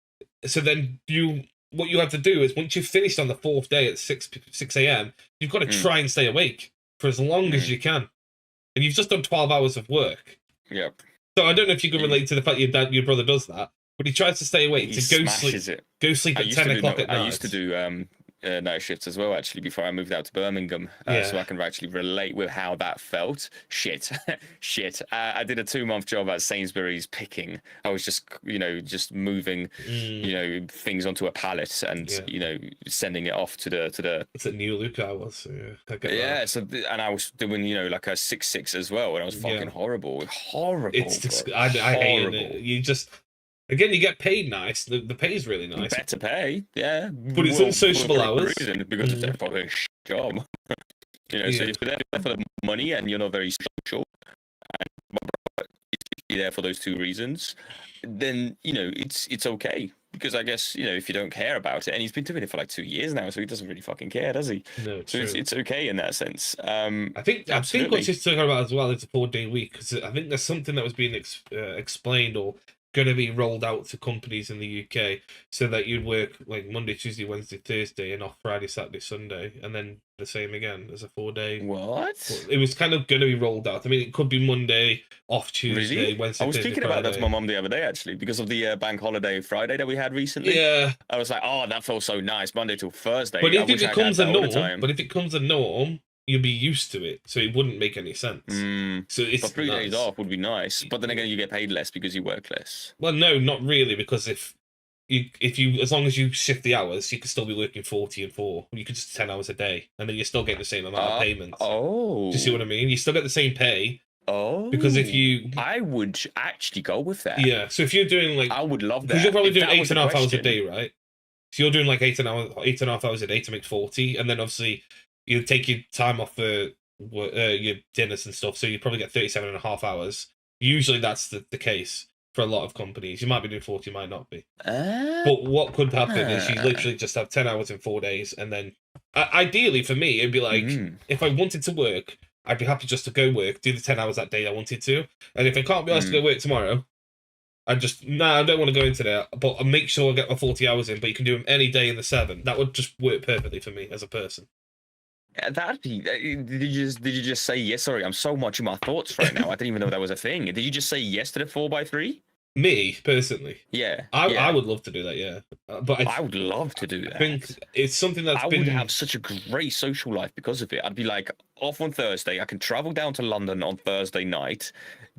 So then what you have to do is, once you've finished on the 4th day at 6 a.m., you've got to try and stay awake for as long as you can, and you've just done 12 hours of work. Yep. So I don't know if you can relate to the fact your brother does that, but he tries to stay awake to go sleep at 10 o'clock at night. I used to do night shifts as well, actually, before I moved out to Birmingham, so I can actually relate with how that felt. Shit. I did a 2-month job at Sainsbury's picking. I was just moving things onto a pallet and sending it off to the it's a New Luca. I was and I was doing like a 6-6 as well, and I was fucking horrible. It's I hate it. You just, again, you get paid nice. The pay is really nice. Better pay, yeah. But it's unsociable hours. Because it's a fucking job. So if you're there for the money and you're not very social, and you're there for those 2 reasons, then it's okay. Because I guess if you don't care about it, and he's been doing it for like 2 years now, so he doesn't really fucking care, does he? No, so it's okay in that sense. I think what she's talking about as well is a 4-day week, because I think there's something that was being explained or going to be rolled out to companies in the UK, so that you'd work like Monday, Tuesday, Wednesday, Thursday, and off Friday, Saturday, Sunday, and then the same again as a 4-day. What? It was kind of going to be rolled out. I mean, it could be Monday, off Tuesday, really? Wednesday, I was Thursday, speaking Friday. about that to my mum the other day, actually, because of the bank holiday Friday that we had recently. Yeah. I was like, oh, that felt so nice, Monday till Thursday. But if it becomes a norm, you'd be used to it, so it wouldn't make any sense. So it's 3 days off would be nice, but then again, you get paid less because you work less. Well, no, not really, because if you as long as you shift the hours, you could still be working 40 and 4. You could just 10 hours a day, and then you're still getting the same amount of payments. Oh, do you see what I mean? You still get the same pay. Oh, because I would actually go with that. Yeah, so if you're doing like, I would love that. Because you're probably doing 8.5 hours a day, right? So you're doing like 8.5 hours a day to make 40, and then obviously you take your time off for your dinners and stuff, so you probably get 37.5 hours. Usually that's the case for a lot of companies. You might be doing 40, might not be. But what could happen is you literally just have 10 hours in 4 days, and then ideally for me, it'd be like, if I wanted to work, I'd be happy just to go work, do the 10 hours that day I wanted to, and if I can't be asked to go work tomorrow, I don't want to go into that, but I'll make sure I get my 40 hours in, but you can do them any day in the 7. That would just work perfectly for me as a person. That'd be. Did you just say yes? Sorry, I'm so much in my thoughts right now. I didn't even know that was a thing. Did you just say yes to the 4x3? Me personally, yeah, I would love to do that. Yeah, but I would love to do that. I think it's something I would have such a great social life because of it. I'd be like off on Thursday. I can travel down to London on Thursday night,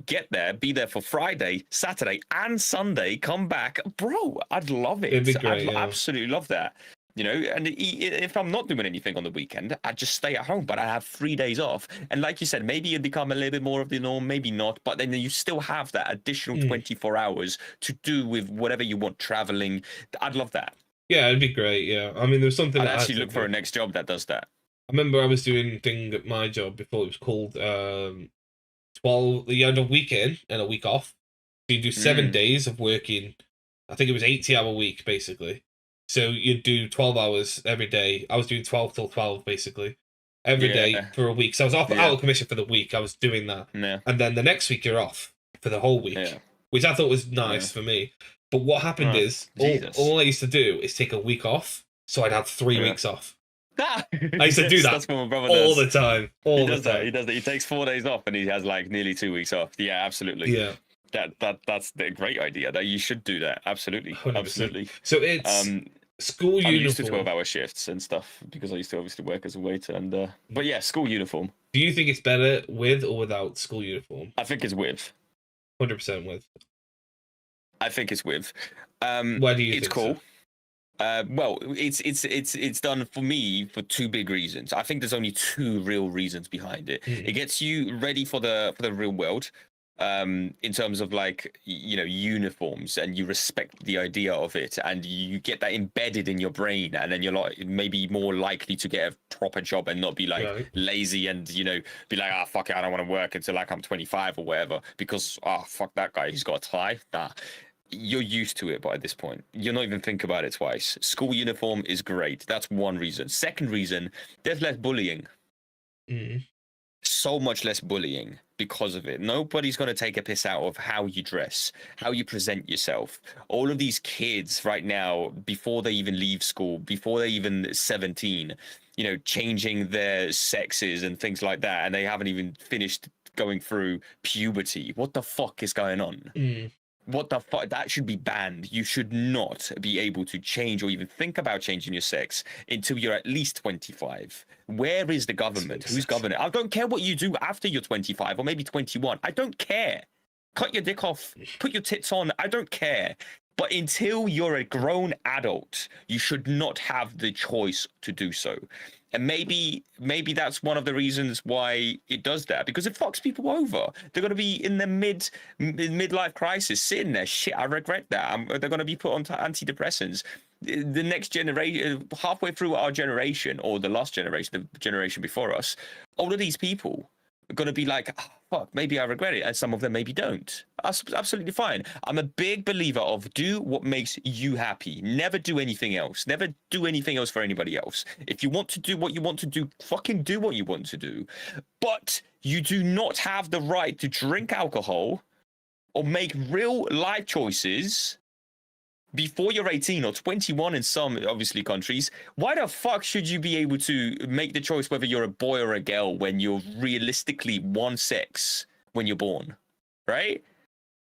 get there, be there for Friday, Saturday, and Sunday. Come back, bro. I'd love it. It'd be great. I'd absolutely love that. And if I'm not doing anything on the weekend, I'd just stay at home, but I have 3 days off. And like you said, maybe it'd become a little bit more of the norm, maybe not, but then you still have that additional 24 hours to do with whatever you want, traveling. I'd love that. Yeah, it'd be great. Yeah. I mean, there's something I'd actually look for a next job that does that. remember I was doing a thing at my job before. It was called 12. You had a week in and a week off. So you do 7 days of working. I think it was 80-hour week basically. So you'd do 12 hours every day. I was doing 12 till 12 basically every day for a week. So I was out of commission for the week. I was doing that, and then the next week you're off for the whole week, which I thought was nice for me. But what happened is all I used to do is take a week off, so I'd have 3 weeks off. I used to do that. That's what my brother does all the time. He does that. He takes 4 days off and he has like nearly 2 weeks off. Yeah, absolutely. Yeah. That's a great idea. That you should do that. Absolutely. 100%. Absolutely. So it's school uniform. I'm used to 12-hour shifts and stuff because I used to obviously work as a waiter. And but yeah, school uniform. Do you think it's better with or without school uniform? I think it's with. 100% with. I think it's with. Why do you? It's think cool. So? Well, it's done for me for 2 big reasons. I think there's only 2 real reasons behind it. It gets you ready for the real world, in terms of like uniforms, and you respect the idea of it, and you get that embedded in your brain, and then you're like maybe more likely to get a proper job and not be like lazy and be like fuck it, I don't want to work until like I'm 25 or whatever because fuck that guy, he's got a tie. Nah. You're used to it by this point. You're not even think about it twice. School uniform is great. That's one reason. Second reason, there's less bullying. So much less bullying because of it. Nobody's going to take a piss out of how you dress, how you present yourself. All of these kids right now, before they even leave school, before they're even 17, changing their sexes and things like that, and they haven't even finished going through puberty. What the fuck is going on? What the fuck? That should be banned. You should not be able to change or even think about changing your sex until you're at least 25. Where is the government? Who's governing? I don't care what you do after you're 25 or maybe 21. I don't care. Cut your dick off. Put your tits on. I don't care. But until you're a grown adult, you should not have the choice to do so. And maybe that's one of the reasons why it does that, because it fucks people over. They're going to be in their midlife crisis, sitting there. Shit, I regret that. They're going to be put on antidepressants. The next generation, halfway through our generation, or the last generation, the generation before us, all of these people are going to be like, fuck, maybe I regret it, and some of them maybe don't. That's absolutely fine. I'm a big believer of do what makes you happy. Never do anything else. Never do anything else for anybody else. If you want to do what you want to do, fucking do what you want to do. But you do not have the right to drink alcohol or make real life choices before you're 18 or 21 in some, obviously, countries. Why the fuck should you be able to make the choice whether you're a boy or a girl when you're realistically one sex when you're born, right?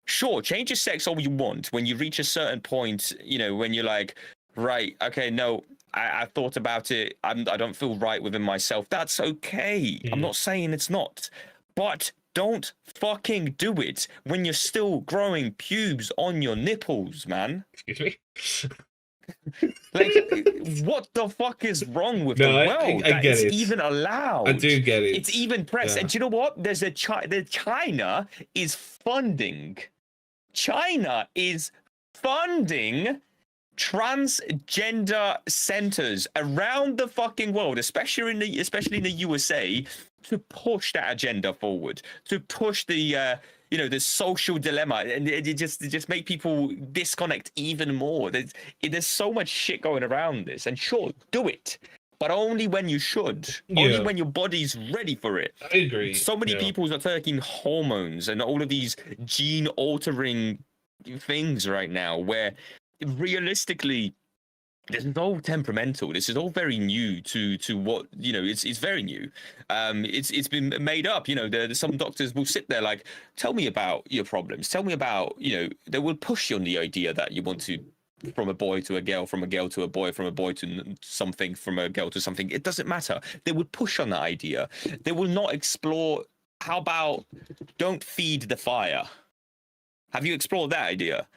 Sure, change your sex all you want when you reach a certain point, when you're like, right, okay, no, I thought about it, I don't feel right within myself. That's okay. I'm not saying it's not. But don't fucking do it when you're still growing pubes on your nipples, man. Excuse me? Like, what the fuck is wrong with the world? I get it. Even allowed. I do get it. It's even pressed. And do you know what? There's China is funding. China is funding transgender centers around the fucking world, especially in the USA, to push that agenda forward, to push the the social dilemma, and it just make people disconnect even more. There's so much shit going around this, and sure, do it, but only when you should, only when your body's ready for it. I agree. So many people are taking hormones and all of these gene altering things right now, where realistically, this is all temperamental. This is all very new to what it's very new. It's been made up. Some doctors will sit there like, tell me about your problems. Tell me about they will push you on the idea that you want to, from a boy to a girl, from a girl to a boy, from a boy to something, from a girl to something. It doesn't matter. They would push on that idea. They will not explore. How about don't feed the fire? Have you explored that idea?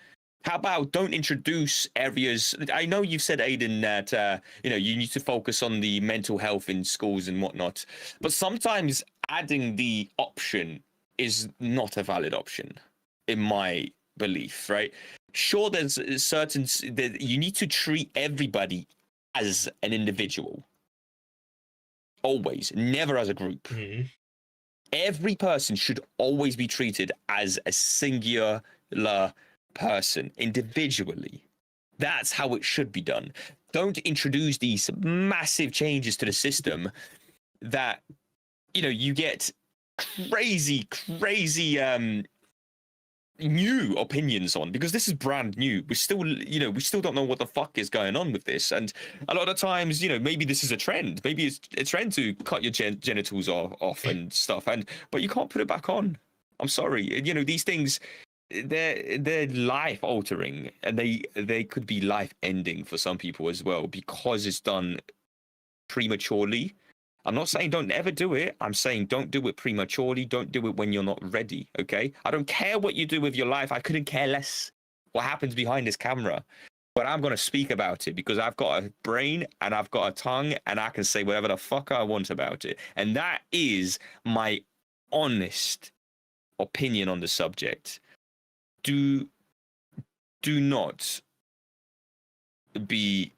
How about don't introduce areas? I know you've said, Aiden, that you need to focus on the mental health in schools and whatnot, but sometimes adding the option is not a valid option, in my belief, right? Sure, there's certain that you need to treat everybody as an individual. always, never as a group. Every person should always be treated as a singular person, individually. That's how it should be done. Don't introduce these massive changes to the system that, you know, you get crazy new opinions on, because this is brand new. We still don't know what the fuck is going on with this, and a lot of times, you know, maybe this is a trend. Maybe it's a trend to cut your genitals off and stuff, but you can't put it back on. I'm sorry, you know, these things, they're life altering, and they could be life ending for some people as well, because it's done prematurely. I'm not saying don't ever do it. I'm saying don't do it prematurely. Don't do it when you're not ready, okay? I don't care what you do with your life. I couldn't care less what happens behind this camera. But I'm going to speak about it because I've got a brain and I've got a tongue and I can say whatever the fuck I want about it. And that is my honest opinion on the subject. Do not be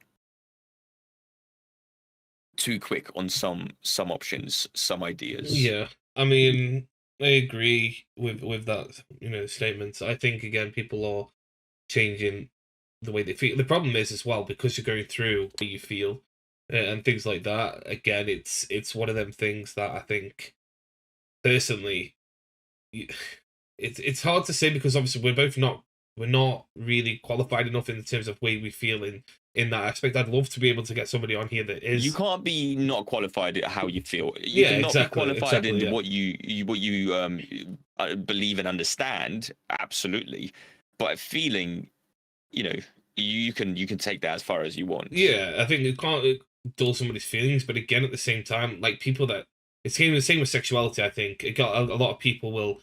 too quick on some options, some ideas. Yeah, I mean, I agree with that, you know, statements. I think, again, people are changing the way they feel. The problem is as well, because you're going through what you feel and things like that. Again, it's one of them things that I think personally, it's hard to say, because obviously we're not really qualified enough in terms of way we feel in that aspect. I'd love to be able to get somebody on here that is. You can't be not qualified at how you feel. You cannot be qualified in what you believe and understand. Absolutely, but feeling, you know, you can take that as far as you want. Yeah, I think it can't dull somebody's feelings, but again, at the same time, like, people that it's the same with sexuality. I think a lot of people will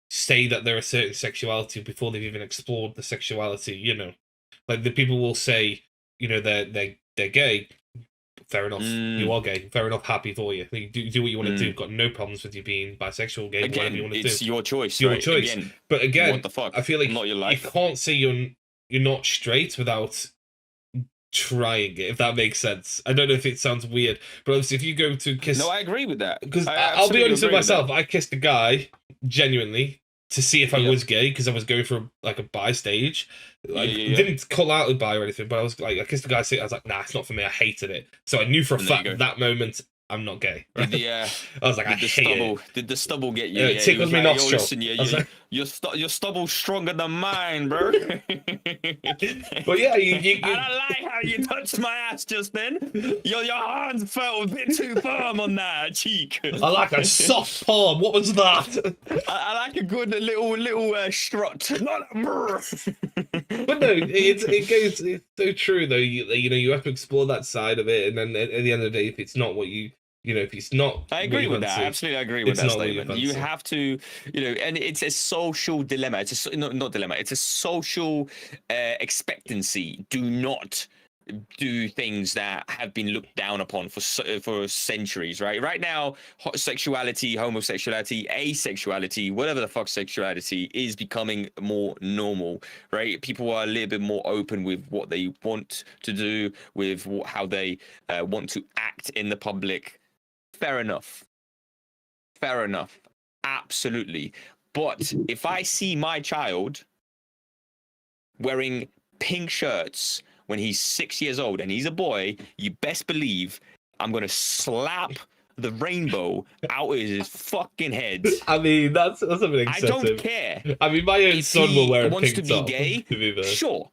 say that they're a certain sexuality before they've even explored the sexuality. You know, like, the people will say, you know, they're gay. Fair enough. You are gay. Fair enough. Happy for you. You do what you want to do. Got no problems with you being bisexual, gay, again, whatever you want to do. It's your choice. Your right? choice. Again, but again, what the fuck? I feel like not your life. You can't say you're not straight without trying it, if that makes sense. I don't know if it sounds weird, but obviously if you go to kiss... No, I agree with that. Because I'll be honest with myself, I kissed a guy genuinely to see if I was gay, because I was going for a bi stage. I didn't call out a bi or anything, but I was like, I kissed a guy, I was like, nah, it's not for me, I hated it. So I knew for a fact that moment, I'm not gay. Right? I was like, Did the stubble get you? It tickled me nostril. Listen, your stubble's stronger than mine, bro. But yeah, I don't like how you touched my ass just then. Your hands felt a bit too firm on that cheek. I like a soft palm. What was that? I like a good little strut. But no, it's so true though. You have to explore that side of it, and then at the end of the day, if it's not what you know, if it's not... I agree with that. Absolutely, I agree with that statement. You have to, you know, and it's a social dilemma. It's not dilemma. It's a social expectancy. Do not do things that have been looked down upon for centuries, right? Right now, sexuality, homosexuality, asexuality, whatever the fuck sexuality is becoming more normal, right? People are a little bit more open with what they want to do, with how they want to act in the public. Fair enough. Absolutely. But if I see my child wearing pink shirts when he's 6 years old and he's a boy, you best believe I'm going to slap the rainbow out of his fucking head. I mean, that's a bit excessive. I don't care. I mean, my own son will wear a pink top. Wants to be gay? Sure.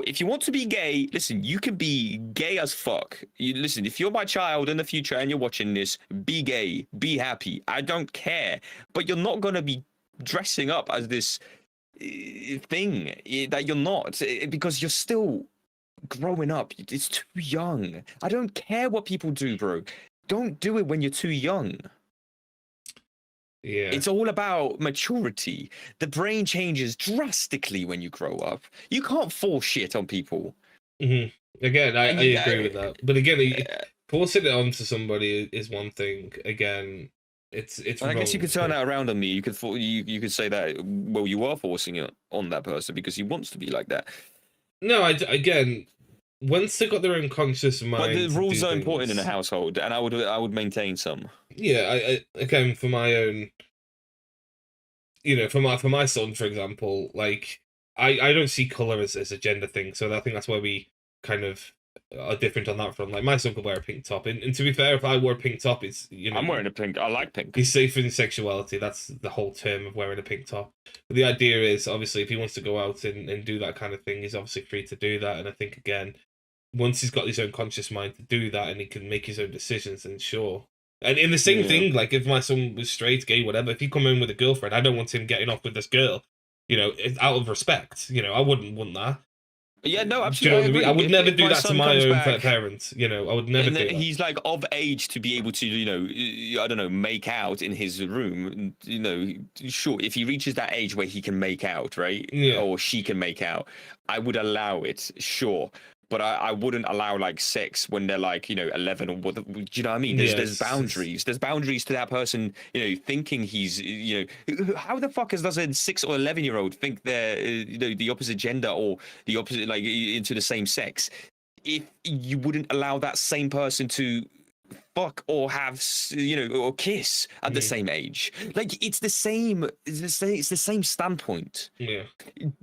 If you want to be gay, listen, you can be gay as fuck. Listen, if you're my child in the future and you're watching this, be gay, be happy. I don't care. But you're not going to be dressing up as this thing that you're not, because you're still growing up. It's too young. I don't care what people do, bro. Don't do it when you're too young. Yeah. It's all about maturity. The brain changes drastically when you grow up. You can't force shit on people. Mm-hmm. Again, I agree with that. But again, forcing it onto somebody is one thing. Again, it's wrong. I guess you could turn that around on me. You could say that, well, you are forcing it on that person because he wants to be like that. No, again, once they got their own conscious mind, but the rules are things, important in a household, and I would maintain some. Yeah, I again for my own, for my son, for example, like I don't see color as a gender thing, so I think that's where we kind of are different on that front. Like my son could wear a pink top, and to be fair, if I wore a pink top, it's I'm wearing a pink. I like pink. He's safe in sexuality. That's the whole term of wearing a pink top. But the idea is obviously if he wants to go out and do that kind of thing, he's obviously free to do that. And I think again, once he's got his own conscious mind to do that and he can make his own decisions, then sure. And in the same thing, like if my son was straight, gay, whatever, if he come in with a girlfriend, I don't want him getting off with this girl. Out of respect. I wouldn't want that. Yeah, no, absolutely. Do you know what I mean? I would never do that to my own parents. I would never do that. He's like of age to be able to, I don't know, make out in his room. Sure, if he reaches that age where he can make out, right? Yeah. Or she can make out, I would allow it, sure. But I wouldn't allow like sex when they're like 11 or what. Do you know what I mean? There's boundaries. There's boundaries to that person. Thinking he's how the fuck does a 6 or 11-year-old think they're the opposite gender or the opposite like into the same sex? If you wouldn't allow that same person to fuck or have or kiss at the same age, like it's the same standpoint.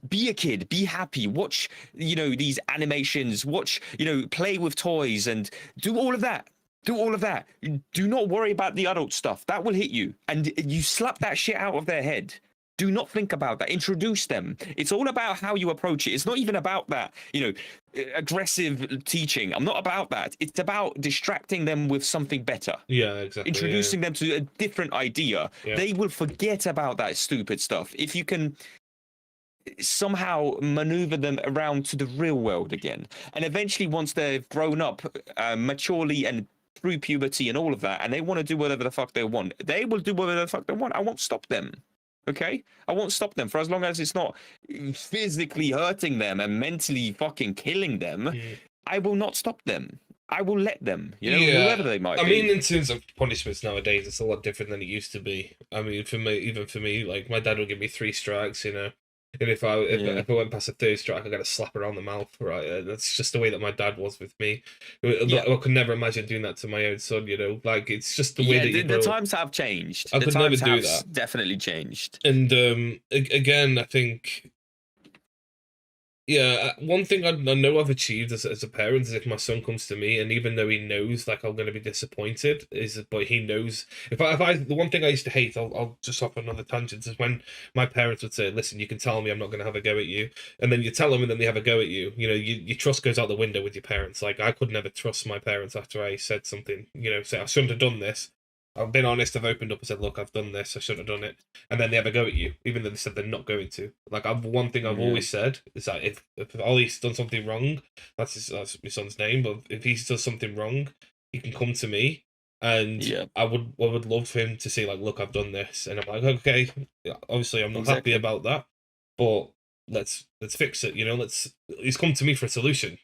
Be a kid, be happy, watch these animations, watch play with toys and do all of that. Do not worry about the adult stuff that will hit you, and you slap that shit out of their head. Do not think about that. Introduce them. It's all about how you approach it. It's not even about that, aggressive teaching. I'm not about that. It's about distracting them with something better. Yeah, exactly. Introducing them to a different idea. Yeah. They will forget about that stupid stuff. If you can somehow maneuver them around to the real world again. And eventually, once they've grown up maturely and through puberty and all of that, and they want to do whatever the fuck they want, they will do whatever the fuck they want. I won't stop them. Okay, I won't stop them for as long as it's not physically hurting them and mentally fucking killing them. I will not stop them. I will let them, whoever they might be. I mean, in terms of punishments nowadays, it's a lot different than it used to be. I mean, even for me, like my dad would give me 3 strikes, and if I went past a 3rd strike, I got a slap around the mouth, right? That's just the way that my dad was with me. I could never imagine doing that to my own son, like it's just the way that you grow. The times have changed. I could never do that. Definitely changed. And again, I think. Yeah, one thing I know I've achieved as a parent is if my son comes to me, and even though he knows like I'm going to be disappointed, but he knows if I the one thing I used to hate, I'll just off another tangent, is when my parents would say, "Listen, you can tell me I'm not going to have a go at you," and then you tell them, and then they have a go at you. Your trust goes out the window with your parents. Like I could never trust my parents after I said something. Say I shouldn't have done this. I've been honest, I've opened up and said, look, I've done this, I shouldn't have done it. And then they have a go at you, even though they said they're not going to. Like, one thing I've always said is that if Ollie's done something wrong, that's my son's name, but if he does something wrong, he can come to me. And I would love for him to say, like, look, I've done this. And I'm like, okay, obviously I'm not happy about that, but let's fix it, he's come to me for a solution.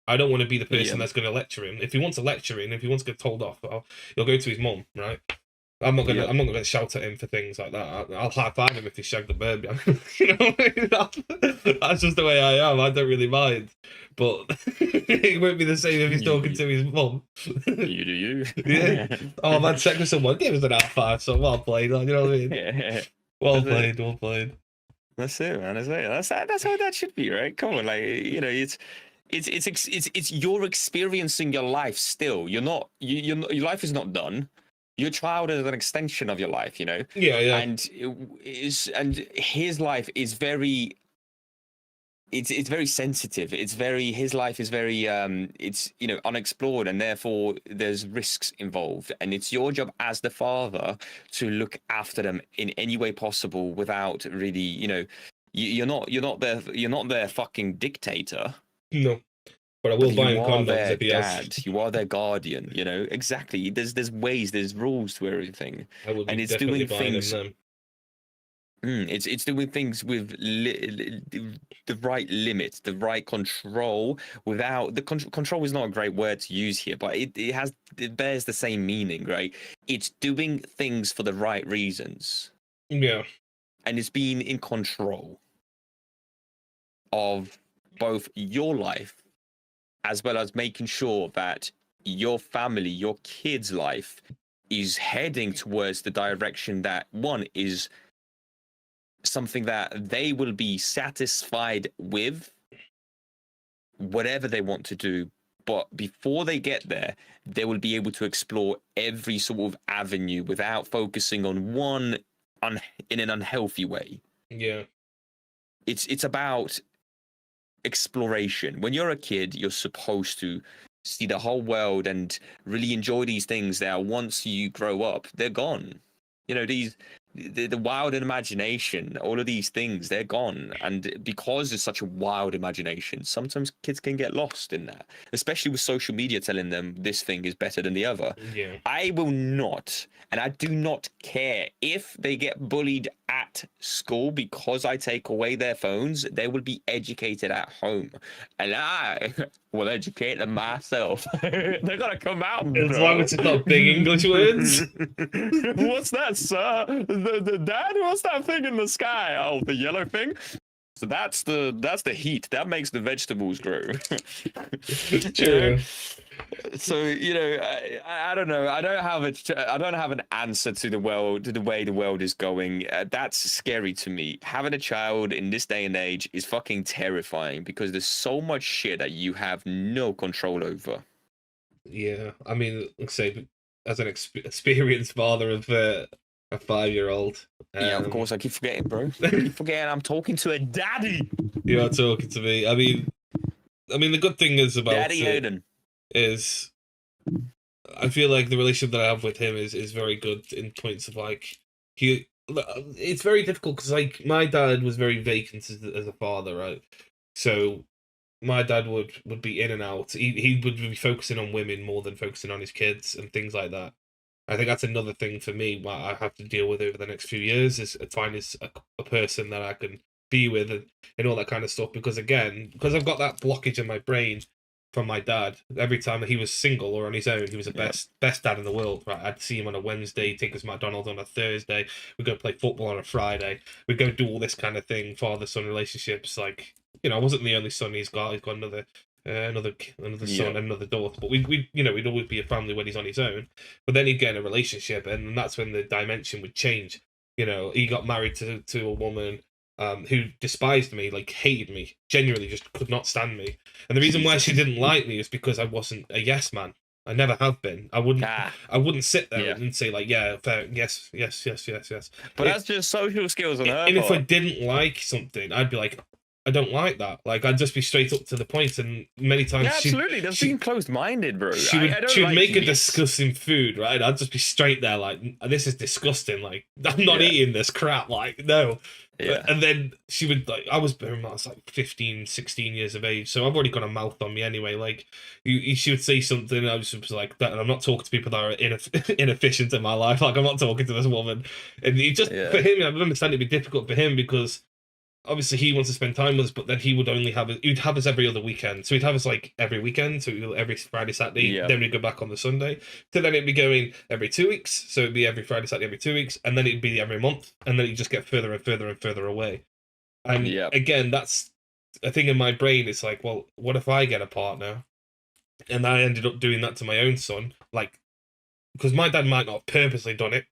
I don't want to be the person that's going to lecture him. If he wants to lecture him, if he wants to get told off, he'll go to his mum, right? I'm not gonna shout at him for things like that. I'll high five him if he shagged the bird. That's just the way I am. I don't really mind, but it won't be the same if he's talking to his mum. You do you. Yeah. Oh man, check with someone. Give us an high five. So well played. You know what I mean? Well played. That's it, man. That's how that should be, right? Come on, like it's you're experiencing your life still. Your life is not done. Your child is an extension of your life, Yeah. And his life is very. It's very sensitive. His life is very it's unexplored, and therefore there's risks involved. And it's your job as the father to look after them in any way possible without really, you're not their fucking dictator. No, but I will buy him condoms if he has. You are their guardian, exactly. There's ways, there's rules to everything, and it's doing things. It's doing things with the right limit, the right control. Without the control is not a great word to use here, but it bears the same meaning, right? It's doing things for the right reasons. Yeah, and it's being in control of both your life as well as making sure that your family, your kids' life is heading towards the direction that one is something that they will be satisfied with, whatever they want to do. But before they get there, they will be able to explore every sort of avenue without focusing on one in an unhealthy way. Yeah. It's about exploration. When you're a kid, you're supposed to see the whole world and really enjoy these things that once you grow up, they're gone. You know, the wild imagination, all of these things, they're gone. And because it's such a wild imagination, sometimes kids can get lost in that, especially with social media telling them this thing is better than the other. Yeah. I will not, and I do not care if they get bullied at school because I take away their phones. They will be educated at home, and I will educate them myself. They're gonna come out, bro. As long as it's not big English words. What's that, sir? The dad? What's that thing in the sky? Oh, the yellow thing. So that's the heat that makes the vegetables grow. True. So I don't know. I don't have an answer to the way the world is going. That's scary to me. Having a child in this day and age is fucking terrifying because there's so much shit that you have no control over. Yeah, I mean, like I say, as an experienced father of a 5-year-old. Yeah, of course. I keep forgetting, bro. I keep forgetting I'm talking to a daddy. You are talking to me. I mean, the good thing is about Daddy Hayden is I feel like the relationship that I have with him is very good in points of like it's very difficult because like my dad was very vacant as a father, right? So my dad would be in and out. He would be focusing on women more than focusing on his kids and things like that. I think that's another thing for me what I have to deal with over the next few years is find a person that I can be with and all that kind of stuff. Because again, because I've got that blockage in my brain from my dad. Every time that he was single or on his own, he was the best dad in the world. Right, I'd see him on a Wednesday, take us to McDonald's on a Thursday. We'd go play football on a Friday. We'd go do all this kind of thing, father-son relationships. Like, I wasn't the only son he's got. He's got another son and another daughter. But we'd always be a family when he's on his own. But then he'd get in a relationship, and that's when the dimension would change. He got married to a woman who despised me, like hated me, genuinely just could not stand me. And the reason why she didn't like me is because I wasn't a yes man. I never have been. I wouldn't sit there and say like, yeah, fair, yes. But that's just social skills on her part. And if I didn't like something, I'd be like, I don't like that. Like, I'd just be straight up to the point, and many times absolutely, that's being closed-minded, bro. She would make a disgusting food, right? I'd just be straight there, like, this is disgusting. Like, I'm not eating this crap. Like, no. Yeah. And then she would, like, I was like 15, 16 years of age, so I've already got a mouth on me anyway. Like, she would say something, and I was just like, that, and I'm not talking to people that are inefficient in my life. Like, I'm not talking to this woman. And he just, for him, I would understand it'd be difficult for him because obviously he wants to spend time with us, but then he would only he'd have us every other weekend. So he'd have us like every weekend, so every Friday, Saturday, then we'd go back on the Sunday. So then it'd be going every 2 weeks, so it'd be every Friday, Saturday, every 2 weeks, and then it'd be every month, and then it'd just get further and further and further away. And again, that's a thing in my brain. It's like, well, what if I get a partner? And I ended up doing that to my own son, like, because my dad might not have purposely done it,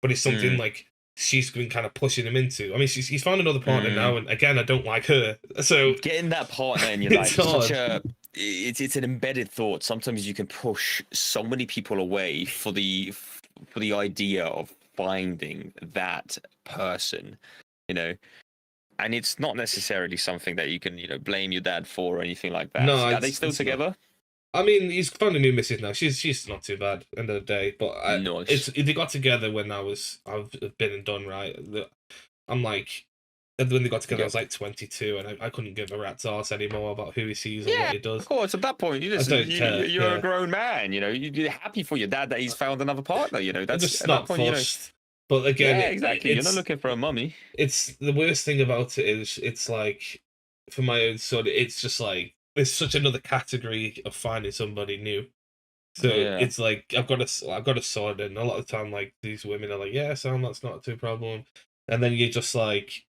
but it's something like she's been kind of pushing him into. I mean, he's found another partner now, and again, I don't like her. So getting that partner in your life is such a it's an embedded thought. Sometimes you can push so many people away for the idea of finding that person, and it's not necessarily something that you can blame your dad for or anything like that. No, are they still together? I mean, he's found a new missus now. She's not too bad end of the day, but they got together when I've been and done, right. I'm like, when they got together, I was like 22, and I couldn't give a rat's arse anymore about who he sees or what he does. Of course, at that point, you're a grown man. You're happy for your dad that he's found another partner. That's just not forced. But again, exactly. You're not looking for a mummy. It's the worst thing about it is it's like, for my own son, it's just like, it's such another category of finding somebody new. So it's like I've got a son, and a lot of the time, like, these women are like, "Yeah, Sam, that's not too problem," and then you're just like,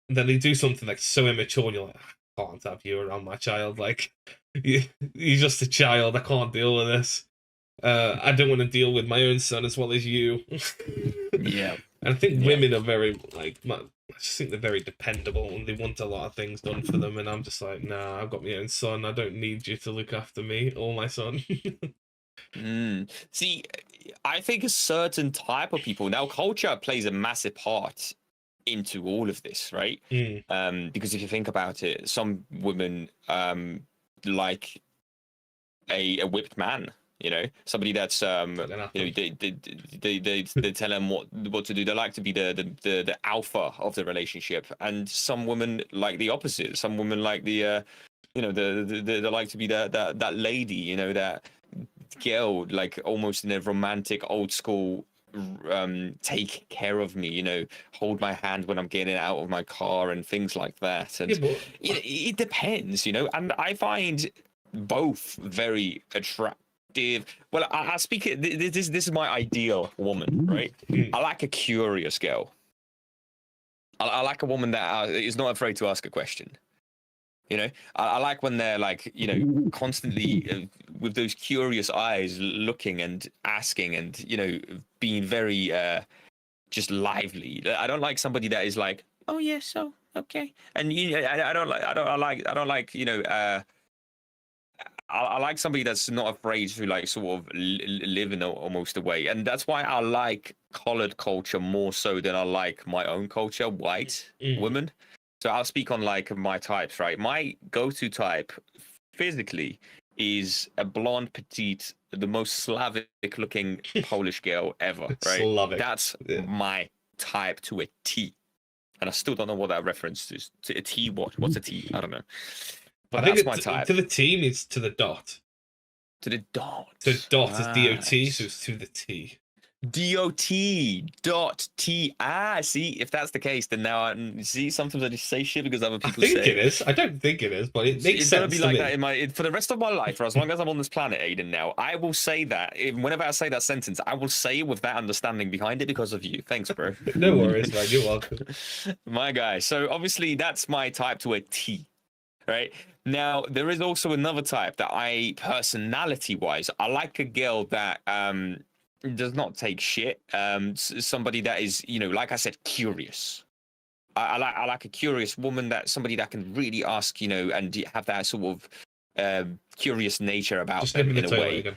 then they do something like so immature, and you're like, can't have you around my child. Like, you're just a child. I can't deal with this. I don't want to deal with my own son as well as you. Yeah. And I think women are very, like, I just think they're very dependable and they want a lot of things done for them. And I'm just like, nah, I've got my own son. I don't need you to look after me or my son. See, I think a certain type of people, now culture plays a massive part into all of this, right? Because if you think about it, some women like a whipped man, you know, somebody that's you know, they tell them what to do. They like to be the alpha of the relationship, and some women like the opposite. Some women like the you know, they like to be that lady, you know, that girl, like almost in a romantic old school take care of me, you know, hold my hand when I'm getting out of my car and things like that. And it depends, you know, and I find both very attractive. Well, I speak it, this is my ideal woman, right? I like a curious girl. I like a woman that is not afraid to ask a question. You know, I like when they're like, you know, constantly with those curious eyes looking and asking and, you know, being very just lively. I don't like somebody that is like, oh yes, oh okay, and you know, I don't like, you know, I like somebody that's not afraid to like sort of live in almost a way, and that's why I like colored culture more so than I like my own culture, white women. So I'll speak on like my types, right? My go-to type physically is a blonde, petite, the most Slavic-looking Polish girl ever, right? Slavic. That's my type to a T. And I still don't know what that reference is. To a T, what? What's a T? I don't know. But I think that's my type. To the T means to the dot. To the dot. The dot is DOT, so it's to the T. DOT.T. See, if that's the case, then now see. Sometimes I just say shit because other people say. I think it is. I don't think it is, but it makes it's sense. It's gonna be like that for the rest of my life, for as long as I'm on this planet, Aiden. Now, I will say that. Whenever I say that sentence, I will say it with that understanding behind it because of you. Thanks, bro. No worries, man. You're welcome. My guy. So obviously, that's my type to a T. Right now, there is also another type that I, personality-wise, I like a girl that does not take shit. Somebody that is, you know, like I said, curious. I like a curious woman, that somebody that can really ask, you know, and have that sort of curious nature about them in a way. Again.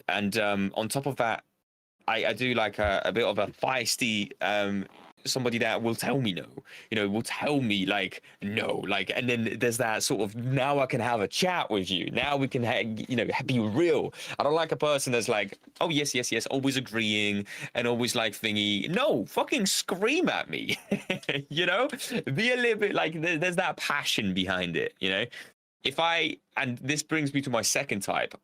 And on top of that, I do like a bit of a feisty somebody that will tell me no, you know, will tell me like no, like, and then there's that sort of, now I can have a chat with you, now we can you know, be real. I don't like a person that's like, oh yes, always agreeing and always like thingy. No, fucking scream at me. You know, be a little bit like, there's that passion behind it, you know. And this brings me to my second type.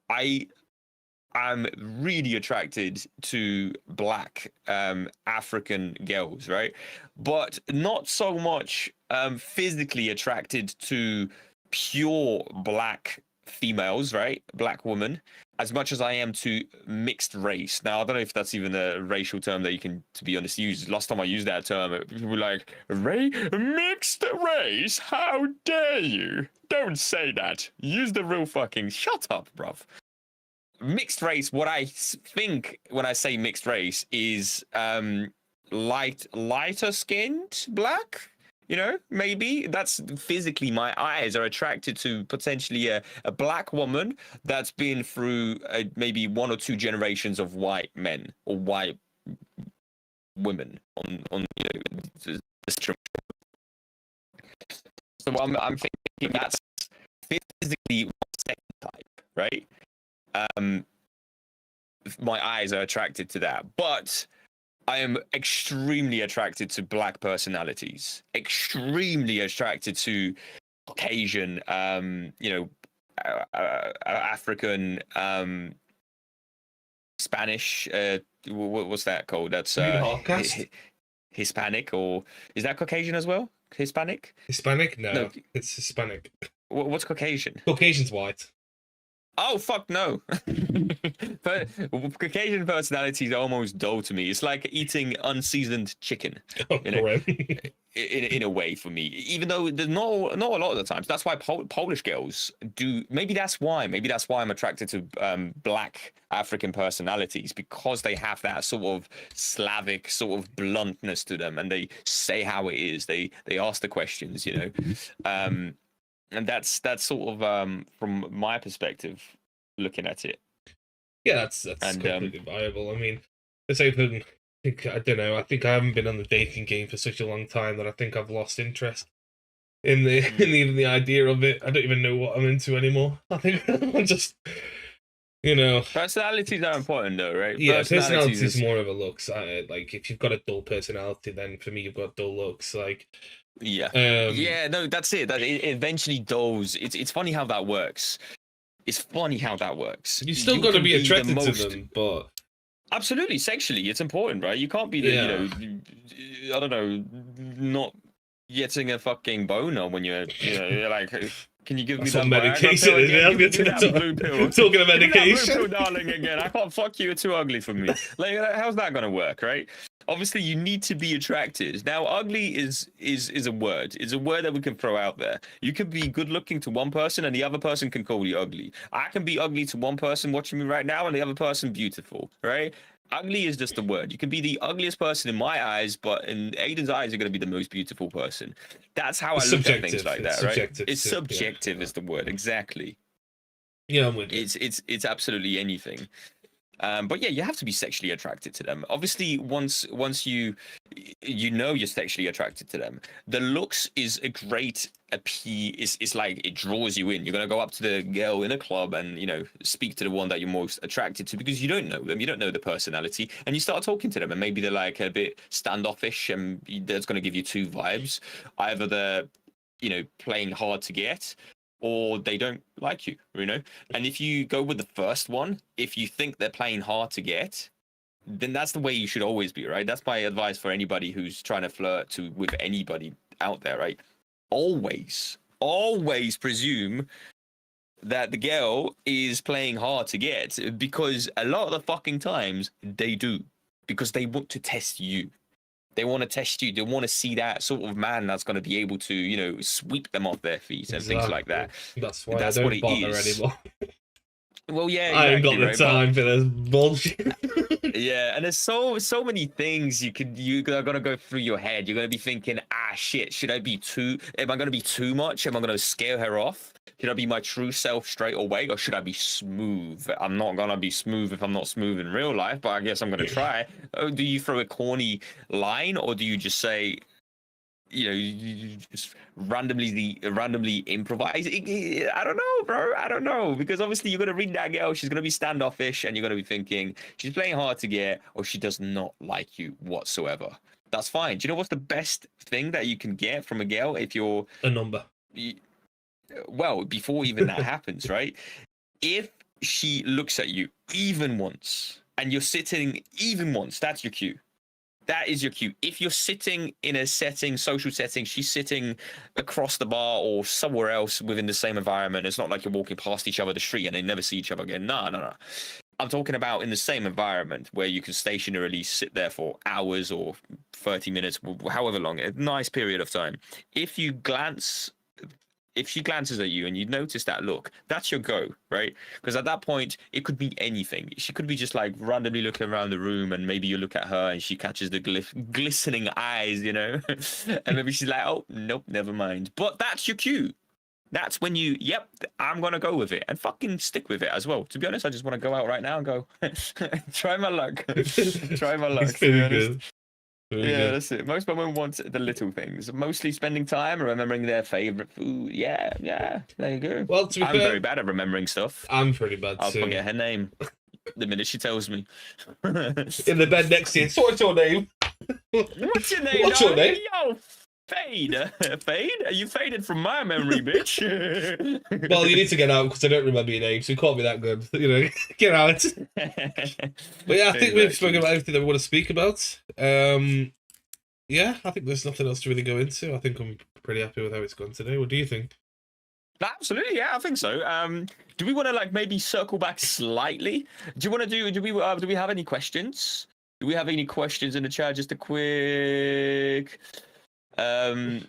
I'm really attracted to black African girls, right? But not so much physically attracted to pure black females, right? Black women, as much as I am to mixed race. Now, I don't know if that's even a racial term that you can, to be honest, use. Last time I used that term, people were like, mixed race? How dare you? Don't say that. Use the real fucking, shut up, bruv. Mixed race, what I think when I say mixed race is lighter skinned black, you know, maybe that's physically my eyes are attracted to potentially a black woman that's been through maybe 1 or 2 generations of white men or white women on you know, the spectrum. So I'm thinking that's physically my second type, right? My eyes are attracted to that, but I am extremely attracted to black personalities, extremely attracted to Caucasian, you know, African, Spanish, what's that called? That's Hispanic, or is that Caucasian as well? Hispanic? Hispanic? No, it's Hispanic. What's Caucasian? Caucasian's white. Oh fuck no! But Caucasian personality is almost dull to me. It's like eating unseasoned chicken. Oh, You know, in a way for me. Even though there's not a lot of the times. That's why Polish girls do. Maybe that's why. Maybe that's why I'm attracted to black African personalities, because they have that sort of Slavic sort of bluntness to them, and they say how it is. They ask the questions. You know. And that's sort of from my perspective looking at it. Yeah, that's completely viable. I mean, the same thing. I don't know. I think I haven't been on the dating game for such a long time that I think I've lost interest in the in even the idea of it. I don't even know what I'm into anymore. I think I'm just, personalities are important though, right? Yeah, personality is more of a looks. Like if you've got a dull personality, then for me you've got dull looks. Like yeah, no, that's it. That it eventually dulls. It's funny how that works. It's funny how that works. You still got to be attracted to them, but absolutely sexually, it's important, right? You can't be the I don't know, not getting a fucking boner when you're like, can you give me that medication? Blue pill. Talking of medication, blue pill, darling, again. I can't fuck you. You're too ugly for me. Like, how's that gonna work, right? Obviously, you need to be attracted. Now, ugly is a word. It's a word that we can throw out there. You can be good looking to one person, and the other person can call you ugly. I can be ugly to one person watching me right now, and the other person beautiful, right? Ugly is just a word. You can be the ugliest person in my eyes, but in Aiden's eyes, you're going to be the most beautiful person. That's how I look at things like that, right? It's subjective is the word, exactly. Yeah, I'm with you. It's absolutely anything. But yeah, you have to be sexually attracted to them. Obviously, once you know you're sexually attracted to them, the looks is a great appeal. It's like it draws you in. You're gonna go up to the girl in a club and speak to the one that you're most attracted to, because you don't know them, you don't know the personality, and you start talking to them, and maybe they're like a bit standoffish, and that's gonna give you two vibes. Either they're playing hard to get, or they don't like you, And if you go with the first one, if you think they're playing hard to get, then that's the way you should always be, right? That's my advice for anybody who's trying to flirt with anybody out there, right? Always presume that the girl is playing hard to get, because a lot of the fucking times they do, because they want to test you. They want to test you. They want to see that sort of man that's going to be able to, sweep them off their feet and things like that. That's why I don't bother anymore. Well, yeah, I ain't got the time for this bullshit. Yeah, and there's so many things you're gonna go through your head. You're gonna be thinking, shit, am I gonna be too much? Am I gonna scare her off? Should I be my true self straight away, or should I be smooth? I'm not gonna be smooth if I'm not smooth in real life, but I guess I'm gonna try. Do you throw a corny line, or do you just say, you just randomly improvise? I don't know, bro. I don't know, because obviously you're gonna read that girl. She's gonna be standoffish, and you're gonna be thinking she's playing hard to get, or she does not like you whatsoever. That's fine. Do you know what's the best thing that you can get from a girl if you're a number? Well, before even that happens, right? If she looks at you even once, and you're sitting even once, that's your cue. That is your cue. If you're sitting in a social setting, she's sitting across the bar or somewhere else within the same environment. It's not like you're walking past each other the street and they never see each other again. No. I'm talking about in the same environment where you can stationarily sit there for hours or 30 minutes, however long, a nice period of time. If she glances at you and you notice that look, that's your go, right? Because at that point, it could be anything. She could be just like randomly looking around the room, and maybe you look at her and she catches the glistening eyes, and maybe she's like, oh, nope, never mind. But that's your cue. That's when I'm going to go with it, and fucking stick with it as well. To be honest, I just want to go out right now and go, try my luck. Try my luck. It's pretty good. Yeah, that's it. Most women want the little things, mostly spending time or remembering their favorite food. Yeah, there you go. Well, to be I'm very bad at remembering stuff. I'm pretty bad I'll too. forget her name the minute she tells me. In the bed next to you. So what's your name? What's your name? What's your name? Yo, Fade. Fade? Are you faded from my memory, bitch? Well, you need to get out, because I don't remember your name, so you can't be that good. Get out. But yeah, I think we've spoken about everything that we want to speak about. Yeah, I think there's nothing else to really go into. I think I'm pretty happy with how it's gone today. What do you think? Absolutely, yeah, I think so. Do we want to like maybe circle back slightly? Do you want to do? Do we have any questions? Do we have any questions in the chat? Just a quick. Um,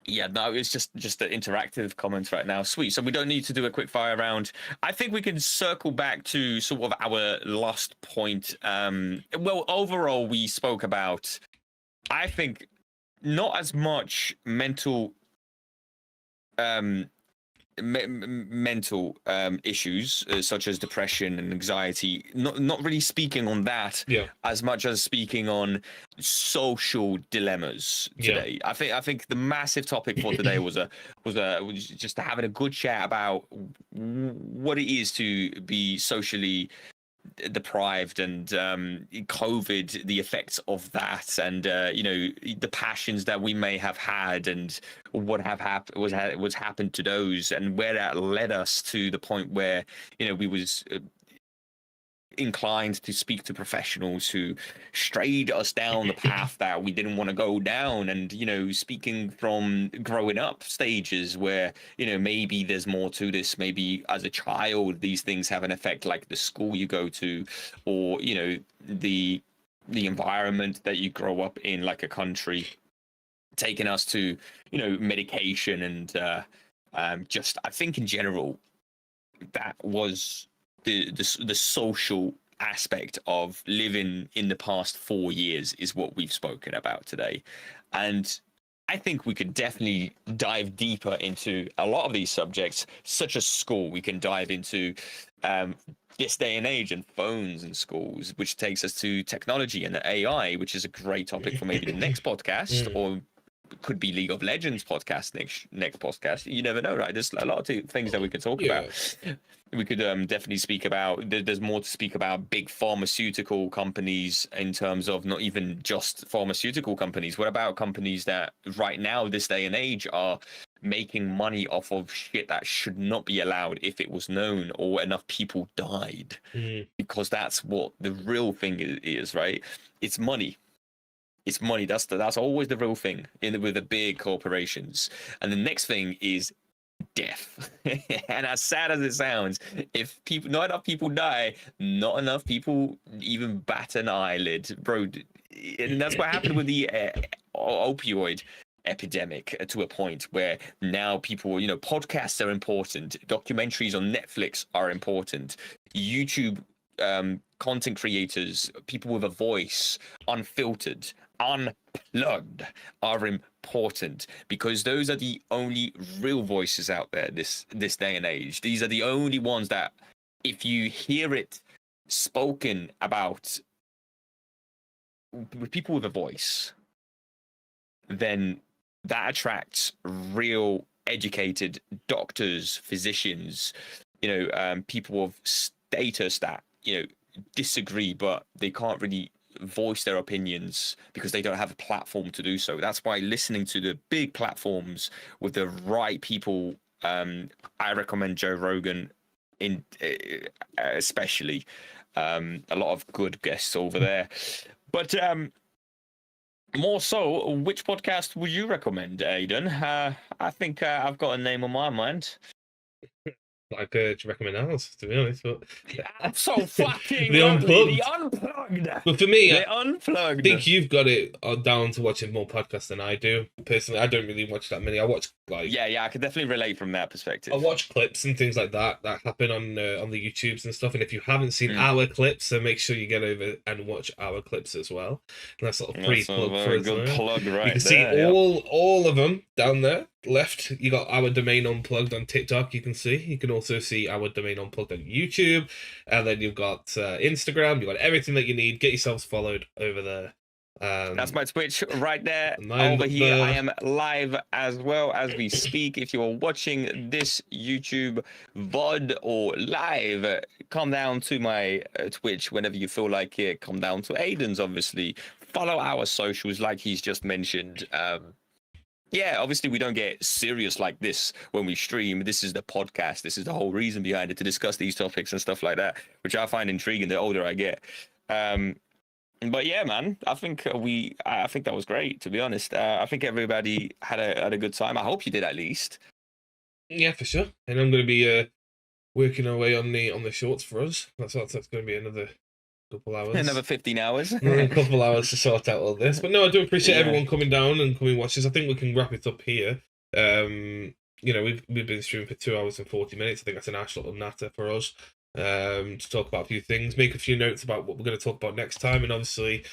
yeah, no, it's just the interactive comments right now. Sweet. So we don't need to do a quick fire round. I think we can circle back to sort of our last point. Well, overall, we spoke about, I think, not as much mental mental issues such as depression and anxiety, not really speaking on that as much as speaking on social dilemmas today. I think the massive topic for today was just having a good chat about what it is to be socially deprived, and COVID, the effects of that, and the passions that we may have had, and what was happened to those, and where that led us to the point where we was inclined to speak to professionals who strayed us down the path that we didn't want to go down, and speaking from growing up stages where maybe there's more to this. Maybe as a child these things have an effect, like the school you go to, or the environment that you grow up in, like a country, taking us to medication, and just I think in general that was the social aspect of living in the past 4 years is what we've spoken about today. And I think we could definitely dive deeper into a lot of these subjects, such as school. We can dive into this day and age and phones in schools, which takes us to technology and the AI, which is a great topic for maybe the next podcast, or could be League of Legends podcast next podcast. You never know, right? There's a lot of things that we could talk about. We could definitely speak about. There's more to speak about big pharmaceutical companies, in terms of not even just pharmaceutical companies. What about companies that right now, this day and age, are making money off of shit that should not be allowed if it was known, or enough people died? Because that's what the real thing is, right? It's money. It's money. That's always the real thing with the big corporations. And the next thing is death. And as sad as it sounds, if not enough people die, not enough people even bat an eyelid, bro. And that's what happened with the opioid epidemic, to a point where now people, podcasts are important, documentaries on Netflix are important, YouTube content creators, people with a voice, unfiltered, unplugged, are important, because those are the only real voices out there this day and age. These are the only ones that, if you hear it spoken about with people with a voice, then that attracts real educated doctors, physicians, people of status that disagree, but they can't really voice their opinions because they don't have a platform to do so. That's why listening to the big platforms with the right people, I recommend Joe Rogan in especially, a lot of good guests over there. But more so, which podcast would you recommend, Aidan? I think I've got a name on my mind. I could recommend ours, to be honest, but so fucking the Unplugged. The Unplugged. But for me, the Unplugged. I think you've got it down to watching more podcasts than I do. Personally, I don't really watch that many. I watch I could definitely relate from that perspective. I watch clips and things like that happen on the YouTubes and stuff. And if you haven't seen our clips, then make sure you get over and watch our clips as well. And that's sort of pre-plug for us. Good plug, right? You can see all of them down there. Left, you got our domain Unplugged on TikTok. You can see. You can also see our domain Unplugged on YouTube, and then you've got Instagram. You've got everything that you need. Get yourselves followed over there. That's my Twitch right there. Over here, I am live as well as we speak. If you're watching this YouTube VOD or live, come down to my Twitch whenever you feel like it. Come down to Aidan's, obviously. Follow our socials, like he's just mentioned. Obviously we don't get serious like this when we stream. This is the podcast. This is the whole reason behind it, to discuss these topics and stuff like that, which I find intriguing the older I get. But yeah, man, I think I think that was great. To be honest, I think everybody had a good time. I hope you did at least. Yeah, for sure. And I'm going to be working away on the shorts for us. That's going to be another couple hours. Another 15 hours. Another couple hours to sort out all this. But no, I do appreciate Yeah. everyone coming down and coming watch us. I think we can wrap it up here. You know, we've been streaming for 2 hours and 40 minutes. I think that's a nice little natter for us. To talk about a few things, make a few notes about what we're going to talk about next time, and obviously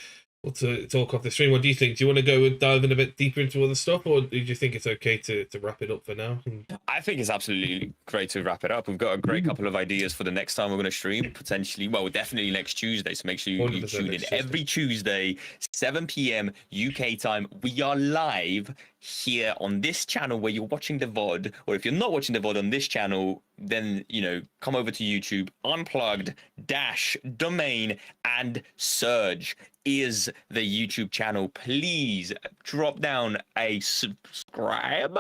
we'll talk off the stream. What do you think? Do you want to go and dive in a bit deeper into other stuff, or do you think it's okay to wrap it up for now? I think it's absolutely great to wrap it up. We've got a great couple of ideas for the next time we're going to stream, potentially. Well, definitely next Tuesday. So make sure you tune in every Tuesday, 7 p.m. UK time. We are live here on this channel where you're watching the VOD, or if you're not watching the VOD on this channel, then, you know, come over to YouTube, Unplugged domain and Surge is the YouTube channel. Please drop down a subscribe,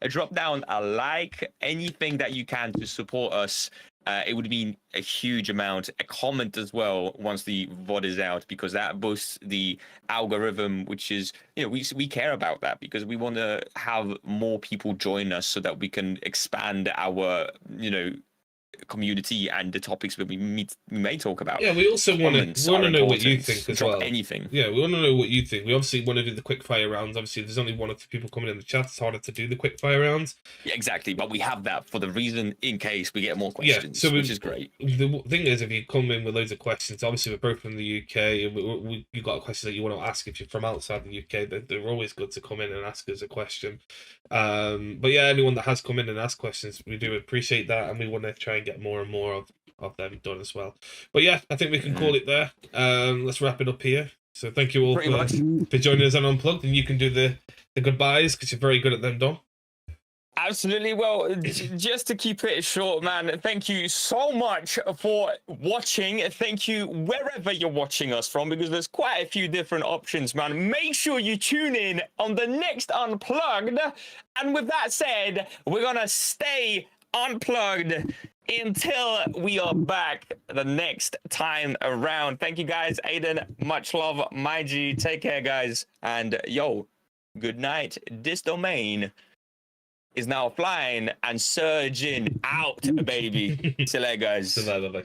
drop down a like, anything that you can to support us. It would mean a huge amount. A comment as well once the VOD is out, because that boosts the algorithm, which is, you know, we care about that because we want to have more people join us so that we can expand our, you know, community and the topics that we may talk about. Yeah, we also want to know what you think as well. Anything. Yeah, we want to know what you think. We obviously want to do the quick fire rounds. Obviously, there's only 1 or 2 people coming in the chat. It's harder to do the quick fire rounds. Yeah, exactly. But we have that for the reason in case we get more questions, which is great. The thing is, if you come in with loads of questions, obviously we're both from the UK, and you got a question that you want to ask. If you're from outside the UK, they're always good to come in and ask us a question. But yeah, anyone that has come in and asked questions, we do appreciate that, and we want to try and get more and more of them done as well. But yeah, I think we can call it there. Let's wrap it up here. So thank you all for joining us on Unplugged, and you can do the goodbyes because you're very good at them, Dom. Absolutely. Well, just to keep it short, man, thank you so much for watching. Thank you wherever you're watching us from, because there's quite a few different options, man. Make sure you tune in on the next Unplugged. And with that said, we're going to stay unplugged until we are back the next time around. Thank you, guys. Aiden, much love. My G, take care, guys. And yo, good night. This domain is now flying and surging out, baby. See you later, guys. Bye-bye.